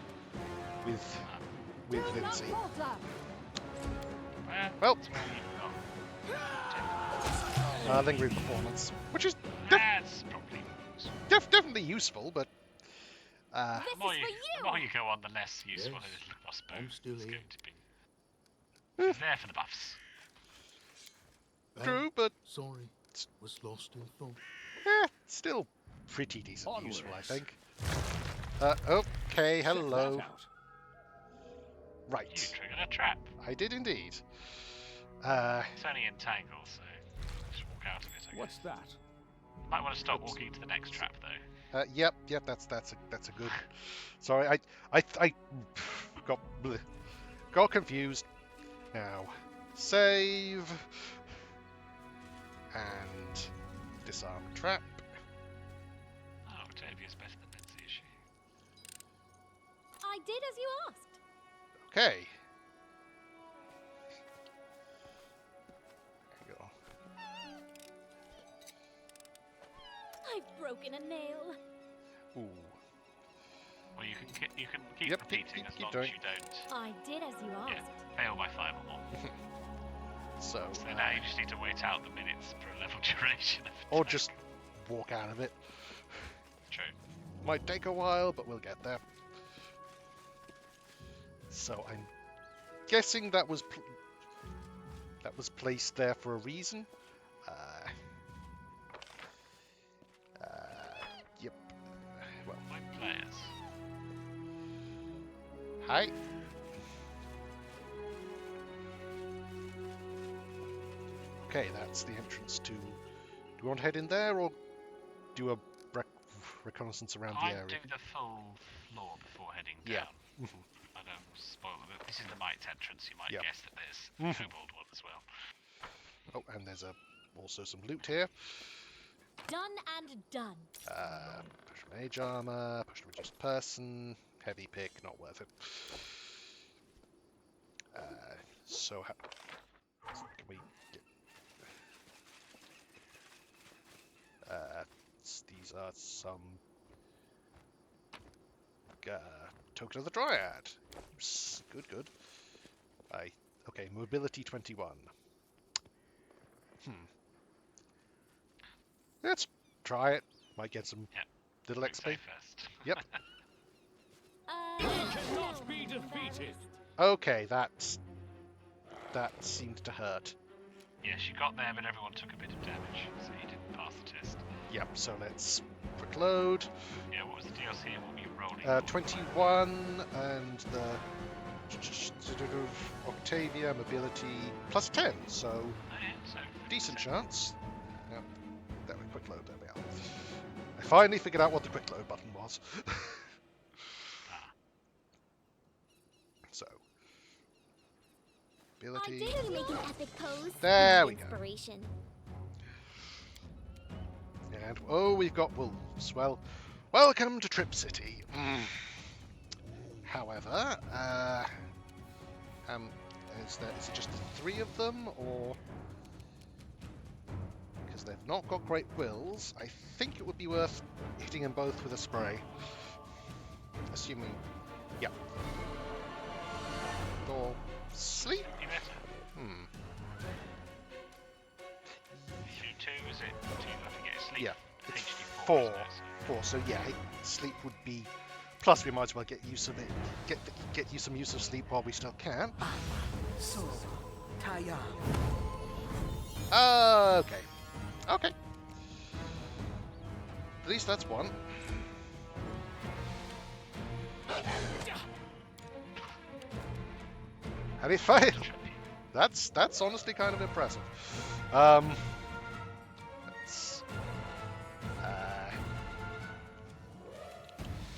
Lindsay. falter. Well, That's where you've got. lingering performance, which is That's probably. definitely useful, but This The more is you, for the you. more you go on, the less useful Yes, it is, I suppose. I'm still It's here. going to be. It's there for the buffs. Well, true, but sorry, was lost in thought. still pretty decent useful, I Onwards. think. Okay, Check hello. that out. You Right, triggered a trap. I did indeed. It's only entangled, so just walk out of it. I What's guess. that? Might want to stop walking to the next trap, though. Yep, that's a good. Sorry, I got confused. Now, save and disarm trap. Oh, Octavia's better than Lindsay, is she? I did as you asked. Okay. There you go. I've broken a nail. Ooh. Well, you can keep Yep, repeating as keep long doing. as you don't I did as you asked. fail by 5 or more. So, So now you just need to wait out the minutes for a level duration. or just walk out of it. True. Might take a while, but we'll get there. So I'm guessing that was placed there for a reason. Yep. Well, My players. hi. Okay, that's the entrance to. Do we want to head in there or do a reconnaissance around the I'd area? do the full floor before heading Yeah. down. I don't spoil it. This is the Might entrance. You might Yeah. guess that there's a kobold one as well. Oh, and there's also some loot here. Done and done. Push mage armor, push to reduce person, heavy pick, not worth it. So can we get? These are some token of the Dryad. Good. Okay, mobility 21. Let's try it. Might get some little XP. Say first. Yep. Cannot be defeated. Okay, that seemed to hurt. Yes, you got there, but everyone took a bit of damage, so you didn't pass the test. Yep. So let's quick load. Yeah, what was the DLC? What were you rolling? 21 and the Octavia mobility plus 10. So Oh, yeah, so decent chance. Yep. There we quick load. There we are. I finally figured out what the quick load button was. So I ability. did make an epic pose. There we go. Inspiration. And oh, we've got wolves. Well, welcome to Trip City. However, is it just the 3 of them, or because they've not got great wills? I think it would be worth hitting them both with a spray. Assuming, yeah. Or sleep. be better. If you do 2, is it? Do you have to get a sleep? Yeah, it's HD 4. isn't it? So- 4. So yeah, sleep would be. Plus, we might as well get use of it. Get you some use of sleep while we still can. So, Taya. Okay. At least that's one. And it failed. That's honestly kind of impressive.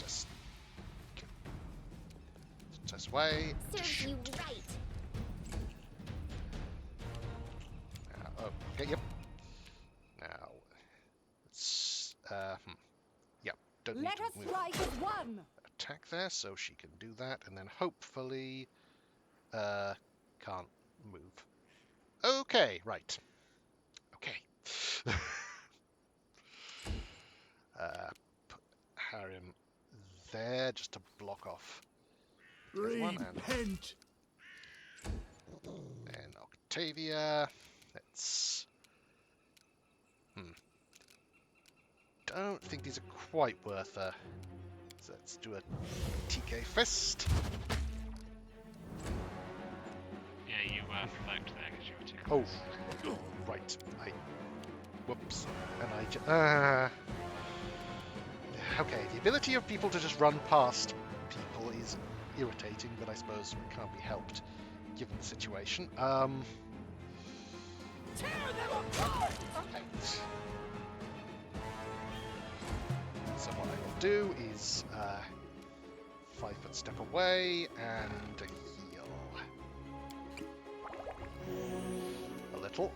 Let's just way. Serves you right. Okay, yep. Now, let's, yep, don't need Let to us move. strike as one. Attack there, so she can do that, and then hopefully, can't move. Okay, right. Okay. Put Harrim there, just to block off everyone, and Repent. then Octavia. Let's. Don't think these are quite worth a. So let's do a TK fist. Yeah, you float there because you were too Oh, close. right. Whoops. And okay, the ability of people to just run past people is irritating, but I suppose it can't be helped given the situation. Tear them apart! Right. So what I will do is 5-foot step away and heal a little.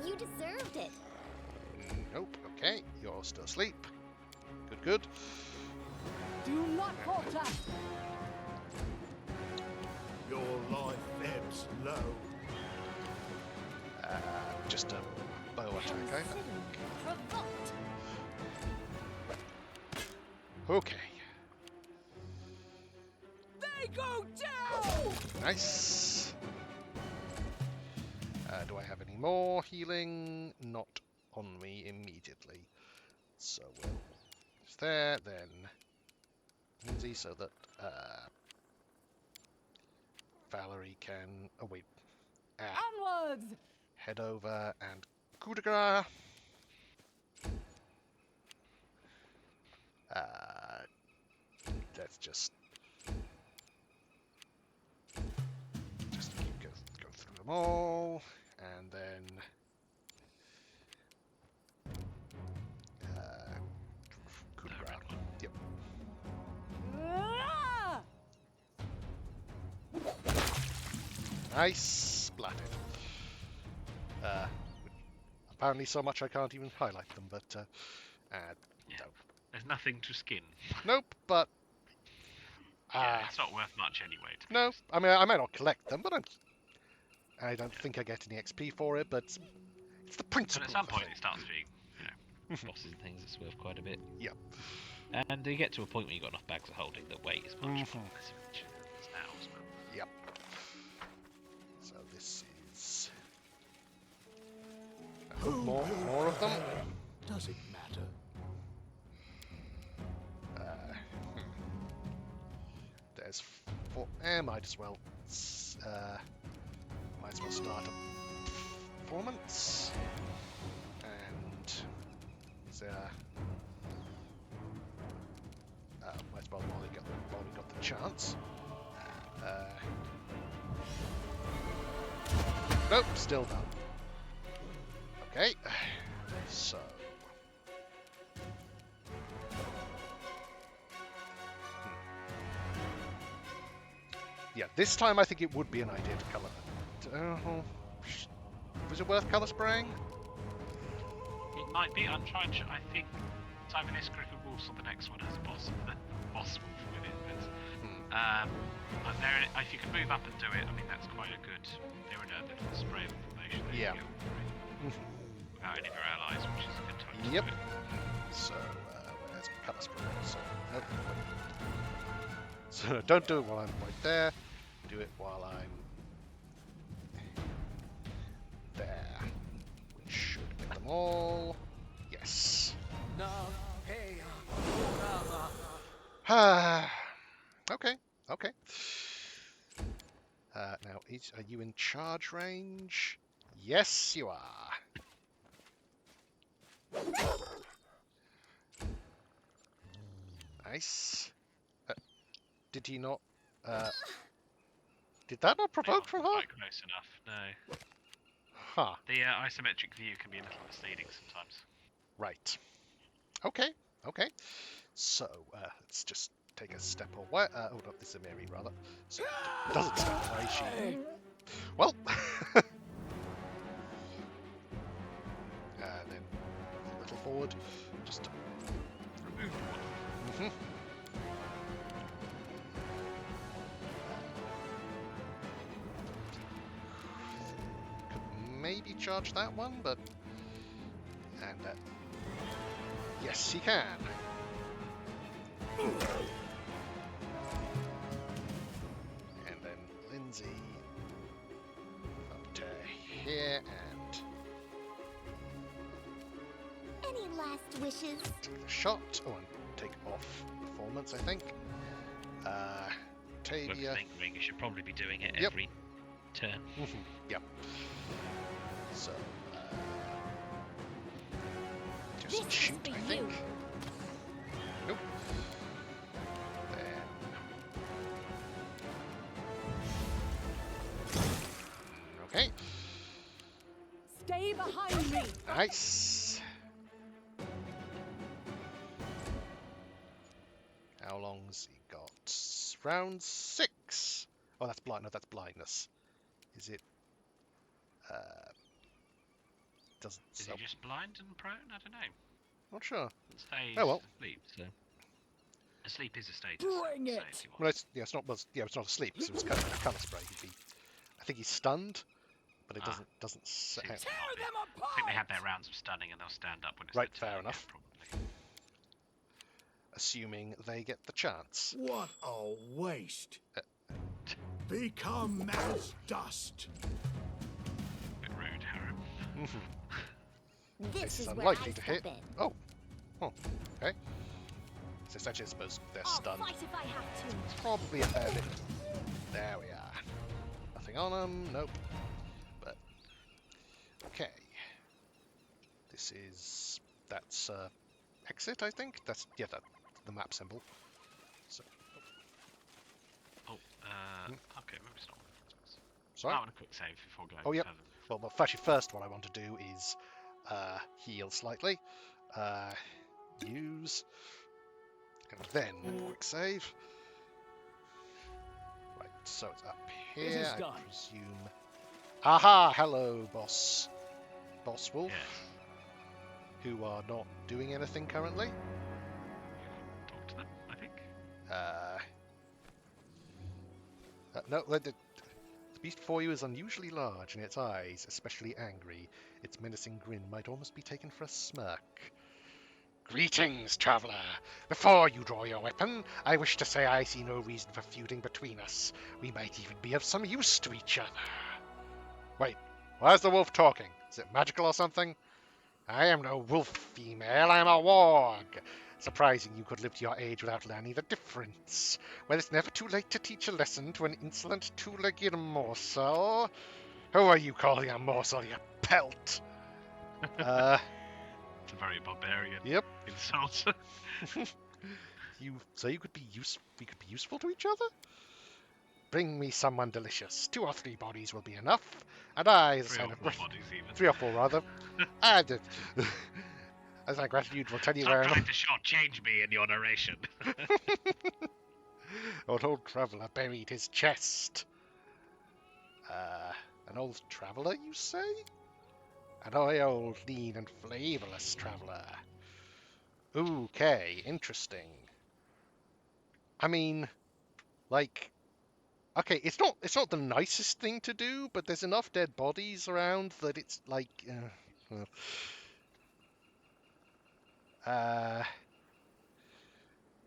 You deserved it. Nope. Okay, you're still asleep. Good, good. Do not falter! Your life ebbs low. Just a bow attack, I think. Provoked. Okay, They go down! nice. Do I have any more healing? Not on me immediately. So we'll use there, then Lindsay, so that Valerie can. Oh wait, Onwards! head over and coup de grace. Let's just go through them all, and then coup de grace. Yep. Ah! Nice, splatted. Apparently so much I can't even highlight them, but no. There's nothing to skin. Nope, but Yeah, it's not worth much anyway. To be no. honest. I mean, I might not collect them, but I don't think I get any XP for it. But it's the And principle. at some of the point thing. it starts being, bosses and things, it's worth quite a bit. Yep. And you get to a point where you've got enough bags of holding that weight is much Mhm. less of a challenge now as well. Yep. So this is more of them. Does it matter? There's 4. Might as well start a performance. And is there? Might as well while we got the chance. Nope, still done. Okay, so. Yeah, this time I think it would be an idea to colour. Was it worth colour spraying? It might be. I'm trying to. I think it's either this group of wolves or the next one has a boss wolf with it. But there, if you can move up and do it, I mean that's quite a good. They're in a little spray of information. Yeah. Without any of your allies, which is a good time to Yep. do it. So, where's colour spray? So, nope. So don't do it while I'm right there. Do it while I'm there. Which should get them all. Yes. Okay. Okay. Now, are you in charge range? Yes, you are. Nice. Did he not? Did that not provoke from her? Quite close enough. No. Huh. The isometric view can be a little misleading sometimes. Right. Okay. Okay. So let's just take a step away. Oh no, this is a Mary rather. So doesn't step away. She. Well. And then a little forward. Just to remove one. Could maybe charge that one, but. And yes, he can. And then Lindsay up to here and Any last wishes? take the shot. Oh, and take off performance, I think. Worth Tavia. fingering, you should probably be doing it Yep. every turn. Yep. So, This just is shoot, for I you. think. Nope. Then. Okay. Stay behind me. Nice. How long's he got? Round 6. Oh, that's blind. No, that's blindness. Is it? Doesn't. Is he just blind and prone? I don't know. Not sure. It stays Oh well. asleep, so. Asleep is a status. Bring so it. if you want. Well, it's not. Well, yeah, it's not asleep. So it's kind of a colour spray. I think he's stunned, but it doesn't. Seems Hang- to Tear not be. them I apart. think they have their rounds of stunning and they'll stand up when it's Right, their fair turn, enough. Yeah, probably. Assuming they get the chance. What a waste! Become as dust. Bit rude, Harry. This is where I unlikely to step hit. in. Oh, okay. So essentially, I suppose they're I'll stunned. fight if I have to. It's probably a fair bit. There we are. Nothing on them. Nope. But okay. This is that's exit, I think. That's that the map symbol. So Oh, okay, maybe it's not. sorry. I want a quick save before going Oh, yep. further. Well, actually, first what I want to do is heal slightly. Use. And then quick save. Right, so it's up It here, is I done. presume. Aha! Hello, boss. Boss Wolf. Yes. Who are not doing anything currently. Talk to them, I think. No, the beast before you is unusually large, and its eyes, especially angry. Its menacing grin might almost be taken for a smirk. Greetings, traveller. Before you draw your weapon, I wish to say I see no reason for feuding between us. We might even be of some use to each other. Wait, why is the wolf talking? Is it magical or something? I am no wolf female, I am a warg. Surprising you could live to your age without learning the difference. Well, it's never too late to teach a lesson to an insolent two-legged morsel. Who are you calling a morsel, you pelt? It's a very barbarian Yep. insult. You could be useful to each other? Bring me someone delicious. 2 or 3 bodies will be enough. And I, as a 3 sign or of 4 grat- bodies even. 3 or 4 rather. And as my gratitude will tell you Stop where trying to shortchange me in your narration. An old traveller buried his chest. An old traveller, you say? An old, lean and flavourless traveller. Okay, interesting. I mean, like, okay, it's not the nicest thing to do, but there's enough dead bodies around that it's like,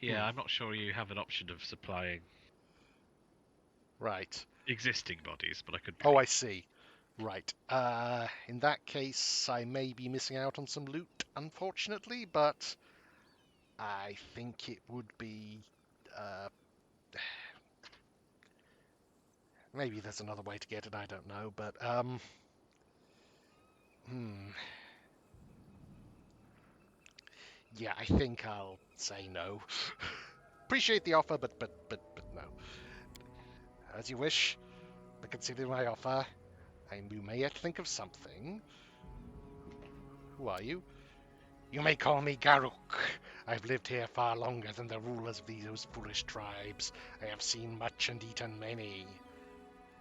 Yeah, I'm not sure you have an option of supplying right. existing bodies, but I could. Oh, I see. Right. In that case, I may be missing out on some loot, unfortunately, but I think it would be, maybe there's another way to get it, I don't know, but, yeah, I think I'll say no. Appreciate the offer, but no. As you wish, but consider my offer, and you may yet think of something. Who are you? You may call me Garuk. I've lived here far longer than the rulers of those foolish tribes. I have seen much and eaten many.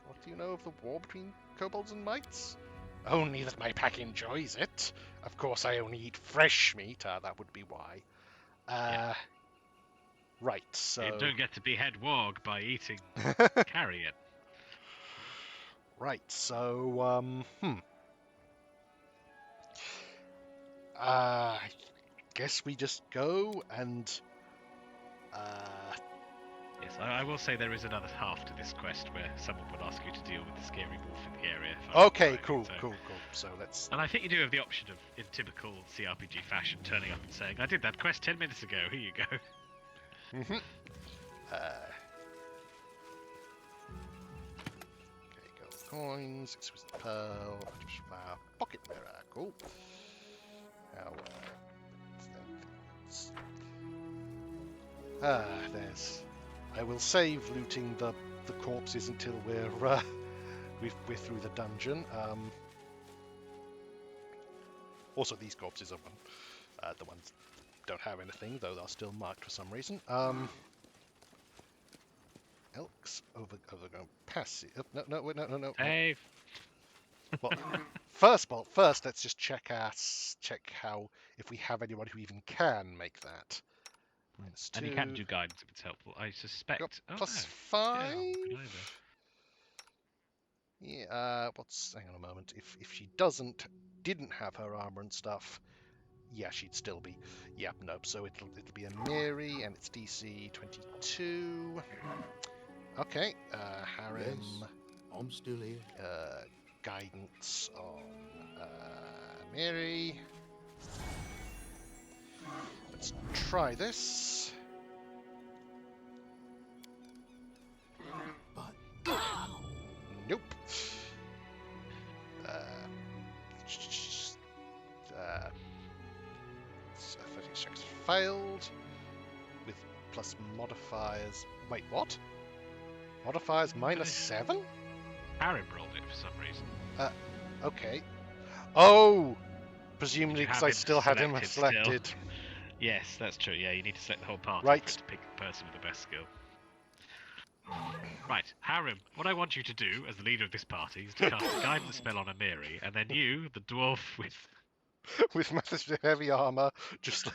What do you know of the war between kobolds and mites? Only that my pack enjoys it. Of course, I only eat fresh meat. That would be why. Yeah. Right, so... You don't get to be head warg by eating carrion. Right, so, I guess we just go and, Yes, I will say there is another half to this quest where someone would ask you to deal with the scary wolf in the area. Okay, cool. So let's... And I think you do have the option of, in typical CRPG fashion, turning up and saying, I did that quest 10 minutes ago, here you go. Mm-hmm. Okay, gold coins, exquisite pearl, artificial flower, pocket mirror, cool. Now, there's... I will save looting the corpses until we're we're through the dungeon. Also, these corpses are the ones don't have anything, though they're still marked for some reason. Elks overgrown passive. No. Dave. Well, first, let's just check how if we have anyone who even can make that. -2. And you can do guidance if it's helpful. I suspect. Got Oh, +5. Yeah, good idea. Yeah. Hang on a moment. If she didn't have her armor and stuff, yeah, she'd still be. Yeah, nope. So it'll be a Mary, and it's DC 22. Okay. Harem. Yes, I'm still here. Guidance on Mary. Let's try this. But Nope. 36 failed with plus modifiers. Wait, what? Modifiers -7? Harem rolled it for some reason. Okay. Oh! Did Presumably you because have I him still had him selected selected. still? Yes, that's true. Yeah, you need to select the whole party Right. for it to pick the person with the best skill. Right, Harem, what I want you to do as the leader of this party is to cast a guidance spell on Amiri, and then you, the dwarf with... With massive heavy armor, just...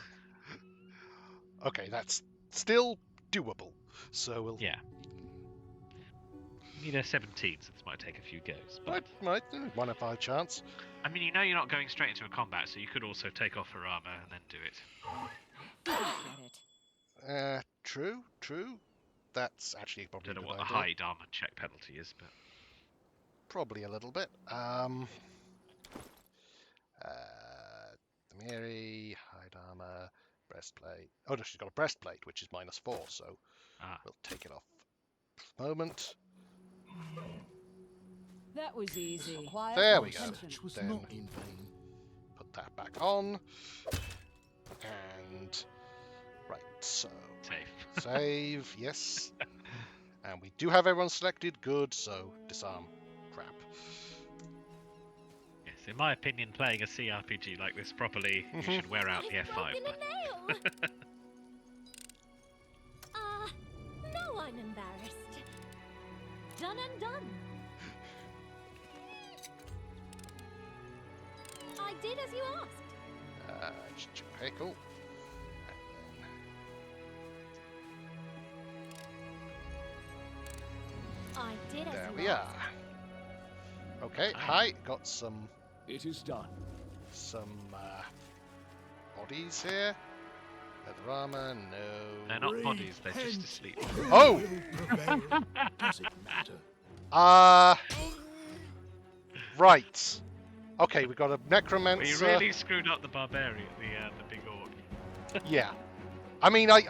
Okay, that's still doable. So we'll... Yeah. You need a 17, so this might take a few goes. But... Might 1 in 5 chance. I mean, you know you're not going straight into a combat, so you could also take off her armor and then do it. Get it. True. That's actually probably Don't know a what good the idea. hide armor check penalty is, but... Probably a little bit. Mary, hide armor, breastplate. Oh no, she's got a breastplate, which is -4, so we'll take it off for the moment. That was easy. There we go. Attention. which was Then- not in vain. Put that back on. And... Right, so... Safe. Save, yes. And we do have everyone selected. Good, so disarm. Crap. Yes, in my opinion, playing a CRPG like this properly, you should wear out the I've F5 broken button. a nail. No, I'm embarrassed. Done and done. I did as you asked. Okay, cool. I did as There you we asked. are. Okay, hi. Got some It is done. bodies here. Leather armor, no. They're not bodies, they're just asleep. Oh! Prevail. Does it matter? Right. Okay, we got a We necromancer. really screwed up the barbarian, the big orc. Yeah. I mean, I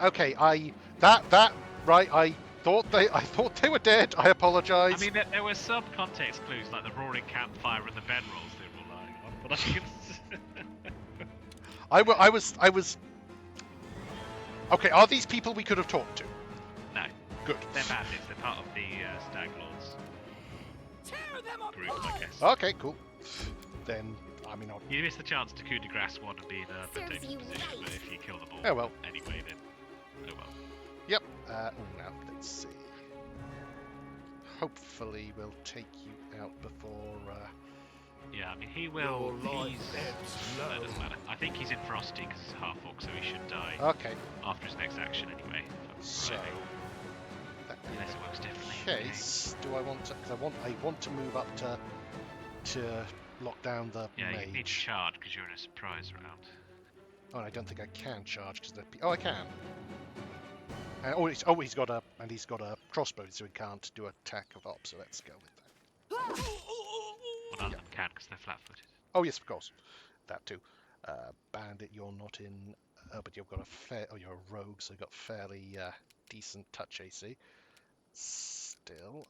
thought they were dead. I apologize. I mean, there were some context clues, like the roaring campfire and the bedrolls they were relying on, but I can... I was. Okay, are these people we could have talked to? No, Good. they're bandits, they're part of the Stag Lords Tear them group, I guess. Okay, cool. Then, I mean, You missed the chance to coup de grace one and be in a Serves advantageous you position, right. but if you kill them all Oh well. anyway, then oh well. Yep. Now let's see. Hopefully, we'll take you out before. Yeah, I mean, he will. Your life He's. ebbs No, low. it doesn't matter. I think he's in Frosty because he's half orc, so he should die Okay. after his next action anyway. So. That Unless it works differently. case, do I want to? Because I want to move up to lock down the Yeah, mage. you need to charge because you're in a surprise round. Oh, and I don't think I can charge because oh, I can. And, he's got a crossbow, so he can't do attack of op. So let's go with that. Well, none of them can because they're flat-footed. Oh yes, of course, that too. Bandit, you're not in, but you've got you're a rogue, so you've got fairly decent touch AC. Still,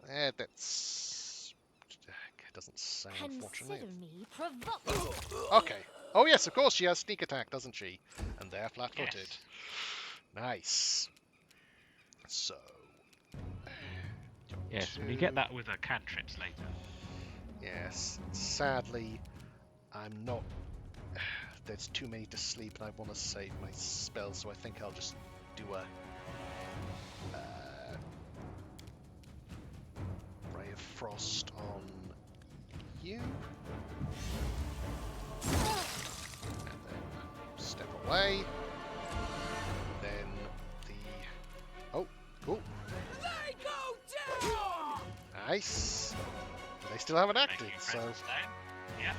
that's doesn't sound fortunately. Consider me provoked. Okay. Oh yes, of course she has sneak attack, doesn't she? And they're flat-footed. Yes. Nice. So, Yes, when you get that with cantrips later. Yes, sadly, I'm not. There's too many to sleep, and I want to save my spells, so I think I'll just do a Ray of Frost on you, and then step away. Then the cool, They go down! nice. They still haven't acted, Making a so. presence known. Yeah,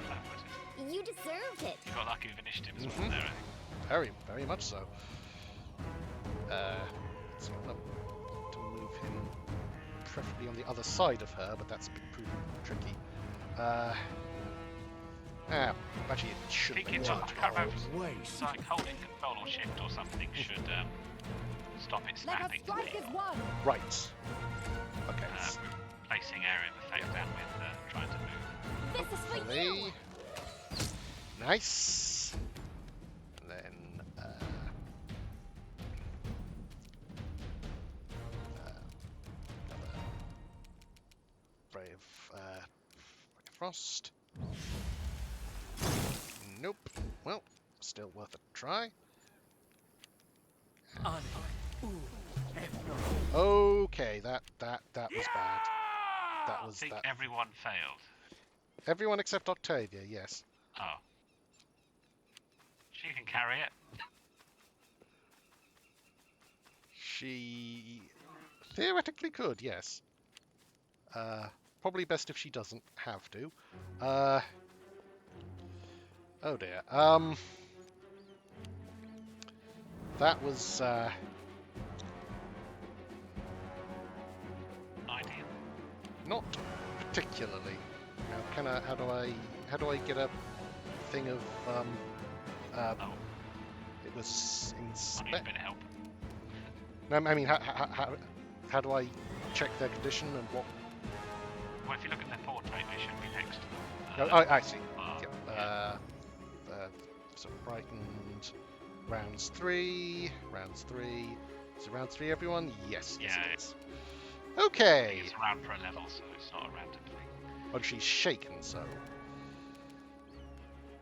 that was it. You deserved it. You got lucky with initiative as well there, I think. Very, very much so. So I'm want to move him preferably on the other side of her, but that's proven tricky. Actually, it I should think be. it's on, I can't remember if Waste. it's like holding control or shift or something should stop it Let us snapping. strike as one! Right. Okay. Placing area of effect down with trying to move. This is for you! Hopefully. Nice. And then, another Ray of Frost. Nope. Well, still worth a try. Okay, that was bad. That I was think that. everyone failed. Everyone except Octavia, yes. Oh. She can carry it. She theoretically could, yes. Probably best if she doesn't have to. Oh dear. That was Ideal. not particularly. How do I get a thing of Oh, it was I need a inspect. bit of help. No, I mean how do I check their condition and what? Well, if you look at their portrait, they should be next. I see. Yeah. Yep. So brightened. Rounds three. Is it round three, everyone? Yes. Yeah, Yes, it is. Okay. It's around for a level, so it's not a random thing. But she's shaken, so.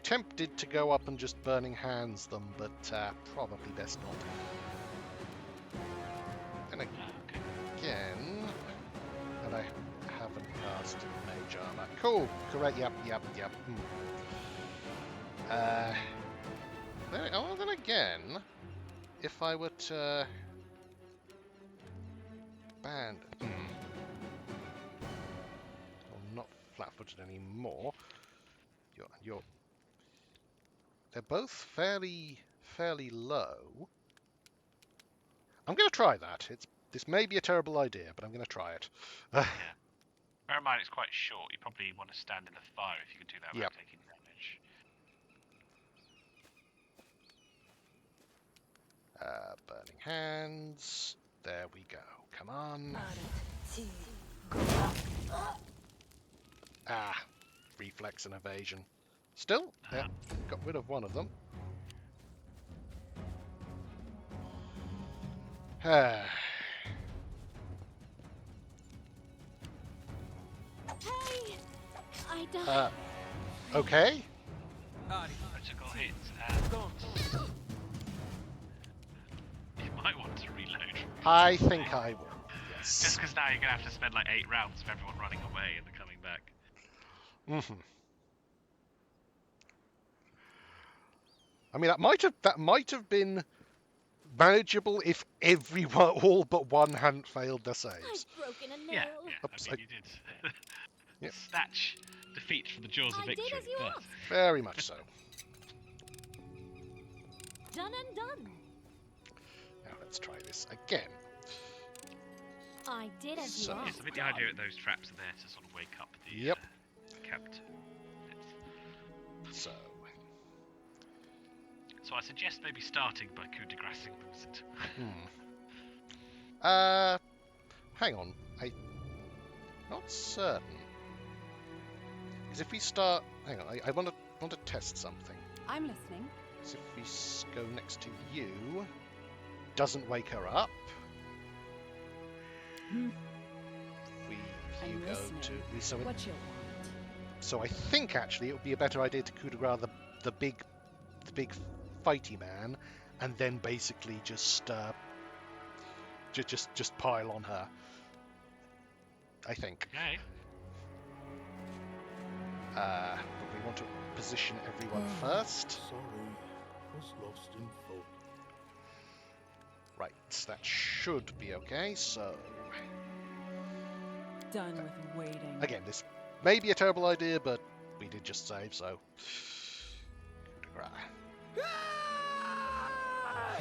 Tempted to go up and just burning hands them, but probably best not. And Okay. again, and I haven't cast Mage Armor. Cool, correct. Yep. Then again, if I were to ban. I'm not flat-footed anymore. They're both fairly low. I'm going to try that. This may be a terrible idea, but I'm going to try it. Yeah. Bear in mind, it's quite short. You probably want to stand in the fire if you can do that without Yep. taking damage. Burning hands. There we go. Come on. Reflex and evasion. Still, yeah, got rid of one of them. Hey! I died. Okay. Critical hits and you might want to reload. I think I will. Just Yes. because now you're gonna have to spend like 8 rounds of everyone running away and then coming back. I mean, that might have been manageable if everyone, all but one, hadn't failed their saves. I've broken a nail. Yeah. Oops, I mean, you did. Yep. Snatch defeat from the jaws of I did victory. as you but asked. Very much so. Done and done. Now let's try this again. I did as you So- yes, asked. I think the idea that those traps are there to sort of wake up the Yep. kept. So, So I suggest maybe starting by coup de gracing them. hang on. I'm not certain. Because if we start, hang on. I want to test something. I'm listening. So if we go next to you, doesn't wake her up. I'm you go listening. to Lisa. What you want? So I think actually it would be a better idea to coup de grace the big fighty man, and then basically just pile on her. I think. Okay. But we want to position everyone first. Sorry, was lost in thought. Right, that should be okay. So Done with waiting. again, this may be a terrible idea, but we did just save, so.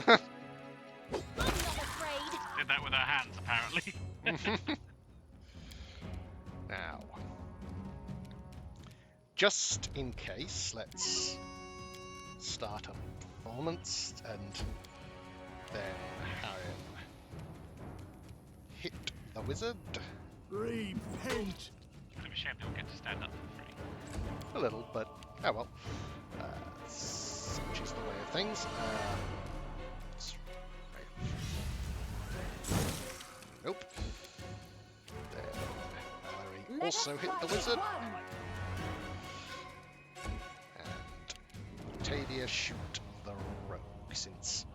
I'm not afraid. Did that with our hands, apparently. Now, just in case, let's start a performance and then hit the wizard. Repent! Kind of a shame they don't get to stand up for free. A little, but oh well. Such is the way of things. Nope. Then Mallory also hit the wizard. And Octavia shoot the rogue, since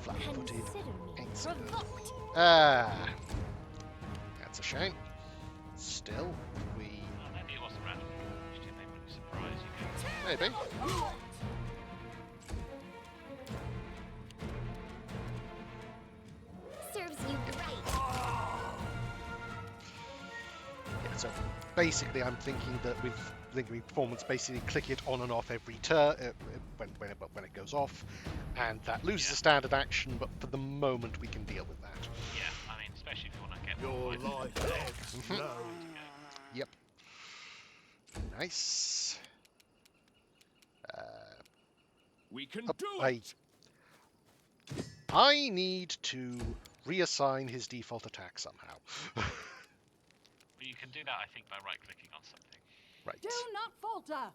flat-footed Consider me ain't so good. provoked. Ah, that's a shame. Still, we Oh, maybe it wasn't randomly pushed in. They wouldn't surprise you. maybe. Serves you right. Yeah, so basically, I'm thinking that with lingering performance, basically click it on and off every turn when it goes off, and that loses a standard action. But for the moment, we can deal with that. Yeah, I mean, especially if you want to get Your more points. life ebbs low. Yep. Nice. We can Oh, do I it! I need to reassign his default attack somehow. But you can do that, I think, by right-clicking on something. Right. Do not falter.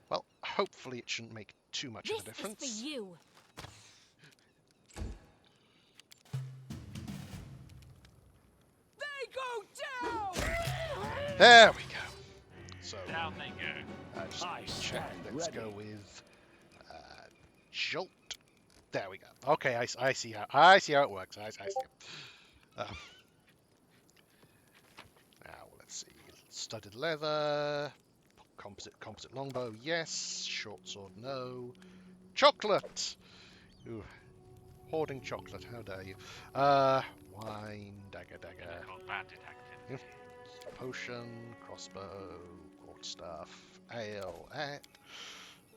Well, hopefully it shouldn't make too much This of a difference. is for you. They go down. There we go. So, Down they go. just I check. stand Let's ready. go with Jolt. There we go. Okay, I see how it works. I see it. Now let's see. Studded leather, composite longbow. Yes. Short sword. No. Chocolate. Ooh, hoarding chocolate. How dare you? Wine. Dagger. Called bandit activity. Potion. Crossbow. Quarterstaff. Ale.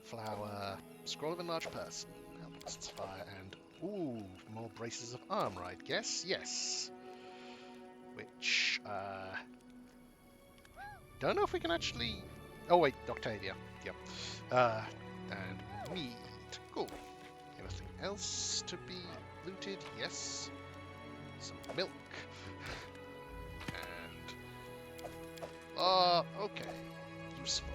Flower. Scroll of enlarged person. Alchemist's fire. And ooh, more braces of armor, I guess. Yes. Which don't know if we can actually. Oh wait, Octavia. Yep. And meat. Cool. Anything else to be looted? Yes. Some milk. And okay. Useful.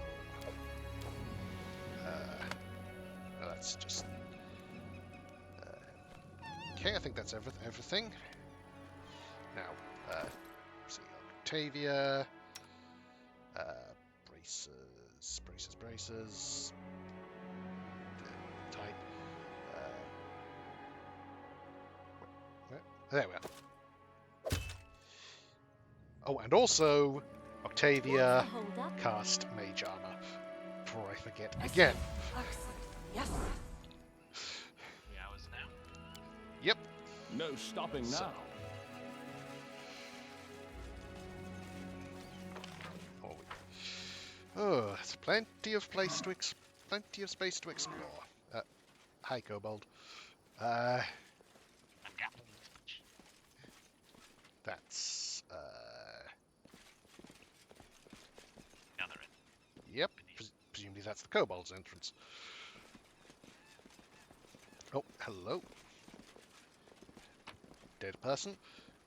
No, that's just. Okay, I think that's everything. Now, see Octavia. Braces. Type. There we are. Oh, and also, Octavia Hold up. cast Mage Armor. Before I forget again. Yes. 3 hours now. Yep. No stopping So- now. Oh, there's plenty of space to explore. Hi, Kobold. And gap. That's The other end. yep. Presumably that's the Kobold's entrance. Oh, hello. Dead person.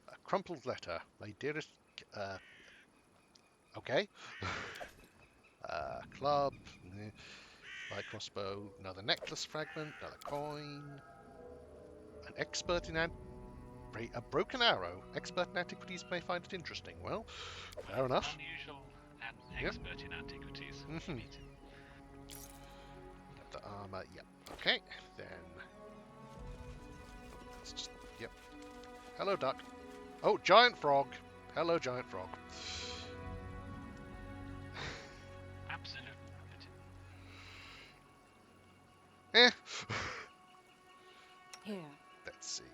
A crumpled letter. My dearest. Okay. Club. Light crossbow. Another necklace fragment. Another coin. An expert in A broken arrow. Expert in antiquities may find it interesting. Well, fair enough. Unusual and Yep. expert in antiquities. Mhm. Meet him. The armor. Yep. Okay. Then. Let's just. Yep. Hello, duck. Oh, giant frog. Hello, giant frog. Absolute. Eh. Here. Let's see.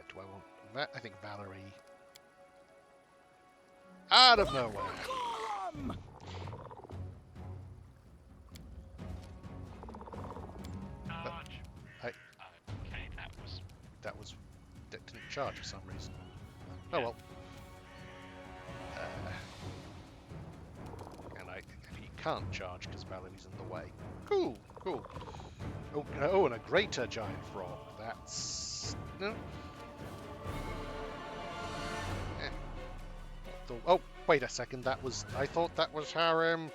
Do I want that? I think Valerie. Out of nowhere. Charge. I- Okay, that didn't charge for some reason. Oh well. And he can't charge because Valerie's in the way. Cool. Oh, and a greater giant frog. That's no. Oh, wait a second. I thought that was harem.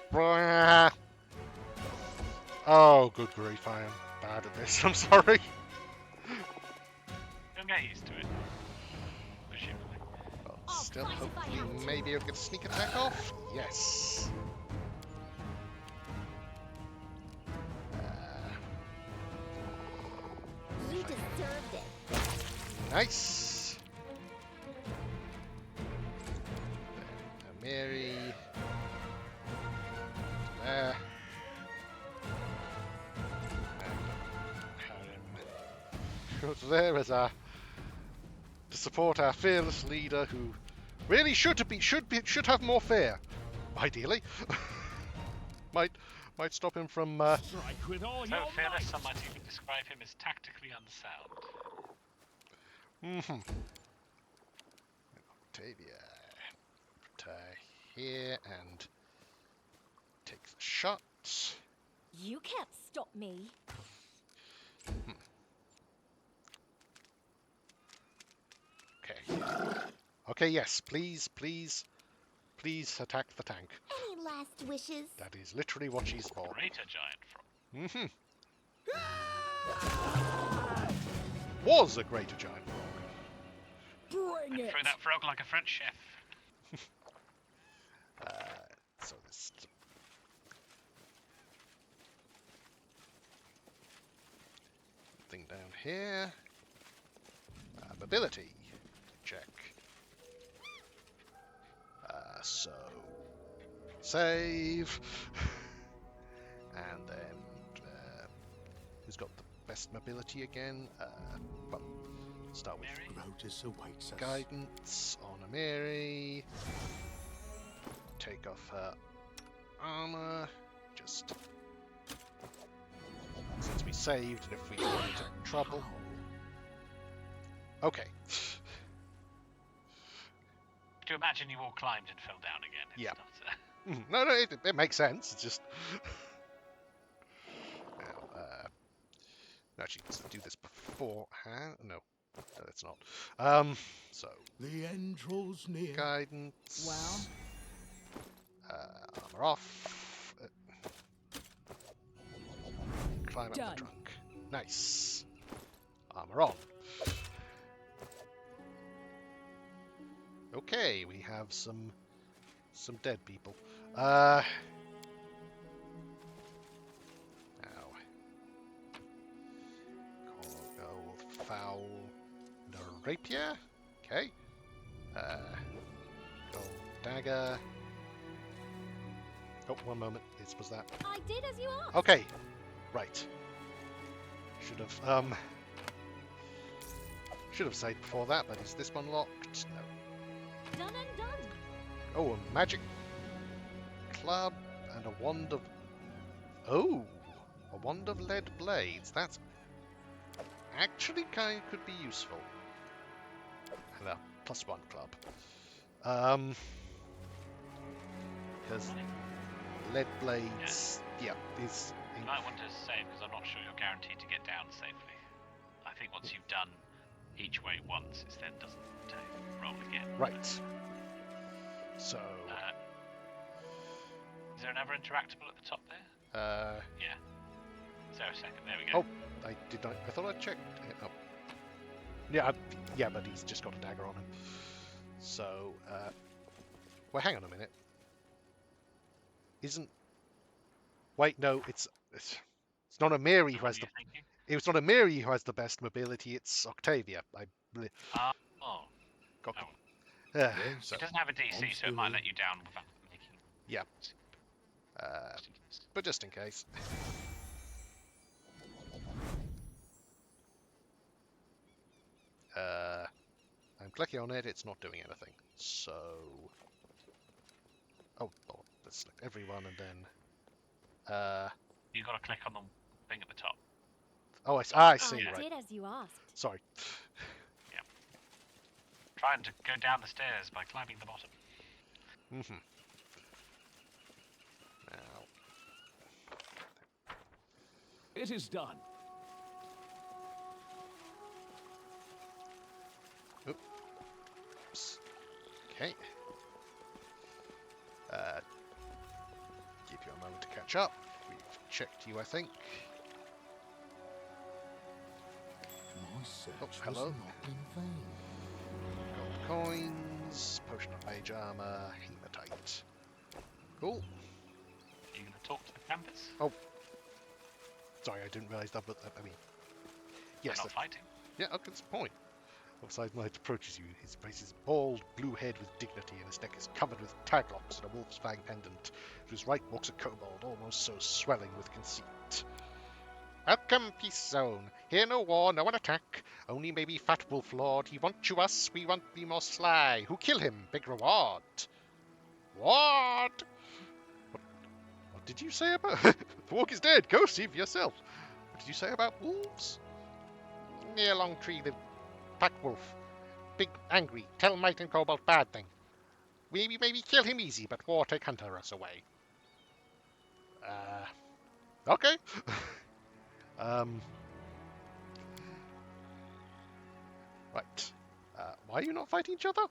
Oh, good grief! I am bad at this. I'm sorry. Don't get used to it. Presumably. But still, hopefully, maybe I'll get a sneak attack off. Yes. You deserved it. Nice. Mary. There. And there is to support our fearless leader, who really should have more fear. Ideally, might stop him from. Strike with all So your fearless, might. some might even describe him as tactically unsound. Octavia, here and take the shot. You can't stop me. Okay, yes, please attack the tank. Any last wishes? That is literally what she's for. Greater giant frog. Was a greater giant frog. Bring it. Throw that frog like a French chef. So this thing down here. Mobility check. So save, and then who's got the best mobility again? Well, start with Grotus awaits us. guidance on Amiri. Take off her armor. Just since we saved, and if we get into trouble. Okay. To imagine you all climbed and fell down again. It's Yeah. not, No, it makes sense. It's just now. Actually, let's do this beforehand. No, it's not. So The end draws near. guidance. Well. Armor off. Climb up Done. the trunk. Nice. Armor on. Okay, we have some dead people. Now. Gold, foul, no rapier. Okay. Gold dagger. Oh, one moment. Was that? I did as you asked. Okay. Right. Should have saved before that, but is this one locked? No. Done and done. Oh, a magic club and a wand of... Oh! A wand of lead blades. That's actually could be useful. And a +1 club. Because lead blades... Yeah, is... You might want to save because I'm not sure you're guaranteed to get down safely. I think once you've done each way once, it then doesn't roll again. Right. So... is there another interactable at the top there? Yeah. So a second, there we go. Oh, I thought I checked it. Oh. Yeah, but he's just got a dagger on him. So, well, hang on a minute. Wait, no, it's not Amiri who has the. It's not Amiri who has the best mobility. It's Octavia. Oh. Got Oh. so, It doesn't have a DC, so it might let you down without making. yeah. But just in case. I'm clicking on it. It's not doing anything. So. Oh, Lord. Let's select everyone and then. You got to click on the thing at the top. Oh, I see. I Right. did as you asked. Sorry. Yeah. Trying to go down the stairs by climbing the bottom. Mm-hmm. Now. It is done. Oops. Okay. Give you a moment to catch up. We've checked you, I think. My search was hello. not in vain. Gold coins, potion of mage armor, hematite. Cool. Are you going to talk to the campus? Oh. Sorry, I didn't realise that, but I mean... Yes. They're not fighting. Yeah, okay, that's the point. Outside Knight approaches you. His face is bald, blue head with dignity, and his neck is covered with taglocks and a wolf's fang pendant. To his right walks a kobold, almost so swelling with conceit. Welcome, Peace Zone. Here no war, no one attack. Only maybe Fat Wolf Lord. He want you us, we want be more sly. Who kill him? Big reward. What? What did you say about... The walk is dead. Go see for yourself. What did you say about wolves? Near long tree lived Fat Wolf. Big, angry. Tell Might and Kobold bad thing. Maybe kill him easy, but war take hunter us away. Okay. Right. Why are you not fighting each other?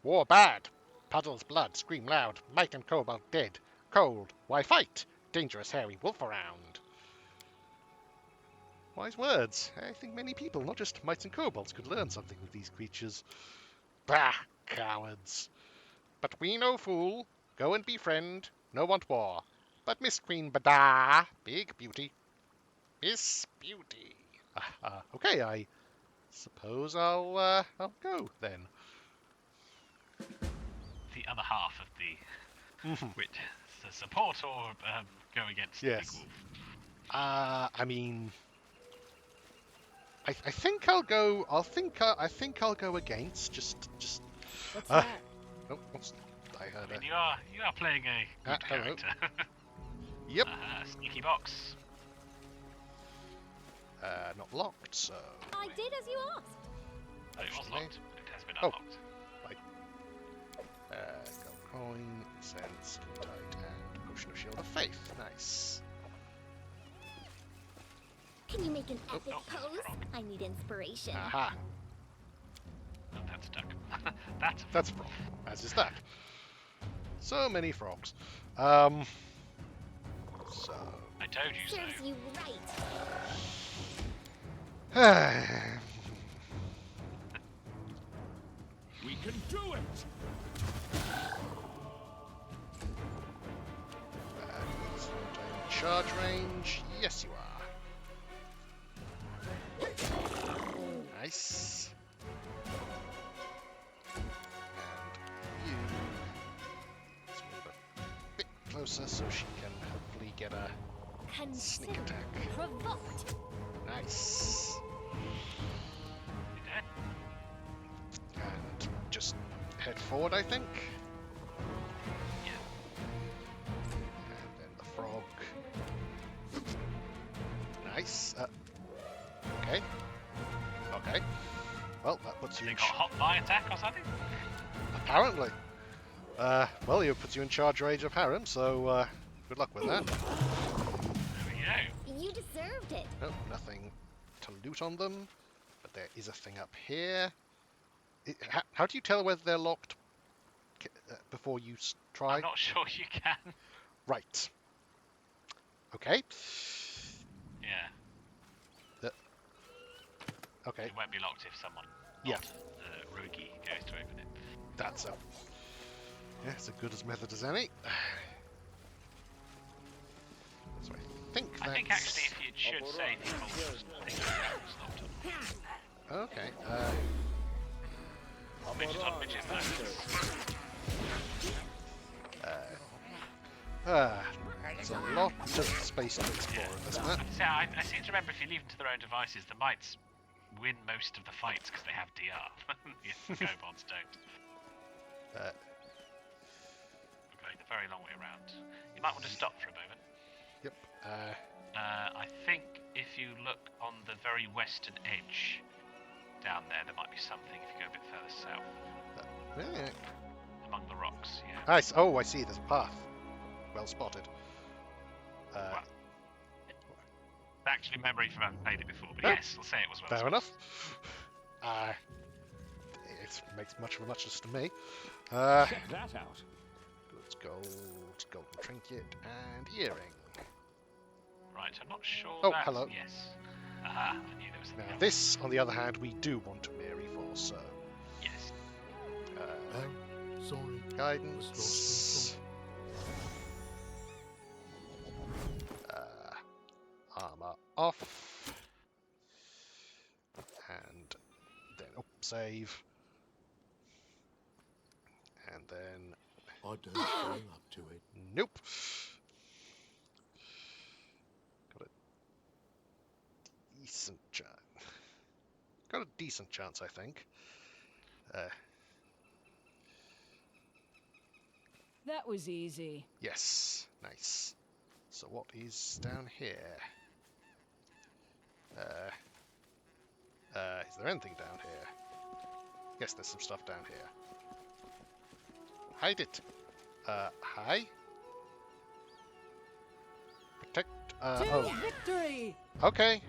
War bad. Puddles blood, scream loud. Might and Kobold dead. Cold. Why fight? Dangerous hairy wolf around. Wise words. I think many people, not just mites and kobolds, could learn something with these creatures. Bah! Cowards. But we no fool. Go and befriend. No want war. But Miss Queen Bada, big beauty. Miss Beauty. Okay, I suppose I'll go then. The other half of the... Which, the support or go against the big wolf? I mean... I think I'll go. I think I'll go against. Just. What's that? Oh, I heard it. You are playing a good character. Yep. Sneaky box. Not locked, so. I did as you asked. Oh, it was locked. It has been Oh. unlocked. Right. Gold coin, incense, hematite, and potion of shield of faith. Nice. Can you make an epic no, pose? I need inspiration. Aha. Oh, that's stuck. That's That's a frog. As is that. So many frogs. So. I told you so. Serves you right. We can do it! Charge range. Yes, you are. Nice. And you. Let's move a bit closer so she can hopefully get a sneak Consider attack. provoked. Nice. And just head forward, I think. Yeah. And then the frog. Nice. Okay. Okay. Well, that puts you They in. got hot by attack or something? Apparently. Well, it puts you in charge range of Harem, so good luck with that. There we go. You deserved it. Oh, nothing to loot on them, but there is a thing up here. How do you tell whether they're locked before you try? I'm not sure you can. Right. Okay. Yeah. Okay. It won't be locked if someone not Rogi goes to open it. That's as good as method as any. So I think actually if you should say the oldest thing not okay. midget on midget There's a lot of space to explore in this map. I seem to remember if you leave them to their own devices, the mites win most of the fights because they have DR. The Gobots don't. We're going the very long way around. You might want to stop for a moment. Yep. I think if you look on the very western edge down there might be something if you go a bit further south. Really? Among the rocks, yeah. I see. There's a path. Well spotted. Actually, memory from having played it before, but yes, I'll say it was well Fair spotted. enough. It makes much of a muchness to me. Check that out. Goods, gold, golden trinket, and earring. Right, I'm not sure. Oh, hello. Yes. I knew there was something Now else. this, on the other hand, we do want to marry for, so Yes. Sorry. guidance. Armor off. And then save. And then I don't feel up to it. nope. Got a decent chance. Got a decent chance, I think. That was easy. Yes, nice. So what is down here? Is there anything down here? Yes, there's some stuff down here. Hide it. Hi? Protect, To victory! okay.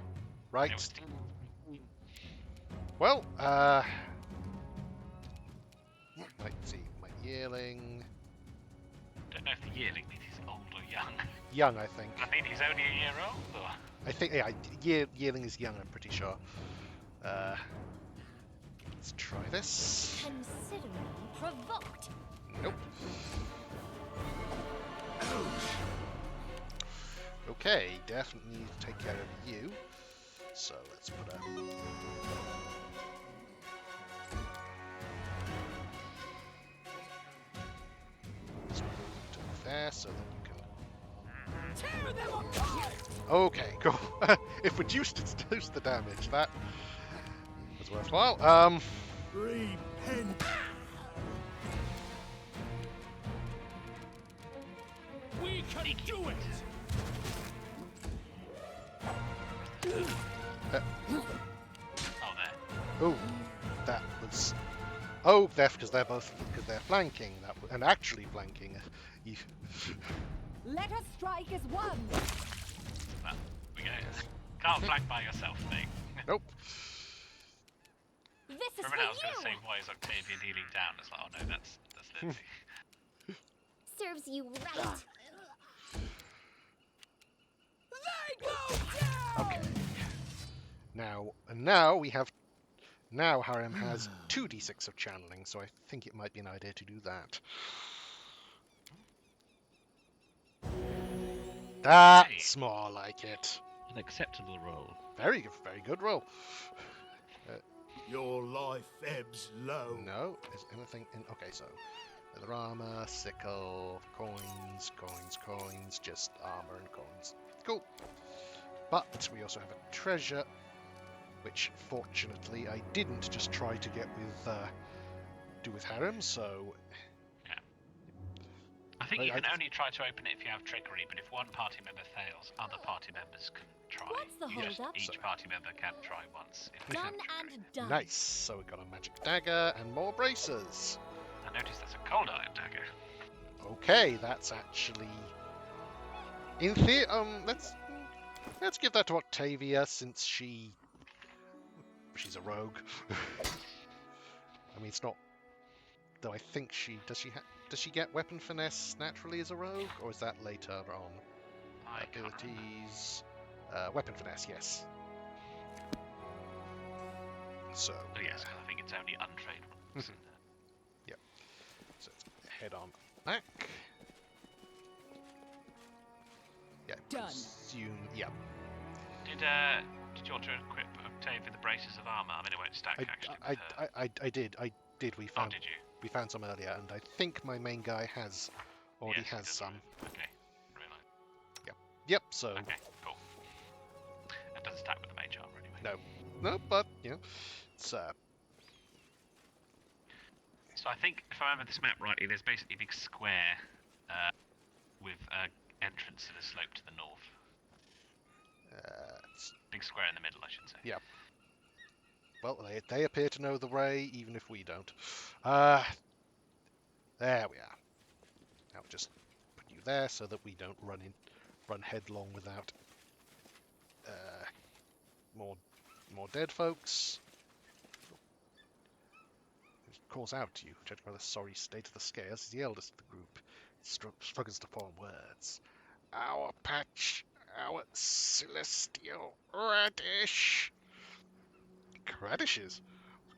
Right. Well, might see, my yearling. Don't know if the yearling means he's old or young. Young, I think. I mean, he's only a year old, or? I think, yeah, yearling is young, I'm pretty sure. Let's try this. Consider me provoked. Nope. Okay, definitely need to take care of you. So let's put a... Let's move to there so that you can... Tear them apart! Okay, cool. If reduced the damage, that was worthwhile. Repent. We can do it! Oh, there. Oh, that was... Oh, because they're flanking, and actually flanking. You... Let us strike as one! Well, we go. Can't flank by yourself, mate. Nope. This is For a for minute I was going to you! say, why is Octavia kneeling down? It's like, oh no, that's Lindsay. Serves you right. They go down! Okay. Now we have... Now Harem has 2d6 of channeling, so I think it might be an idea to do that. That's more like it. An acceptable roll. Very good roll. Your life ebbs low. No, is anything in... Okay, so leather armor, sickle, coins, just armor and coins. Cool. But we also have a treasure, which fortunately I didn't just try to get with Harem, so... I think you can only try to open it if you have trickery, but if one party member fails, other party members can try. What's the hold-up? Each party member can try once. If they Done have trickery. and done. Nice. So we've got a magic dagger and more bracers. I noticed that's a cold iron dagger. Okay, that's actually... In theory, let's give that to Octavia, since she's a rogue. I mean, it's not... Though I think does she get weapon finesse naturally as a rogue, or is that later on? Abilities, weapon finesse, yes. So. Oh yes, I think it's only untrade runs. Yep. So let's head on back. Yeah. Done. Yeah. Did you want to equip Octave with the braces of armor? I mean, it won't stack actually. I did. We found. did you? We found some earlier, and I think my main guy already Yes, has some. Okay. Really? Yep. So. Okay. Cool. That doesn't stack with the mage armor anyway. No, but it's So I think, if I remember this map rightly, there's basically a big square with an entrance to the slope to the north. Big square in the middle, I should say. Yeah. Well, they appear to know the way, even if we don't. There we are. I'll just put you there so that we don't run headlong without more dead folks. It calls out to you, judging by the sorry state of the scares, is the eldest of the group. Struggles to form words. Our patch, our celestial radish. Radishes?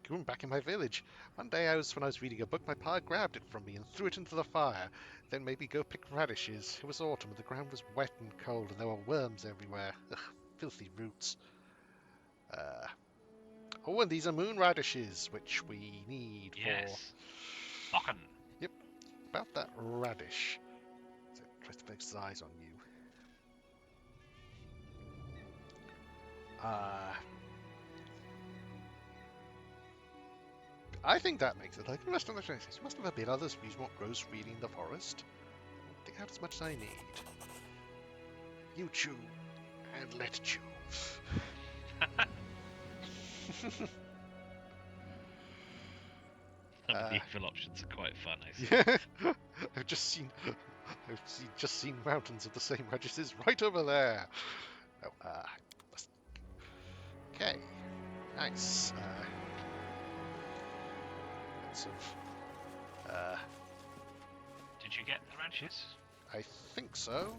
Going back in my village. One day when I was reading a book, my pa grabbed it from me and threw it into the fire. Then made me go pick radishes. It was autumn and the ground was wet and cold and there were worms everywhere. Ugh, filthy roots. Oh, and these are moon radishes, which we need for... Locken. Yep. About that radish. So, tries to fix his eyes on you. I think that makes it like the rest of the traces. There must have been others who use what grows freely in the forest. Dig out as much as I need. You chew, and let chew. Some of the evil options are quite fun, I see. Yeah, I've just seen mountains of the same radishes right over there. Oh, okay, nice. Did you get the radishes? I think so.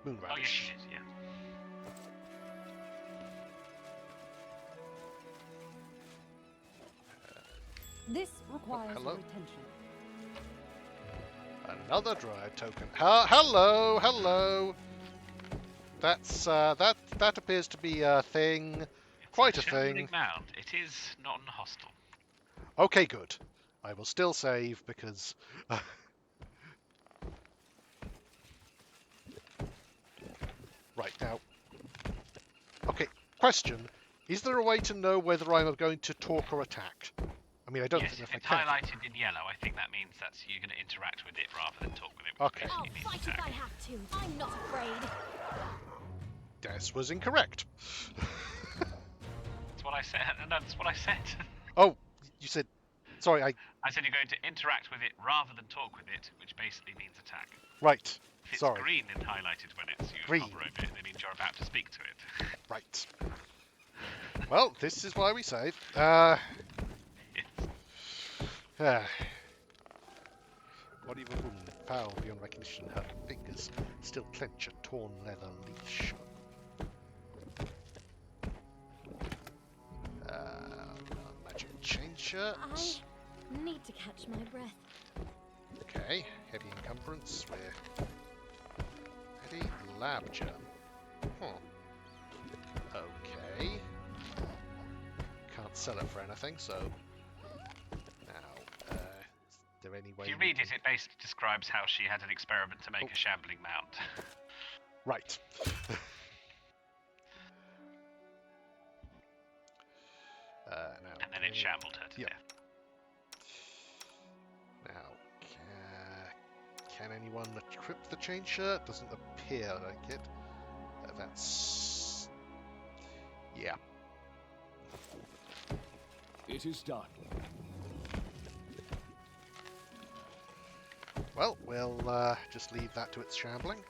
Moon radish. Oh yes, you did. Yeah. This requires hello. retention. Another drive token. Hello. That's that appears to be a thing. It's Quite a shambling thing. mound. It is not hostile. Okay, good. I will still save because. Right now. Okay. Question: is there a way to know whether I'm going to talk or attack? I mean, I don't Yes, think if if it's I can. highlighted in yellow, I think that means you're going to interact with it rather than talk with it. Okay. I'll fight if I have to. I'm not afraid. This was incorrect. That's what I said. No, that's what I said. Oh, you said. Sorry, I said you're going to interact with it rather than talk with it, which basically means attack. Right. If it's Sorry. green and highlighted when it's you Green. hover over it, it means you're about to speak to it. Right. Well, this is why we save. Yes. Body of a woman, foul beyond recognition. Her fingers still clench a torn leather leash. Magic chain shirts. I need to catch my breath. Okay, heavy encumbrance. We're heavy lab germ. Okay. Can't sell it for anything, so now, is there any way? If you read it, it basically describes how she had an experiment to make a shambling mound. Right. Now, And then it shambled her to Yep. death. Now, can anyone equip the chain shirt? Doesn't appear like it. That's... yeah. It is done. Well, we'll just leave that to its shambling.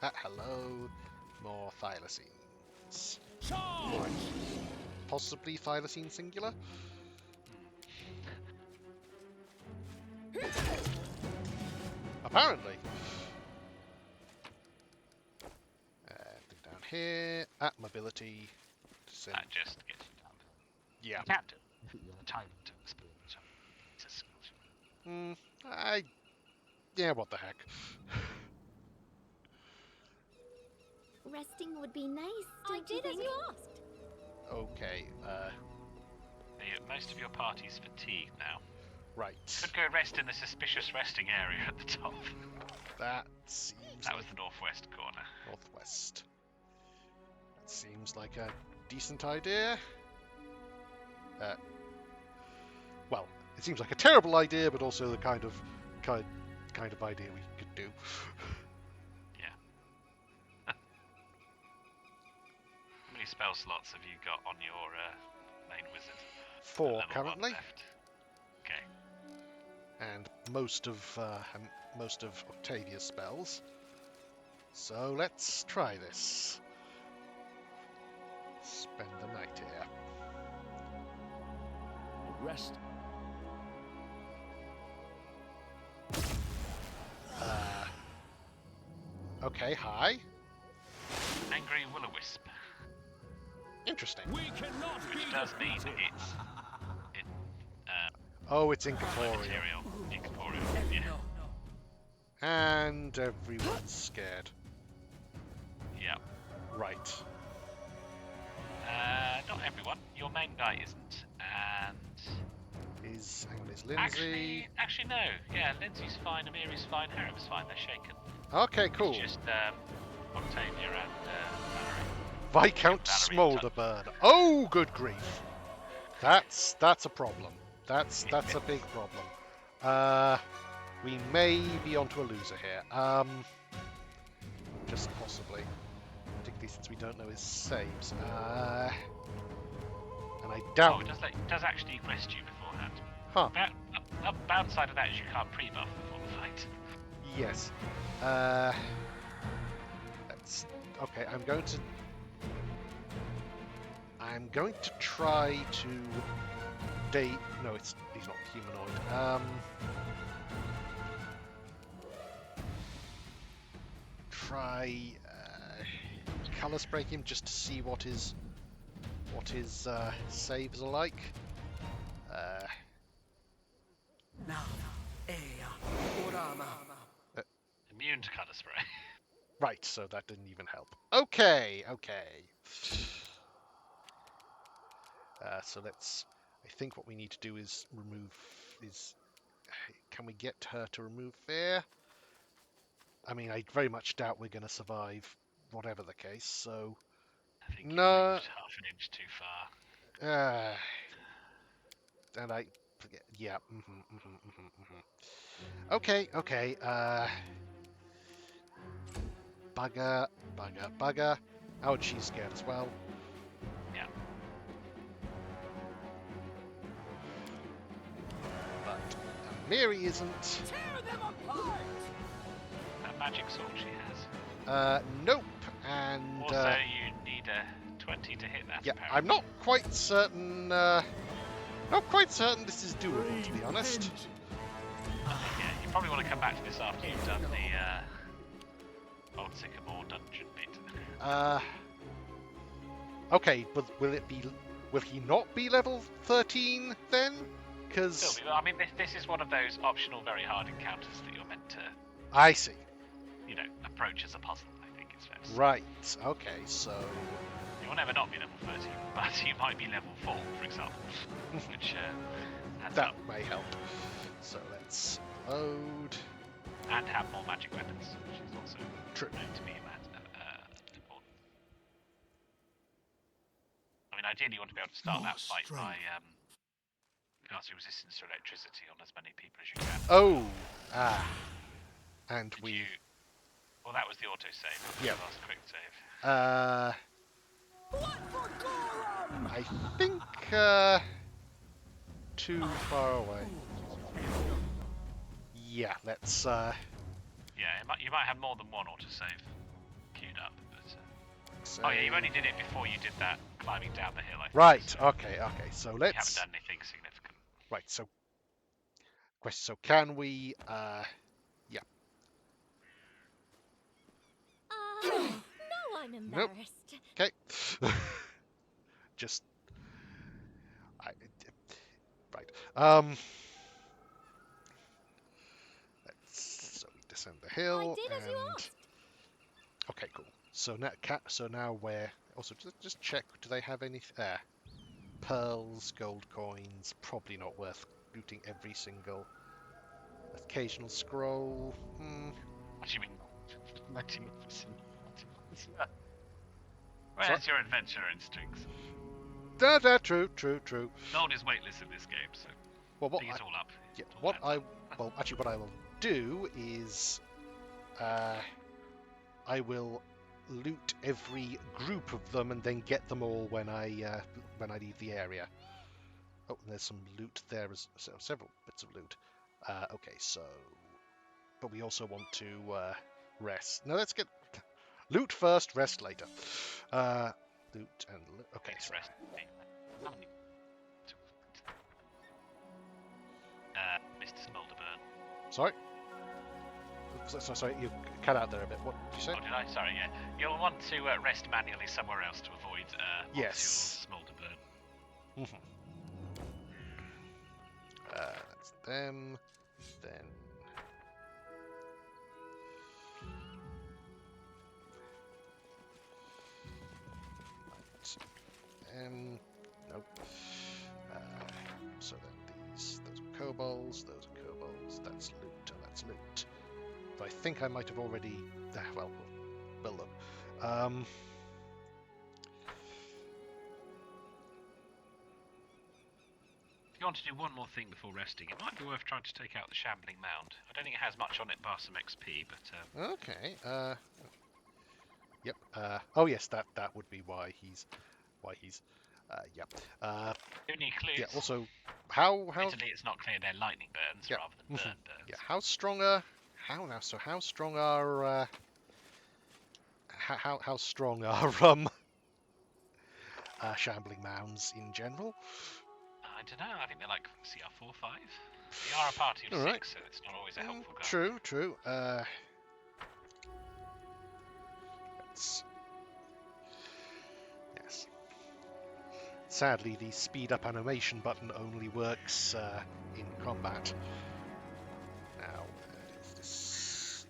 Hello. More thylacines. Possibly thylacine singular? Apparently. Down here. At mobility. Send. That just gets you done. Yeah. You can't do it if you have time to explore some. Yeah, what the heck. Resting would be nice, I don't you did as think? you asked. Okay, Most of your party's fatigued now. right. Could go rest in the suspicious resting area at the top. That seems That was the northwest corner. northwest. That seems like a decent idea. Well, it seems like a terrible idea, but also the kind of idea we could do. Yeah. How many spell slots have you got on your main wizard? 4 Level 1 currently, left. Okay. and most of Octavia's spells. So let's try this. Spend the night here. Rest. Okay, hi. Angry Will-O-Wisp, Interesting. We cannot which be does mean defeated. Oh, it's incorporeal. material, incorporeal. Yeah. And everyone's scared. Yeah. Right. Not everyone. Your main guy isn't, and Hang on, is Lindsay? actually no. Yeah, Lindsay's fine. Amiri's fine. Harem's fine. They're shaken. Okay, cool. It's just Octavia and Valerie. Viscount Valerie Smolderburn. Oh, good grief. That's a problem. That's a big problem. We may be onto a loser here. Just possibly. Particularly since we don't know his saves. And I doubt. Oh, it does actually rest you beforehand. Huh. Bad side of that is you can't pre-buff before the fight. Yes. Let's. Okay, I'm going to try to date. No, he's not humanoid. Try color spray him just to see what his saves are like. Immune to colour spray. Right, so that didn't even help. Okay. So let's. I think what we need to do is remove. Can we get her to remove fear? I mean, I very much doubt we're going to survive, whatever the case. So. I think No. you moved half an inch too far. And I forget. Yeah. Okay. Bugger. Oh, and she's scared as well. Yeah. But Mary isn't. Tear them apart! That magic sword she has. Nope. And Also, you need a 20 to hit that. yeah, apparently. I'm not quite certain. Not quite certain this is doable, to be honest. Yeah, you probably want to come back to this after you've done the Old Sycamore dungeon bit. Okay, but will he not be level 13 then? Because Still, I mean, this is one of those optional, very hard encounters that you're meant to, I see. approach as a puzzle. I think it's fair to say. Right. Okay. So You'll never not be level 13, but you might be level 4, for example, which adds that up. may help. So let's load. And have more magic weapons, which is also True. known to be important. I mean, ideally, you want to be able to start that fight by casting resistance to electricity on as many people as you can. Oh. And Did we. Well, that was the auto save. Yeah. The last quick save. What for Gorum? I think too far away. Yeah. Let's. Yeah, you might have more than one auto save queued up, but. Oh yeah, you only did it before you did that climbing down the hill. I think, Right. So Okay. So you let's. haven't done anything significant. Right. So. Question. So can we? Yeah. No, I'm I'm Nope. embarrassed. Okay. Just. Right. So we descend the hill. I did as you and... asked. Okay, cool. So now we're also just check. Do they have any pearls, gold coins? Probably not worth looting every single. Occasional scroll. What do you mean? Where's your adventure instincts? True. Gold is weightless in this game, so Well, dig it all up. Yeah, It all adds up. what I will do is, I will loot every group of them and then get them all when I leave the area. Oh, and there's some loot there, several bits of loot. Okay, so, but we also want to rest. No, let's get loot first, rest later. Loot and okay. It's So. rest. Mr. Smolderburn. Sorry. Sorry, you cut out there a bit. What did you say? Oh, did I? Sorry, yeah. You'll want to rest manually somewhere else to avoid Yes. Smolderburn. That's them. Then. Nope. So then those are kobolds, that's loot, and that's loot. But I think I might have already, well, look. If you want to do one more thing before resting, it might be worth trying to take out the Shambling Mound. I don't think it has much on it bar some XP, but... Okay, yep, oh yes, that would be why he's, yep. Any clues? Yeah, also, how... Admittedly, it's not clear they're lightning burns rather than burn burns. Yeah, how strong are... How strong are... How strong are, Shambling Mounds in general? I don't know, I think they're like CR 4, 5. We are a party of 6, so it's not always a helpful guide. True. Yes. Sadly, the speed up animation button only works in combat. Now, is this...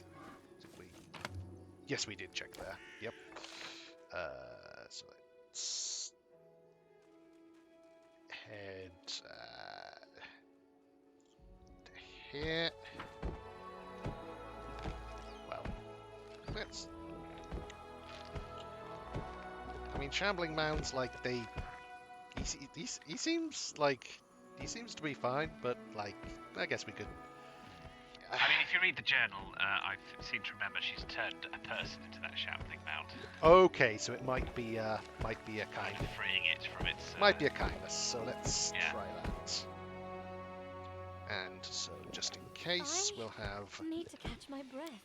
Yes, we did check there. Yep. So let's head to here. Well, let's. I mean, Shambling Mounds, like they. He seems to be fine, but like I guess we could. I mean, if you read the journal, I seem to remember she's turned a person into that Shambling Mound. Okay, so it might be a kind of freeing it from its. Might be a kindness. So let's try that. And so, just in case, we'll have. Need to catch my breath.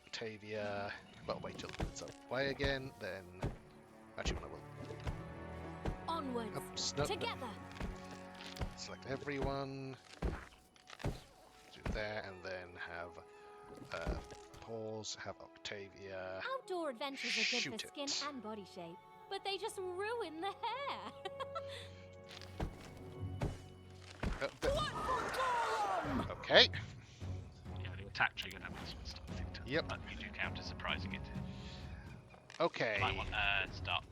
Octavia. Well, wait till it's away again. Then, actually, when I will. Onwards. Together. Select everyone. There, and then have pause, have Octavia. Outdoor adventures are good shoot for skin it. and body shape, but they just ruin the hair. Okay. Yeah, the attack trigger, that was one stuff. Yep. But you do count as surprising it. Okay. You might want start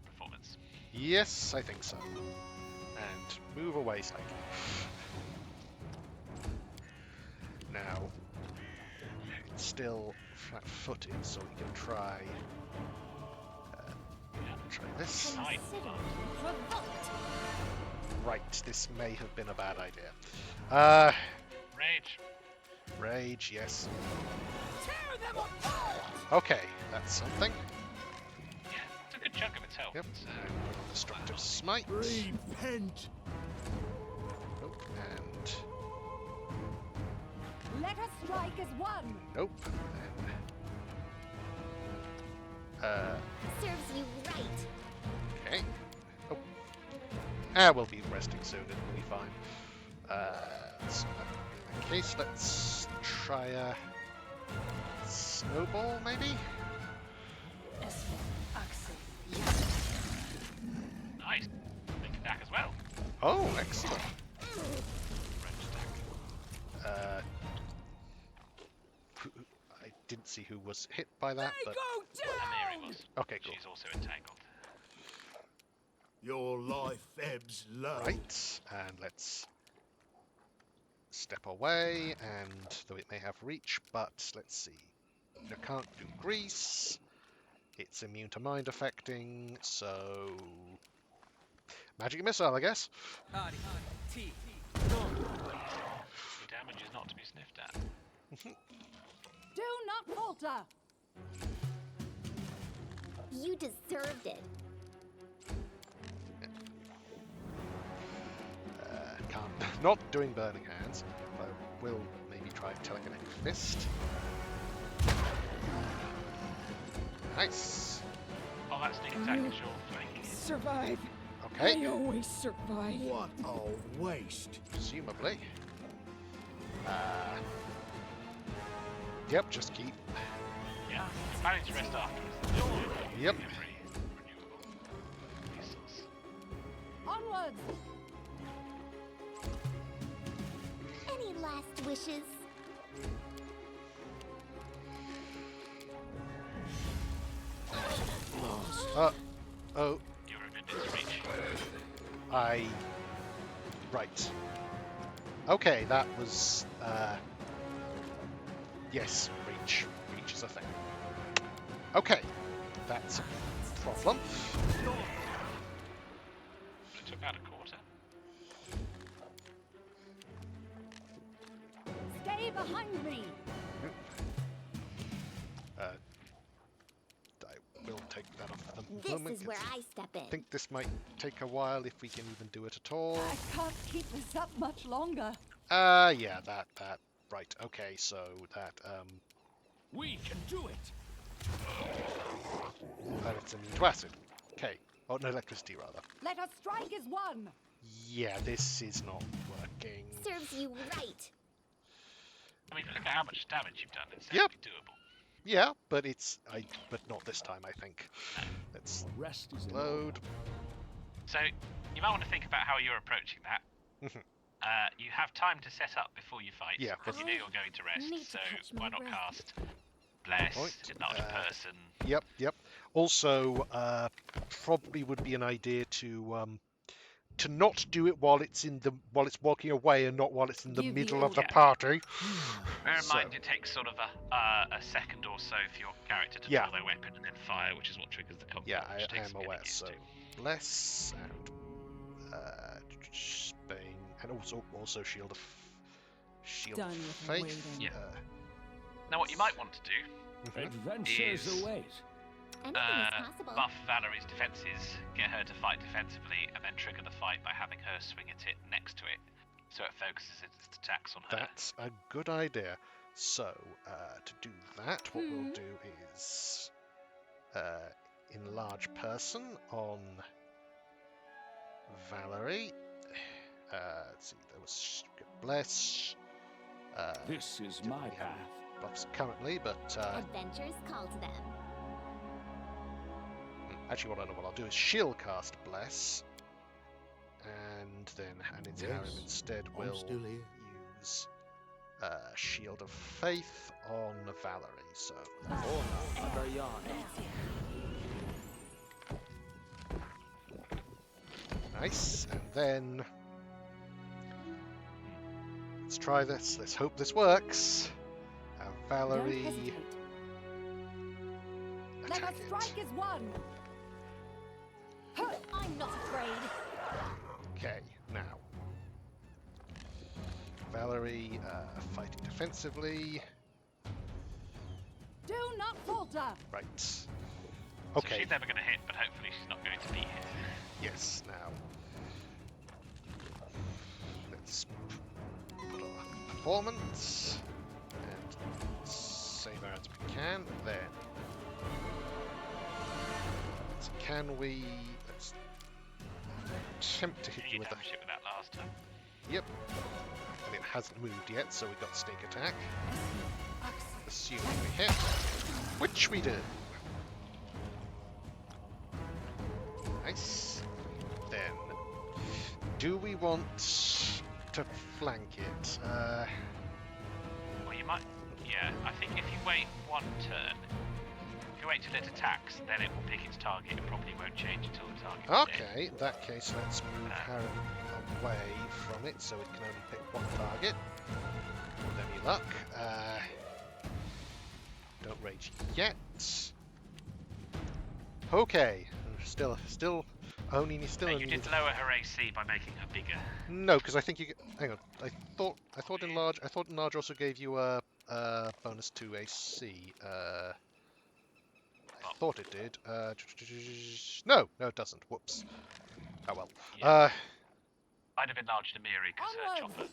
performance. Yes, I think so. And move away slightly. Now, it's still flat-footed, so we can try this. Right, this may have been a bad idea. Rage, yes. Okay, that's something. Yeah, it's a good chunk of its health. Yep. Destructive Smite. Repent. Oh, and... Let us strike as one. Nope. Serves you right. Okay. Oh. We'll be resting soon. It'll be fine. So in that case, let's try a snowball, maybe. Nice. Big attack as well. Oh, excellent. French attack. I didn't see who was hit by that, They but go Amiri down! was. okay, cool. She's also entangled. Your life ebbs low. Right, and let's step away, and though it may have reach, but let's see. You can't do grease. It's immune to mind affecting, so magic missile, I guess. Your damage is not to be sniffed at. Do not falter! You deserved it. Not doing burning hands, but I will maybe try telekinetic fist. Nice. Oh, that sneak attack is your flank. Survive. Okay. I always survive. What a waste. Presumably. Yep, just keep. Yeah, planning to rest afterwards. Yep. Renewable resource. Onwards! Any last wishes? Oh, You're within its reach. right. Okay, that was, yes, reach. Reach is a thing. Okay, that's a problem. It took out a quarter. Stay behind me! I will take that off for the This moment. is where I step in. I think this might take a while if we can even do it at all. I can't keep this up much longer. Yeah, that, right, okay, so that, We can do it. and it's immune to acid. Okay. Oh, no, electricity, rather. Let us strike as one! Yeah, this is not working. Serves you right. I mean, look at how much damage you've done. It's Yep. definitely doable. Yeah, but but not this time, I think. Let's Rest is in load. So, you might want to think about how you're approaching that. Mhm. You have time to set up before you fight. Yeah, because you know you're going to Need rest, to so catch my why not breath. cast Bless, Point. not a person. Yep. Also, probably would be an idea to not do it while it's walking away and not while it's in the Give the middle of the order. party. Bear in So- mind, it takes sort of a second or so for your character to Yeah. draw their weapon and then fire, which is what triggers the combat. Yeah, which I takes am some aware. getting used So to. bless and Spain, and also shield of Done with faith. waiting. Yeah. Now, what you might want to do, Adventures Is- await. Anything is possible. buff Valerie's defenses, get her to fight defensively, and then trigger the fight by having her swing at it next to it, so it focuses its attacks on her. That's a good idea. So, to do that, what we'll do is enlarge person on Valerie. Let's see, there was bless. This is Didn't my really have path. buffs currently, but Adventures call to them. actually, what I know what I'll do is shield cast bless, and then Hanid's Harem Yes, instead I'm will still here. use shield of faith on Valerie. So. Nice, and then let's try this. Let's hope this works. And Don't Valerie hesitate. Let attack us it. strike as one! I'm not afraid. Okay, now Valerie fighting defensively. Do not falter! Right. So Okay. she's never going to hit, but hopefully she's not going to be hit. Yes. Now let's put on performance and save her as we can. Then so can we? Let's attempt to hit you You with the. damaged it with that last time. Yep. And it hasn't moved yet, so we got sneak attack. Assuming we hit, which we do. Nice. Then, do we want to flank it? Well, you might. Yeah, I think if you wait one turn, if you wait till it attacks, then it will pick its target. It probably won't change until the target. Okay, in that case, let's move Harren away from it so it can only pick one target. With any luck. Don't rage yet. Okay, still only You need. did lower her AC by making her bigger. No, because I think you. Hang on. I thought enlarge. I thought enlarge also gave you a bonus to AC. I thought it did. No, it doesn't. Whoops. Oh well. Yeah. I'd have enlarged Amiri because her chopper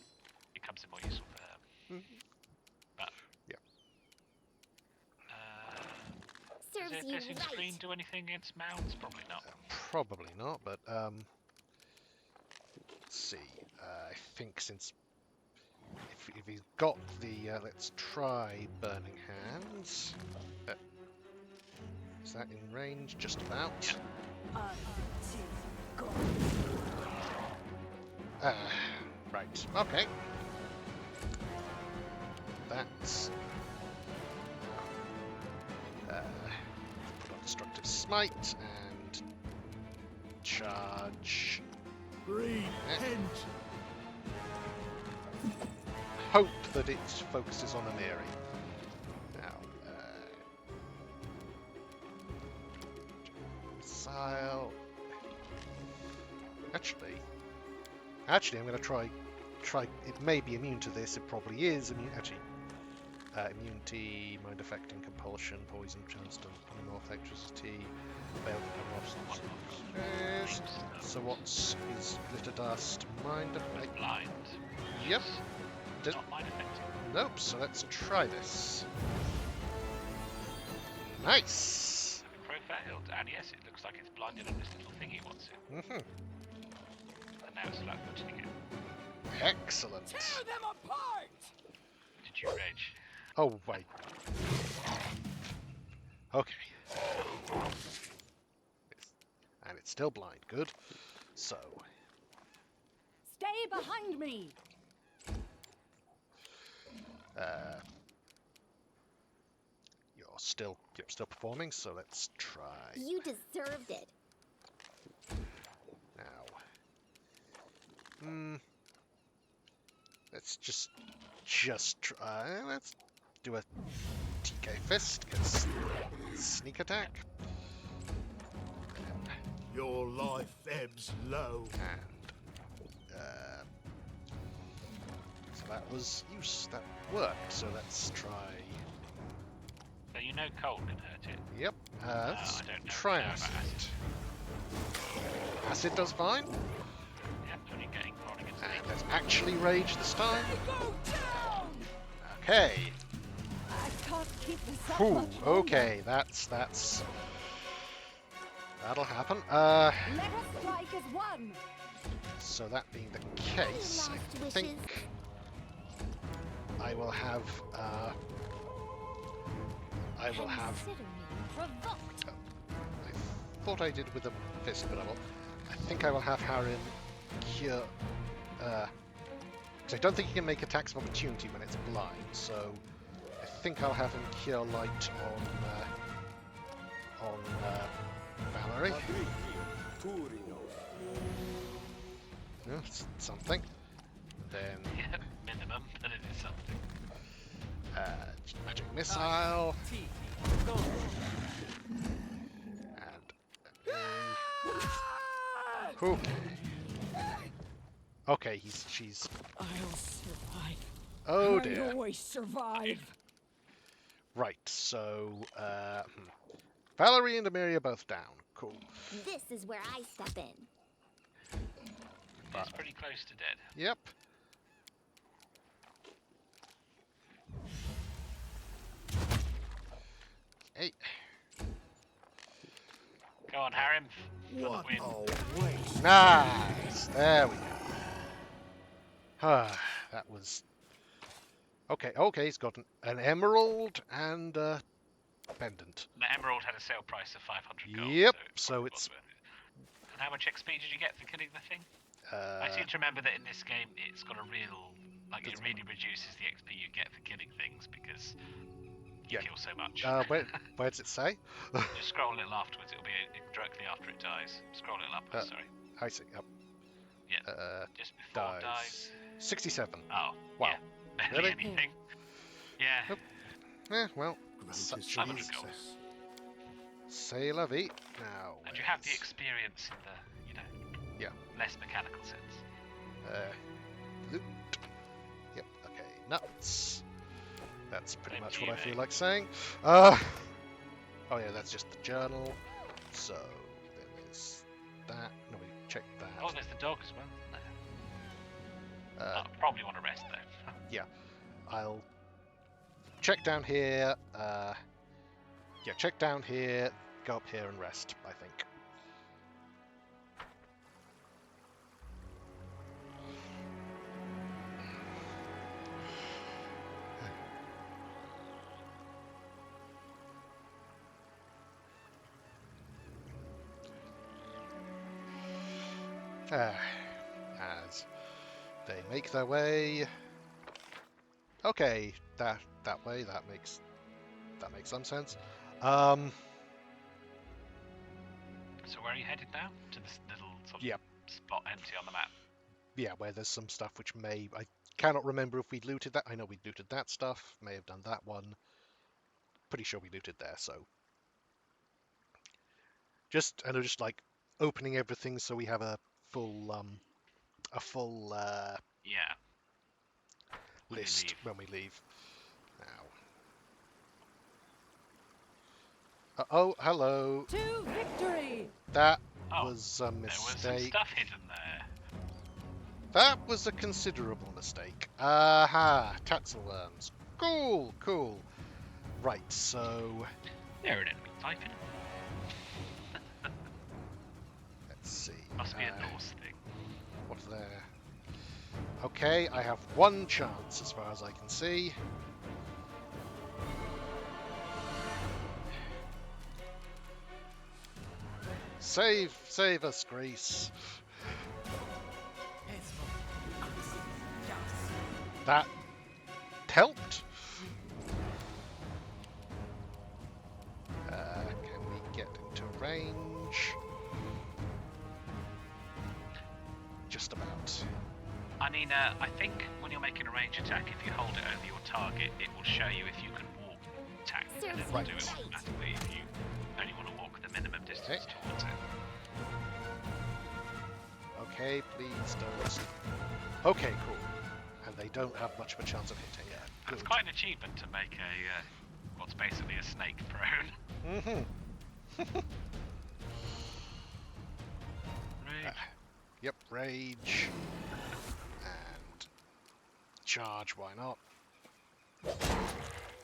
becomes more useful for her. But yeah. Serves does you piercing right. screen do anything against mounts? Probably not. Probably not, but let's see. I think since if he's got the let's try Burning Hands. Is that in range? Just about. Right. Okay. That's put on Destructive Smite and charge. Repent. Hope that it focuses on Amiri. Now, missile. Actually, I'm going to try. It may be immune to this. It probably is immune. Actually, immunity, mind affecting, compulsion, poison, chanston, north electricity, failed to So what's his glitter dust? Mind affecting. Blind. Yep. Not mind affecting. Nope. So let's try this. Nice. Crow failed, and yes, it looks like it's blinded on this little thing he wants it. Mhm. And now it's like putting it. Excellent. Tear them apart! Did you rage? Oh wait. Okay. And it's still blind. Good. So. Stay behind me! You're still performing, so let's try. You deserved it. Now. Let's just try. Let's do a TK fist, because sneak attack. Your life ebbs low. And so that was that worked. So let's try. So you know cold can hurt it. Yep. Let's I don't know try about acid. acid. Acid does fine. Yep, only getting chronic against And let's actually rage this time. Go down! Okay. I can't keep this up Ooh, much longer. okay, that's that'll happen. Let us strike as one! So that being the case, I think I will have Consider me provoked. I thought I did with a fist, but I think I will have Harren cure. Because I don't think he can make attacks of opportunity when it's blind. So I think I'll have him cure light on Valerie. Yeah, it's something. Then Yeah, minimum, but it is something. magic missile. And okay, she's. I'll survive. Oh I dear. always survive. Right, so Valerie and Amiri are both down. Cool. This is where I step in. It's pretty close to dead. Yep. Hey. Go on, Harem. What win. a waste. Nice. There we go. That was okay. Okay, he's got an emerald and a pendant. The emerald had a sale price of 500 gold. Yep, So, so it it's was worth it. How much XP did you get for killing the thing? I seem to remember that in this game it's got a real, like, it really reduces the XP you get for killing things because you kill so much. Where does it say? Just scroll a little afterwards. It'll be directly after it dies. Scroll a little upwards. Sorry. I see. Yep. Yeah. Just before it dies. 67. Oh. Wow. Yeah. Barely Really? anything. Yeah. Well, Great such is I would his have gone. success. C'est la vie. Now. And you have the experience in the, less mechanical sense. Loot. Yep. Okay. Nuts. That's pretty much what I feel mate. like saying. Oh yeah, that's just the journal. So then there's that. No, we checked that. Oh, there's the dog as well, isn't there? I probably want to rest though. Yeah. I'll check down here. Yeah, check down here. Go up here and rest. I think. As they make their way. Okay, that way. That makes some sense. So where are you headed now? To this little sort of spot empty on the map? Yeah, where there's some stuff which I cannot remember if we looted that. I know we looted that stuff. May have done that one. Pretty sure we looted there. So just like opening everything so we have a full list when we leave. Now. Oh, hello. To victory! That was a mistake. There was some stuff hidden there. That was a considerable mistake. Aha, tatzelworms. Cool. Right, so... They're an enemy type, innit? Let's see. Must be a Norse thing. What's there? Okay, I have one chance as far as I can see. Save us, Grease. That helped. Can we get into range? Just about. I mean, I think when you're making a range attack, if you hold it over your target, it will show you if you can walk attack, and it will do it automatically if you only want to walk the minimum distance towards it. Okay, please don't. Okay, cool. And they don't have much of a chance of hitting. Yeah, It's quite an achievement to make a what's basically a snake prone. Rage. Yep, rage. And charge, why not?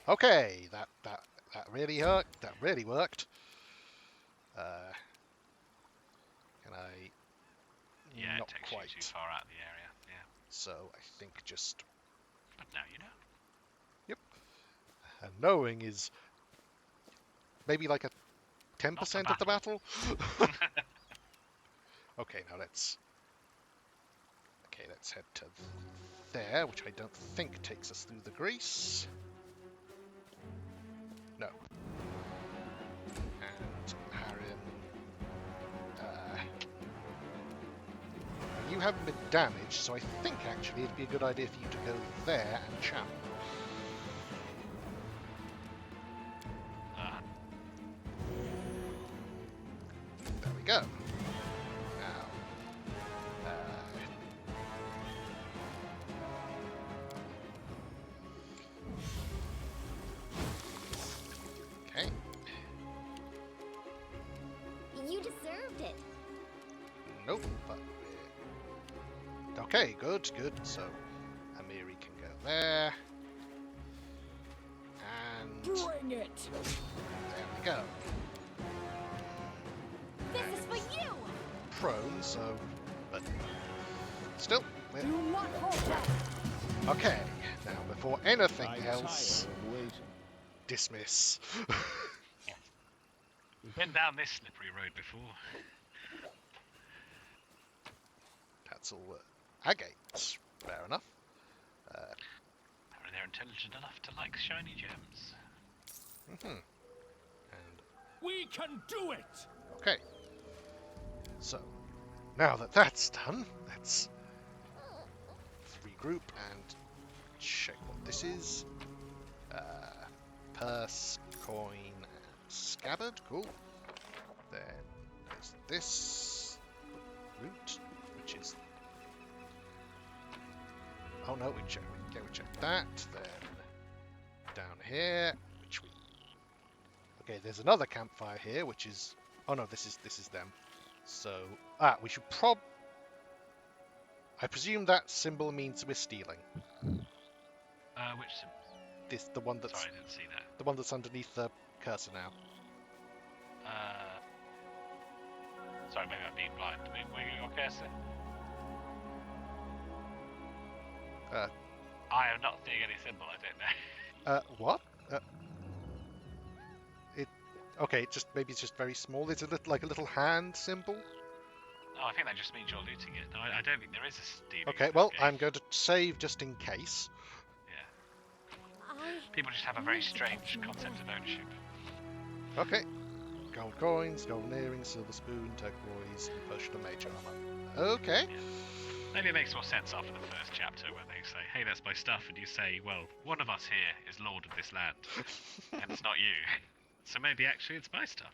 Okay, that really hurt. That really worked. Can I? Yeah, not it takes quite. you too far out of the area. Yeah. So I think just. But now you know. Yep. And knowing is maybe like a 10% of the battle. Okay, now let's head to there, which I don't think takes us through the grease. No. And Harrim, you haven't been damaged, so I think actually it'd be a good idea for you to go there and channel. There we go. Okay. You deserved it. Nope, but okay, good. So Amiri can go there. And Bring it! there we go. This is for you! Prone, so but still we're Do not hold back! okay. Now before anything else, dismiss. We've been down this slippery road before. cancel agates. Fair enough. Apparently they're intelligent enough to like shiny gems. And We can do it! okay. So, now that that's done, let's regroup and check what this is. Purse, coin, and scabbard. Cool. Then there's this root, which is... Oh no, we checked that. Then down here, which we... Okay, there's another campfire here, which is... Oh no, this is them. So, we should I presume that symbol means we're stealing. Which symbol? The one that's... Sorry, I didn't see that. The one that's underneath the cursor now. Sorry, maybe I'm being blind. Where your cursor? I am not seeing any symbol, I don't know. What? Okay, maybe it's just very small. It's like a little hand symbol. Oh, I think that just means you're looting it. No, I don't think there is a stealing. Okay, well, I'm going to save just in case. Yeah. People just have a very strange concept of ownership. Okay. Gold coins, golden earrings, silver spoon, turquoise, and potion of mage armor. Okay. Yeah. Maybe it makes more sense after the first chapter when they say, hey, that's my stuff, and you say, well, one of us here is lord of this land, and it's not you. So maybe actually it's my stuff.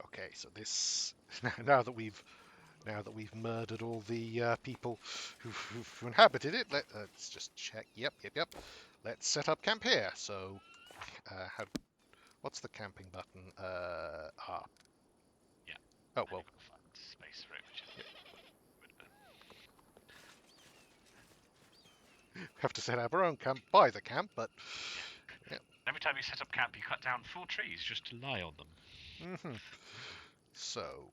Okay, so this now that we've murdered all the people who've inhabited it, let's just check. Yep. Let's set up camp here. So, what's the camping button? Yeah. Oh well. Space for it, which is have to set up our own camp by the camp, but yeah. Every time you set up camp, you cut down 4 trees just to lie on them. So,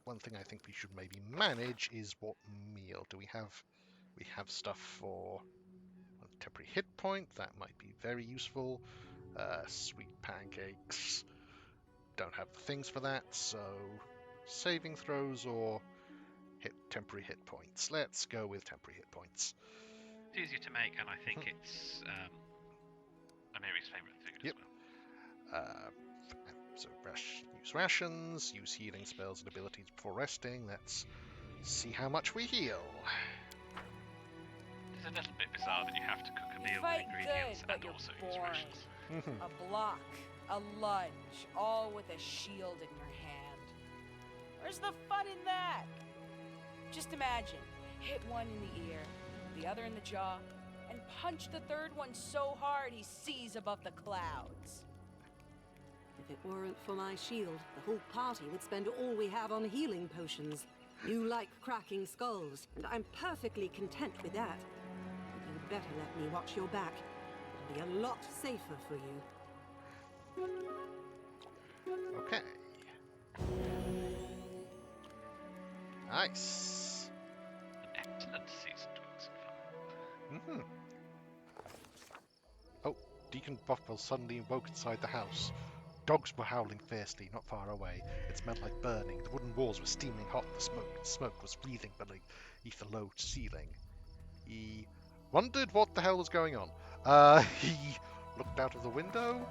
one thing I think we should maybe manage is what meal do we have? We have stuff for a temporary hit point. That might be very useful. Sweet pancakes. Don't have the things for that, so saving throws or temporary hit points. Let's go with temporary hit points. It's easier to make, and I think it's Amiri's favourite food as well. So use rations, use healing spells and abilities before resting. Let's see how much we heal. It's a little bit bizarre that you have to cook a meal with ingredients and also use rations. A block, a lunge, all with a shield in your hand. Where's the fun in that? Just imagine, hit one in the ear, the other in the jaw, and punch the third one so hard he sees above the clouds. If it weren't for my shield, the whole party would spend all we have on healing potions. You like cracking skulls, and I'm perfectly content with that. But you'd better let me watch your back. It'll be a lot safer for you. Okay. Nice. An excellent season, Twigs and Fun. Oh, Deacon Bothwell suddenly awoke inside the house. Dogs were howling fiercely, not far away. It smelled like burning. The wooden walls were steaming hot. The smoke was wreathing beneath the low ceiling. He wondered what the hell was going on. He looked out of the window.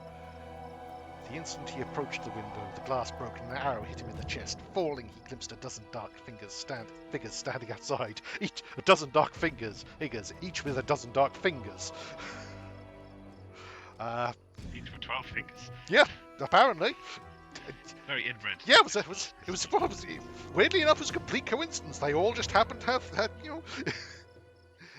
The instant he approached the window, the glass broke and an arrow hit him in the chest. Falling, he glimpsed a dozen dark figures standing outside. Each with a dozen dark fingers. Each with 12 fingers. Yeah, apparently. Very inbred. Yeah, it was weirdly enough, it was a complete coincidence. They all just happened to have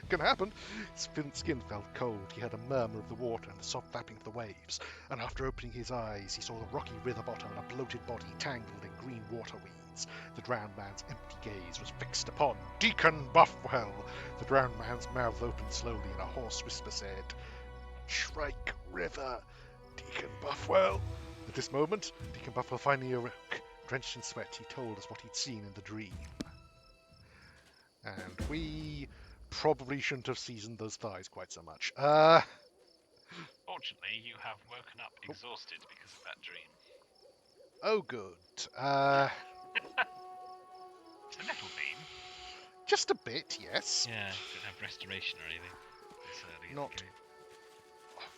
can happen. His skin felt cold. He heard a murmur of the water and the soft lapping of the waves. And after opening his eyes, he saw the rocky river bottom and a bloated body tangled in green water weeds. The drowned man's empty gaze was fixed upon Deacon Buffwell. The drowned man's mouth opened slowly and a hoarse whisper said, "Shrike River, Deacon Buffwell." At this moment, Deacon Buffwell finally awoke. Drenched in sweat, he told us what he'd seen in the dream. And we probably shouldn't have seasoned those thighs quite so much. Fortunately, you have woken up exhausted because of that dream. Oh, good. It's a little mean. Just a bit, yes. Yeah, don't have restoration or anything. This early in Not the game.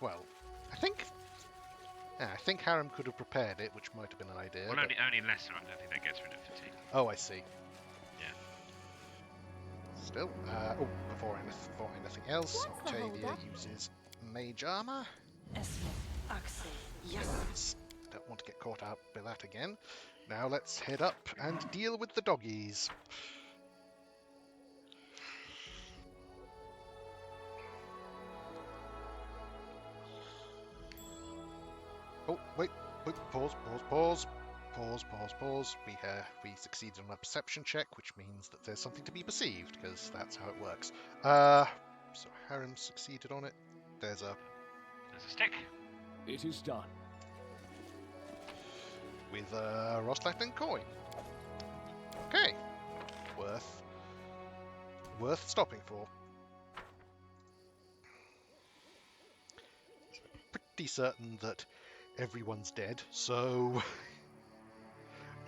well. I think Harem could have prepared it, which might have been an idea. Well, but... only lesser. I don't think that gets rid of fatigue. Oh, I see. Yeah. Still, before anything else, What's the Octavia hold-up? uses mage armor. Yes. Don't want to get caught out by that again. Now let's head up and deal with the doggies. Oh, wait, pause. We succeeded on a perception check, which means that there's something to be perceived, because that's how it works. So Harem succeeded on it. There's a stick. It is done. With a Rostlatin coin. Okay. Worth stopping for. Pretty certain that everyone's dead, so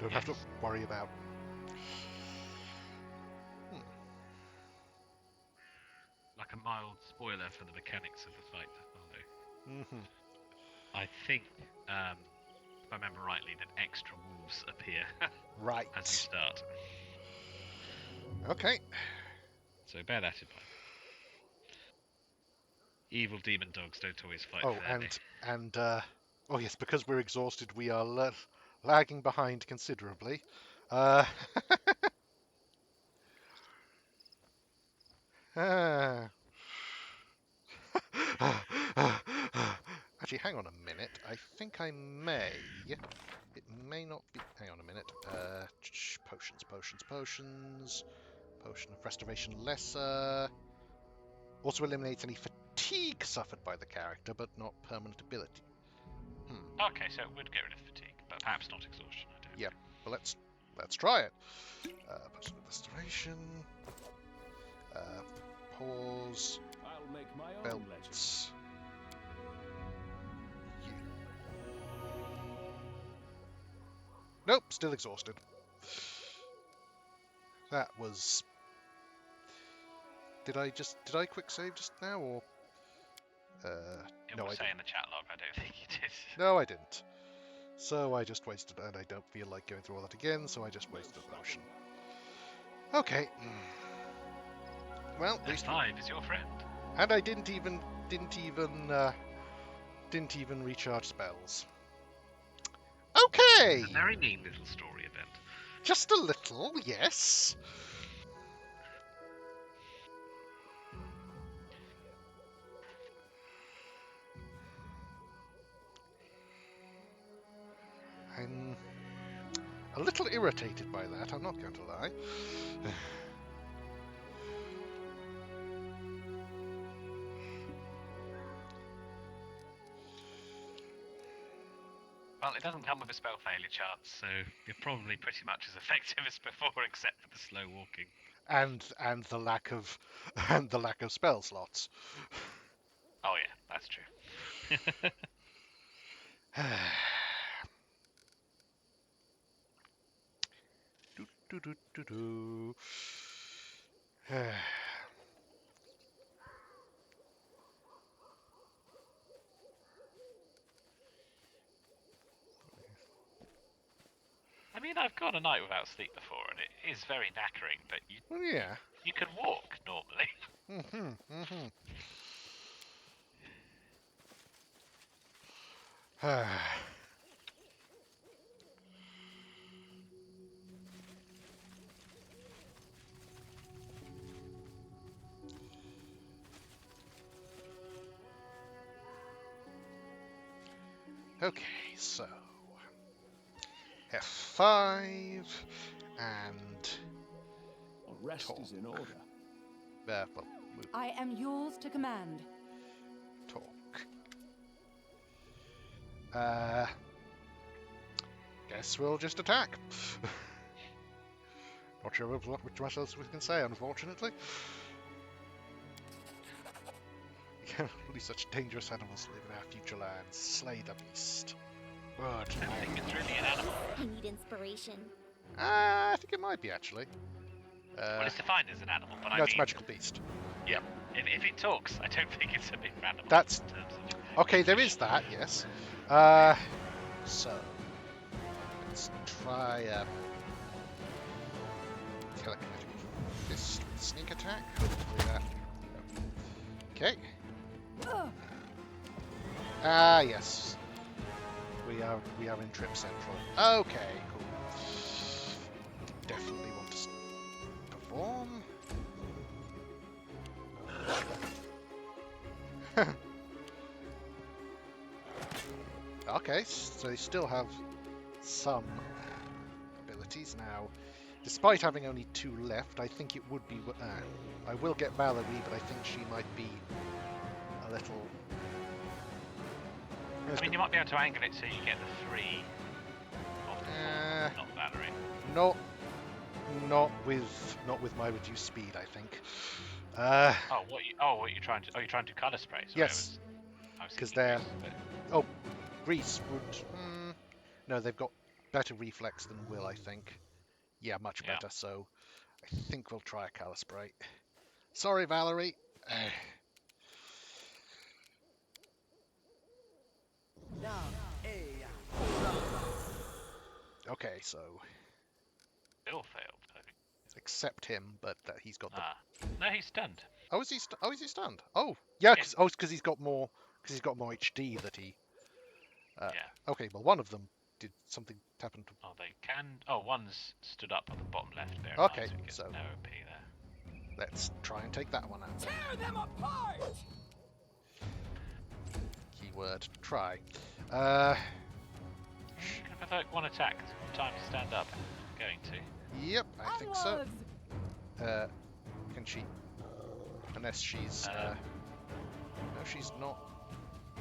don't have to worry about. Like a mild spoiler for the mechanics of the fight, aren't they? Mm-hmm. I think, if I remember rightly, that extra wolves appear Right. as you start. Okay. So bear that in mind. Evil demon dogs don't always fight Oh, fairly. and oh yes, because we're exhausted, we are lagging behind considerably. Actually, hang on a minute. I think I may. It may not be. Hang on a minute. Potions. Potion of Restoration Lesser. Also eliminates any fatigue suffered by the character, but not permanent ability. Okay, so it would get rid of fatigue, but perhaps not exhaustion. I don't Yeah, but let's try it. Potion of Restoration. Pause. I'll make my own legend. Belts. Nope, still exhausted. That was. Did I quick save just now, or? It No, will I say didn't. in the chat log, I don't think you did. No, I didn't. So I just wasted, and I don't feel like going through all that again, so I just wasted a potion. Okay. Well, at least. Five is your friend. And I didn't even recharge spells. Okay. It's a very neat little story event. Just a little, yes. I'm a little irritated by that, I'm not going to lie. Well, it doesn't come with a spell failure chart, so you're probably pretty much as effective as before, except for the slow walking. And the lack of spell slots. Oh yeah, that's true. Do. I mean, I've gone a night without sleep before, and it is very knackering, but you can walk normally. Okay, so F5 and Rest is in order. well, I am yours to command. talk. Guess we'll just attack. Not sure what else we can say, unfortunately. Only such dangerous animals live in our future lands. Slay the beast. Good. I don't think it's really an animal. I need inspiration. I think it might be, actually. Well, it's defined as an animal, but no, I it's a mean... magical beast. Yeah. If it talks, I don't think it's a big animal. That's... in terms of Okay, there is that, yes. So... Let's try, telekinetic fist with sneak attack. Hopefully that... Okay. Ah, yes. We are in Trip Central. Okay, cool. Definitely want to perform. Okay, so they still have some abilities now. Despite having only 2 left, I think it would be... I will get Valerie, but I think she might be a little... I mean, you might be able to angle it so you get the 3 of the 4, not Valerie. Not with my reduced speed, I think. What you're trying to? Oh, you're trying to colour spray. Sorry, yes, because they're. Oh, Grease would. No, they've got better reflex than Will, I think. Yeah, much better. So, I think we'll try a colour spray. Sorry, Valerie. Okay, so. Bill failed, I think. Except him, but he's got the. No, he's stunned. Oh, is he? Is he stunned? Oh, yeah. Because he's got more. Because he's got more HD that he. Yeah. Okay, well, one of them did something happen to. Oh, they can. Oh, one's stood up on the bottom left there. Okay, so no OP there. Let's try and take that one out. Tear them apart! Keyword try. You can provoke 1 attack. Time to stand up. Going to. Yep, I think so. Can she? Unless she's. No, she's not.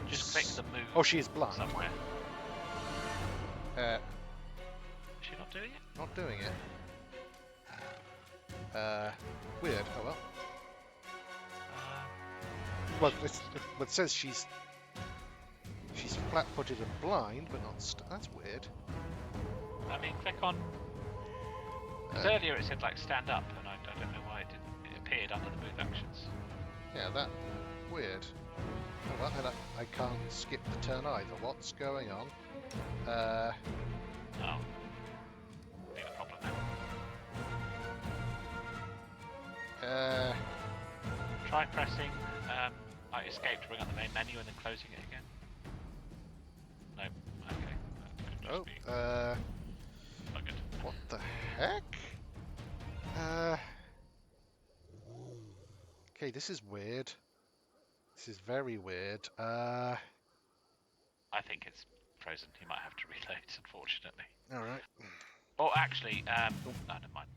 Just click the move. Oh, she is blind. Somewhere. Is she not doing it? Not doing it. Weird. Oh well. Well, it says she's flat-footed and blind, but not. That's weird. I mean, click on. Because earlier it said like stand up, and I don't know why it didn't. It appeared under the move actions. Yeah, that weird. Oh well, then I can't skip the turn either. What's going on? Oh. Be the problem now. Try pressing escape to bring up the main menu and then closing it again. No. Okay. That could just be buggered. What the heck? Okay, this is weird. This is very weird. I think it's frozen. You might have to reload, unfortunately. Alright. Or actually, never mind.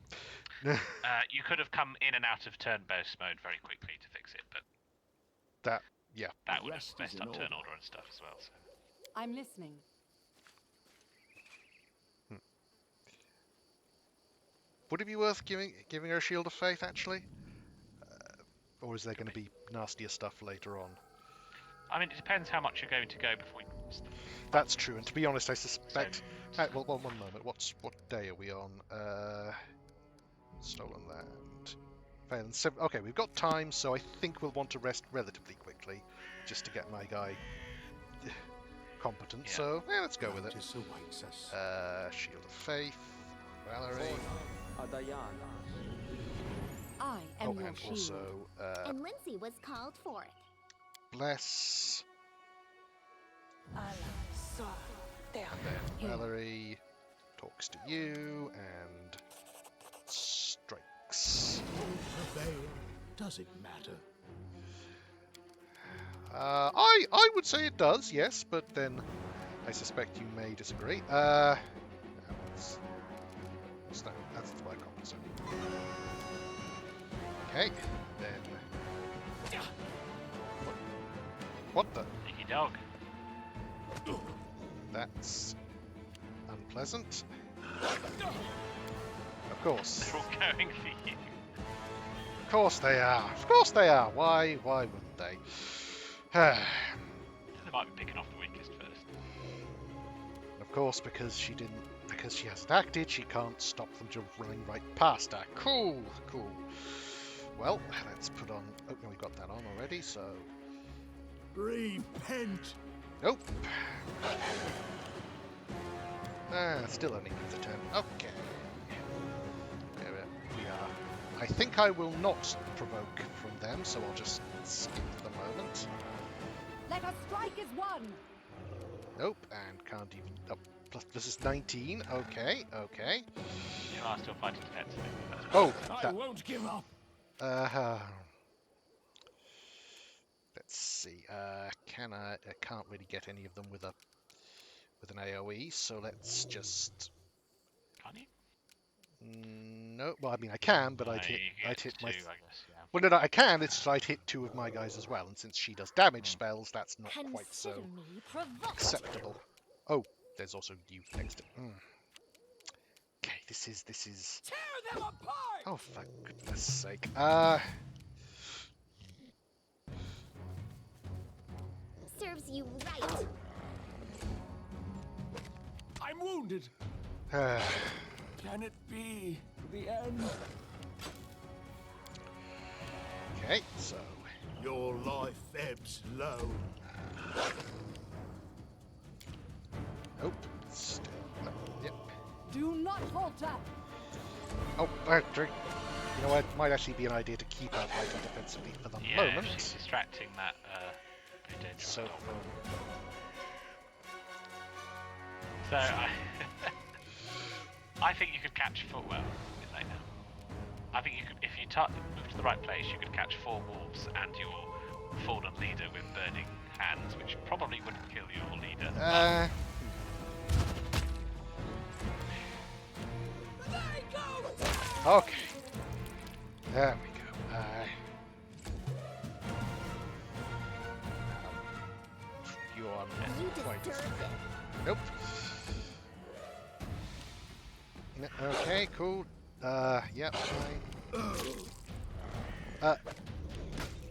You could have come in and out of turn burst mode very quickly to fix it, but that would have messed up turn order and stuff as well. So. I'm listening. Would it be worth giving her a shield of faith, actually? Or is there going to be nastier stuff later on? I mean, it depends how much you're going to go before you... That's true, and to be honest, I suspect... well, one moment. What day are we on? Stolen Land. Okay, we've got time, so I think we'll want to rest relatively quickly, just to get my guy competent. Yeah. So, yeah, let's go with it. Shield of Faith, Valerie. I am your and shield. Also, and Lindsay was called forth. Bless. And then Valerie talks to you and strikes. Does it matter? I would say it does, yes, but then I suspect you may disagree. That's my comment. Okay, then. What the? Dicky dog. That's unpleasant. Of course. They're all going for you. Of course they are. Of course they are. Why wouldn't they? They might be picking off the weakest first. course, because she hasn't acted, she can't stop them from running right past her. Cool, cool. Well, let's put on... Oh, no, we got that on already, so... Repent! Nope. Still only needs a 10. Okay. There we are. I think I will not provoke from them, so I'll just skip the moment. Let us strike as one. Nope, and can't even... Oh, plus this is 19. Okay, okay. You are still fighting defensively. Oh, I won't give up. Let's see. I can't really get any of them with an AOE, so let's just... Can't you? No, well, I mean, I can, but I'd hit my... I guess, yeah. Well, no, I can, it's just I'd hit 2 of my guys as well, and since she does damage spells, that's not quite so Consider me provoked. acceptable. Oh, there's also you next to... Okay, this is... Tear them apart! Oh, for goodness sake. Serves you right. I'm wounded. Can it be the end? Okay, so... Your life ebbs low. Nope. Still... Yep. Do not falter. Oh, drink. You know what? Might actually be an idea to keep her fighting defensively for the Yeah, moment. she's distracting that pretty dangerous So, dog. So I think you could catch 4. Well, it's late now. I think you could, if you move to the right place, you could catch 4 wolves and your fallen leader with burning hands, which probably wouldn't kill your leader. Okay. There we go. You are You quite... deserve it. Nope. Okay, cool. Yep, fine.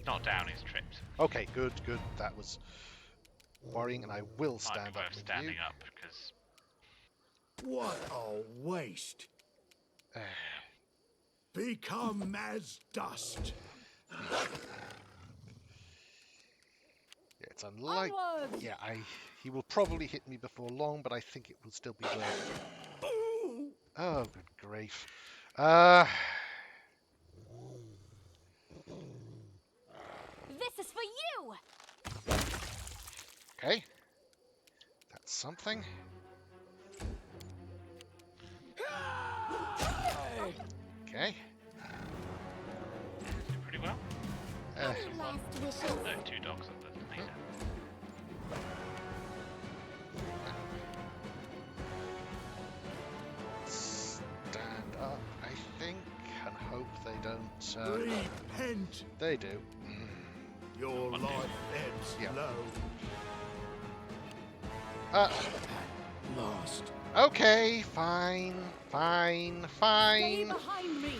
Not down, he's tripped. Okay, good. That was worrying, and I will stand Might be up worth with standing you. up, because... What a waste. Become as dust. Yeah, it's unlikely. Onward! Yeah, he will probably hit me before long, but I think it will still be worth it. Oh, good grief. This is for you. Okay. That's something. Okay. Pretty well. Last wishes. No, 2 dogs on the leader. Stand up, I think, and hope they don't... Repent. They do. Your life ebbs Yeah. low. Lost. Okay, fine. Stay behind me.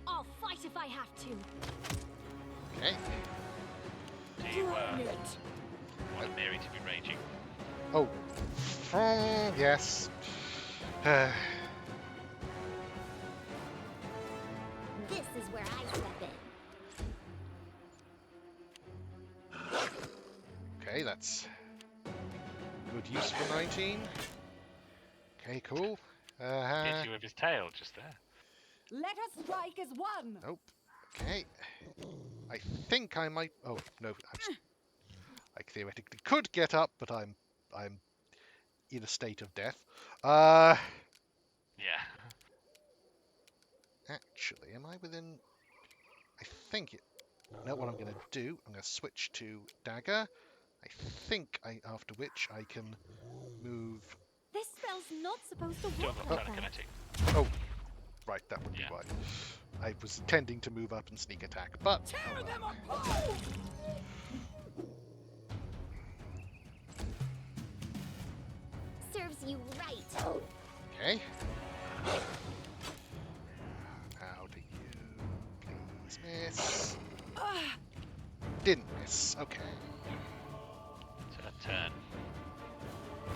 I'll fight if I have to. Okay. Do you want Mary to be raging? Oh. Yes. This is where I step in. Okay, that's good use for 19. Okay, cool. Hit you with his tail just there. Let us strike as one. Nope. Okay. I think I might... Oh, no. I theoretically could get up, but I'm in a state of death. Yeah. Actually, am I within... I think it... No, what I'm going to do, I'm going to switch to dagger. I think after which I can move... This spell's not supposed to Still work got like that. telekinetic. Oh, right, that would be Yeah. why. I was intending to move up and sneak attack, but... Tear them apart! Serves you right. Okay. How do you please miss? Didn't miss. Okay. It's a turn.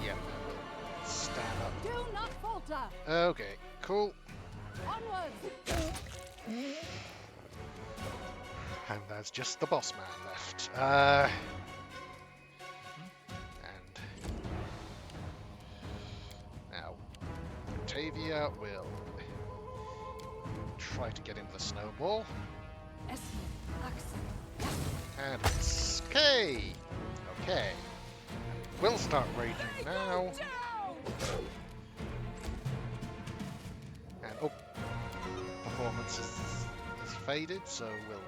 Yeah. Stand up. Do not falter. Okay. Cool. Onwards. And there's just the boss man left. And now Octavia will try to get into the snowball. And it's okay. Okay. We'll start raging now. And oh, performance is faded, so we'll.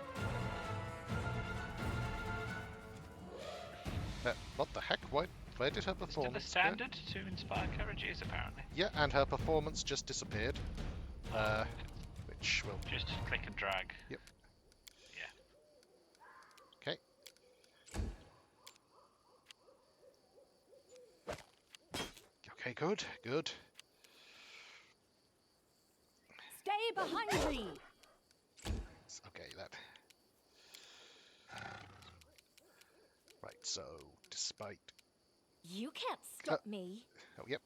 What the heck? Where did her performance Still a standard to inspire courage is apparently. Yeah, and her performance just disappeared. Which will just click and drag. Yep. Yeah. Okay. Okay, good, good. Stay behind me. Okay, that. Right, so despite. You can't stop me. Oh, yep.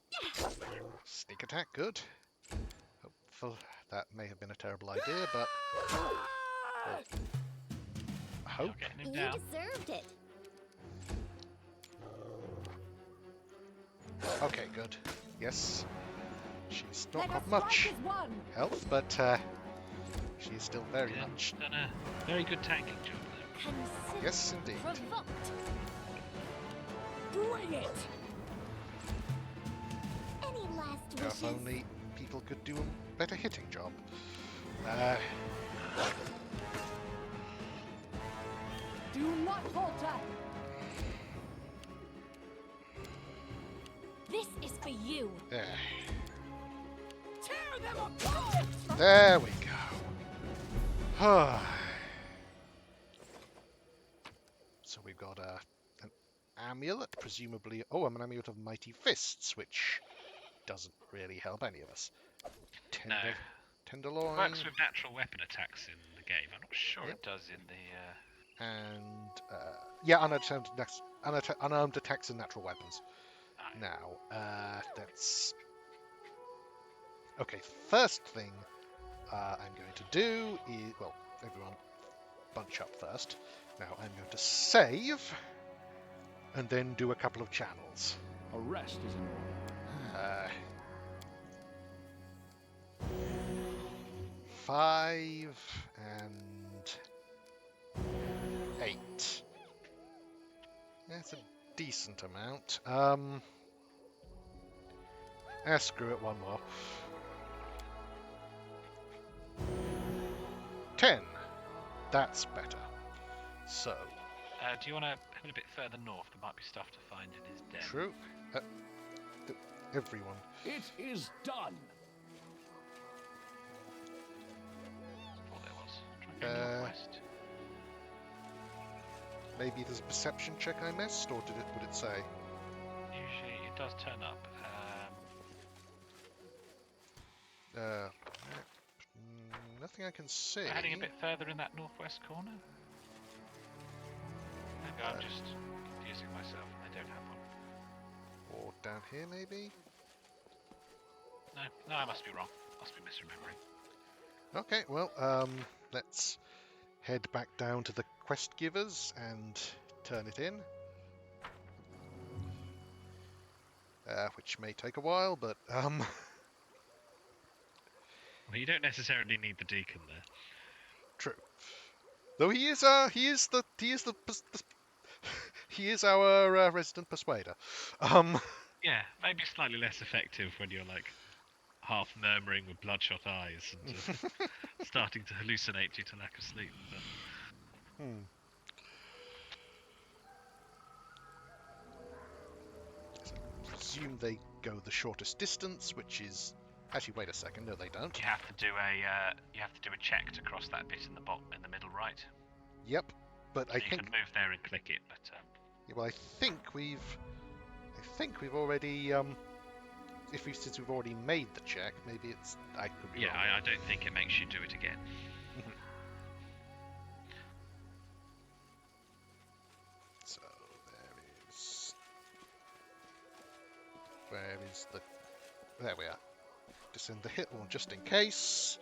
Sneak attack, good. Hopeful that may have been a terrible idea, but. Hope. You deserved it. Okay, good. Yes. She's not got much health, but she's still very much. Done a very good tanking job there. Consider yes, indeed. provoked. Bring it. Any last If wishes? only people could do a better hitting job. Do not falter. This is for you. There. Tear them apart. There we go. So we've got an amulet, presumably. Oh, an amulet of mighty fists, which doesn't really help any of us. Tenderloin. Works with natural weapon attacks in the game. I'm not sure it does in the. And yeah, unarmed attacks and natural weapons. Now, that's okay. First thing I'm going to do is, well, everyone bunch up first. Now I'm going to save, and then do a couple of channels. A rest is in order. 5 and 8. That's a decent amount. Screw it, one more. 10. That's better. So. Do you want to have it a bit further north? There might be stuff to find in his den. True. Everyone. It is done. That's all there was. Try and go northwest. Maybe there's a perception check I missed, or would it say? Usually it does turn up. Nothing I can see. Heading a bit further in that northwest corner. Maybe I'm just confusing myself and I don't have one. Or down here, maybe? No, I must be wrong. Must be misremembering. Okay, well, let's head back down to the quest givers and turn it in. Which may take a while, but Well, you don't necessarily need the deacon there. True. Though he is our resident persuader. Yeah, maybe slightly less effective when you're like half murmuring with bloodshot eyes and starting to hallucinate due to lack of sleep. But... I presume they go the shortest distance, which is. Actually, wait a second. No, they don't. You have to do a check to cross that bit in the bottom, in the middle right. Yep, but So I you think. can move there and click it, but. Yeah, well, I think we've already since we've already made the check, maybe it's I could be Yeah, wrong. I don't think it makes you do it again. So where is the? There we are. Descend the hit one just in case.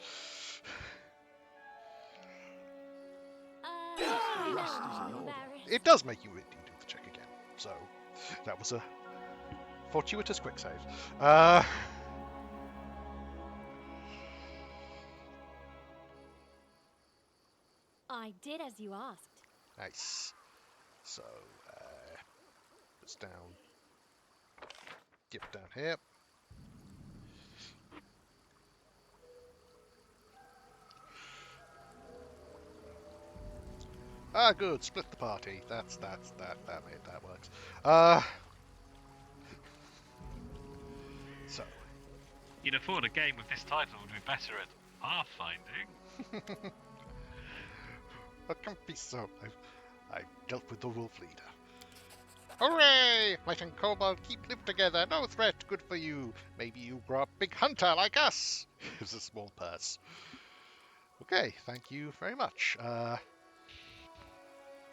Rest is in order. It does make you indeed do the check again. So that was a fortuitous quick save. I did as you asked. Nice. So it's down. Get down here. Ah, good. Split the party. That works. So. You'd have thought a game with this title would be better at pathfinding. What can't be so? I've dealt with the wolf leader. Hooray! Light and Kobold live together. No threat. Good for you. Maybe you grow up big hunter like us. Here's a small purse. Okay, thank you very much.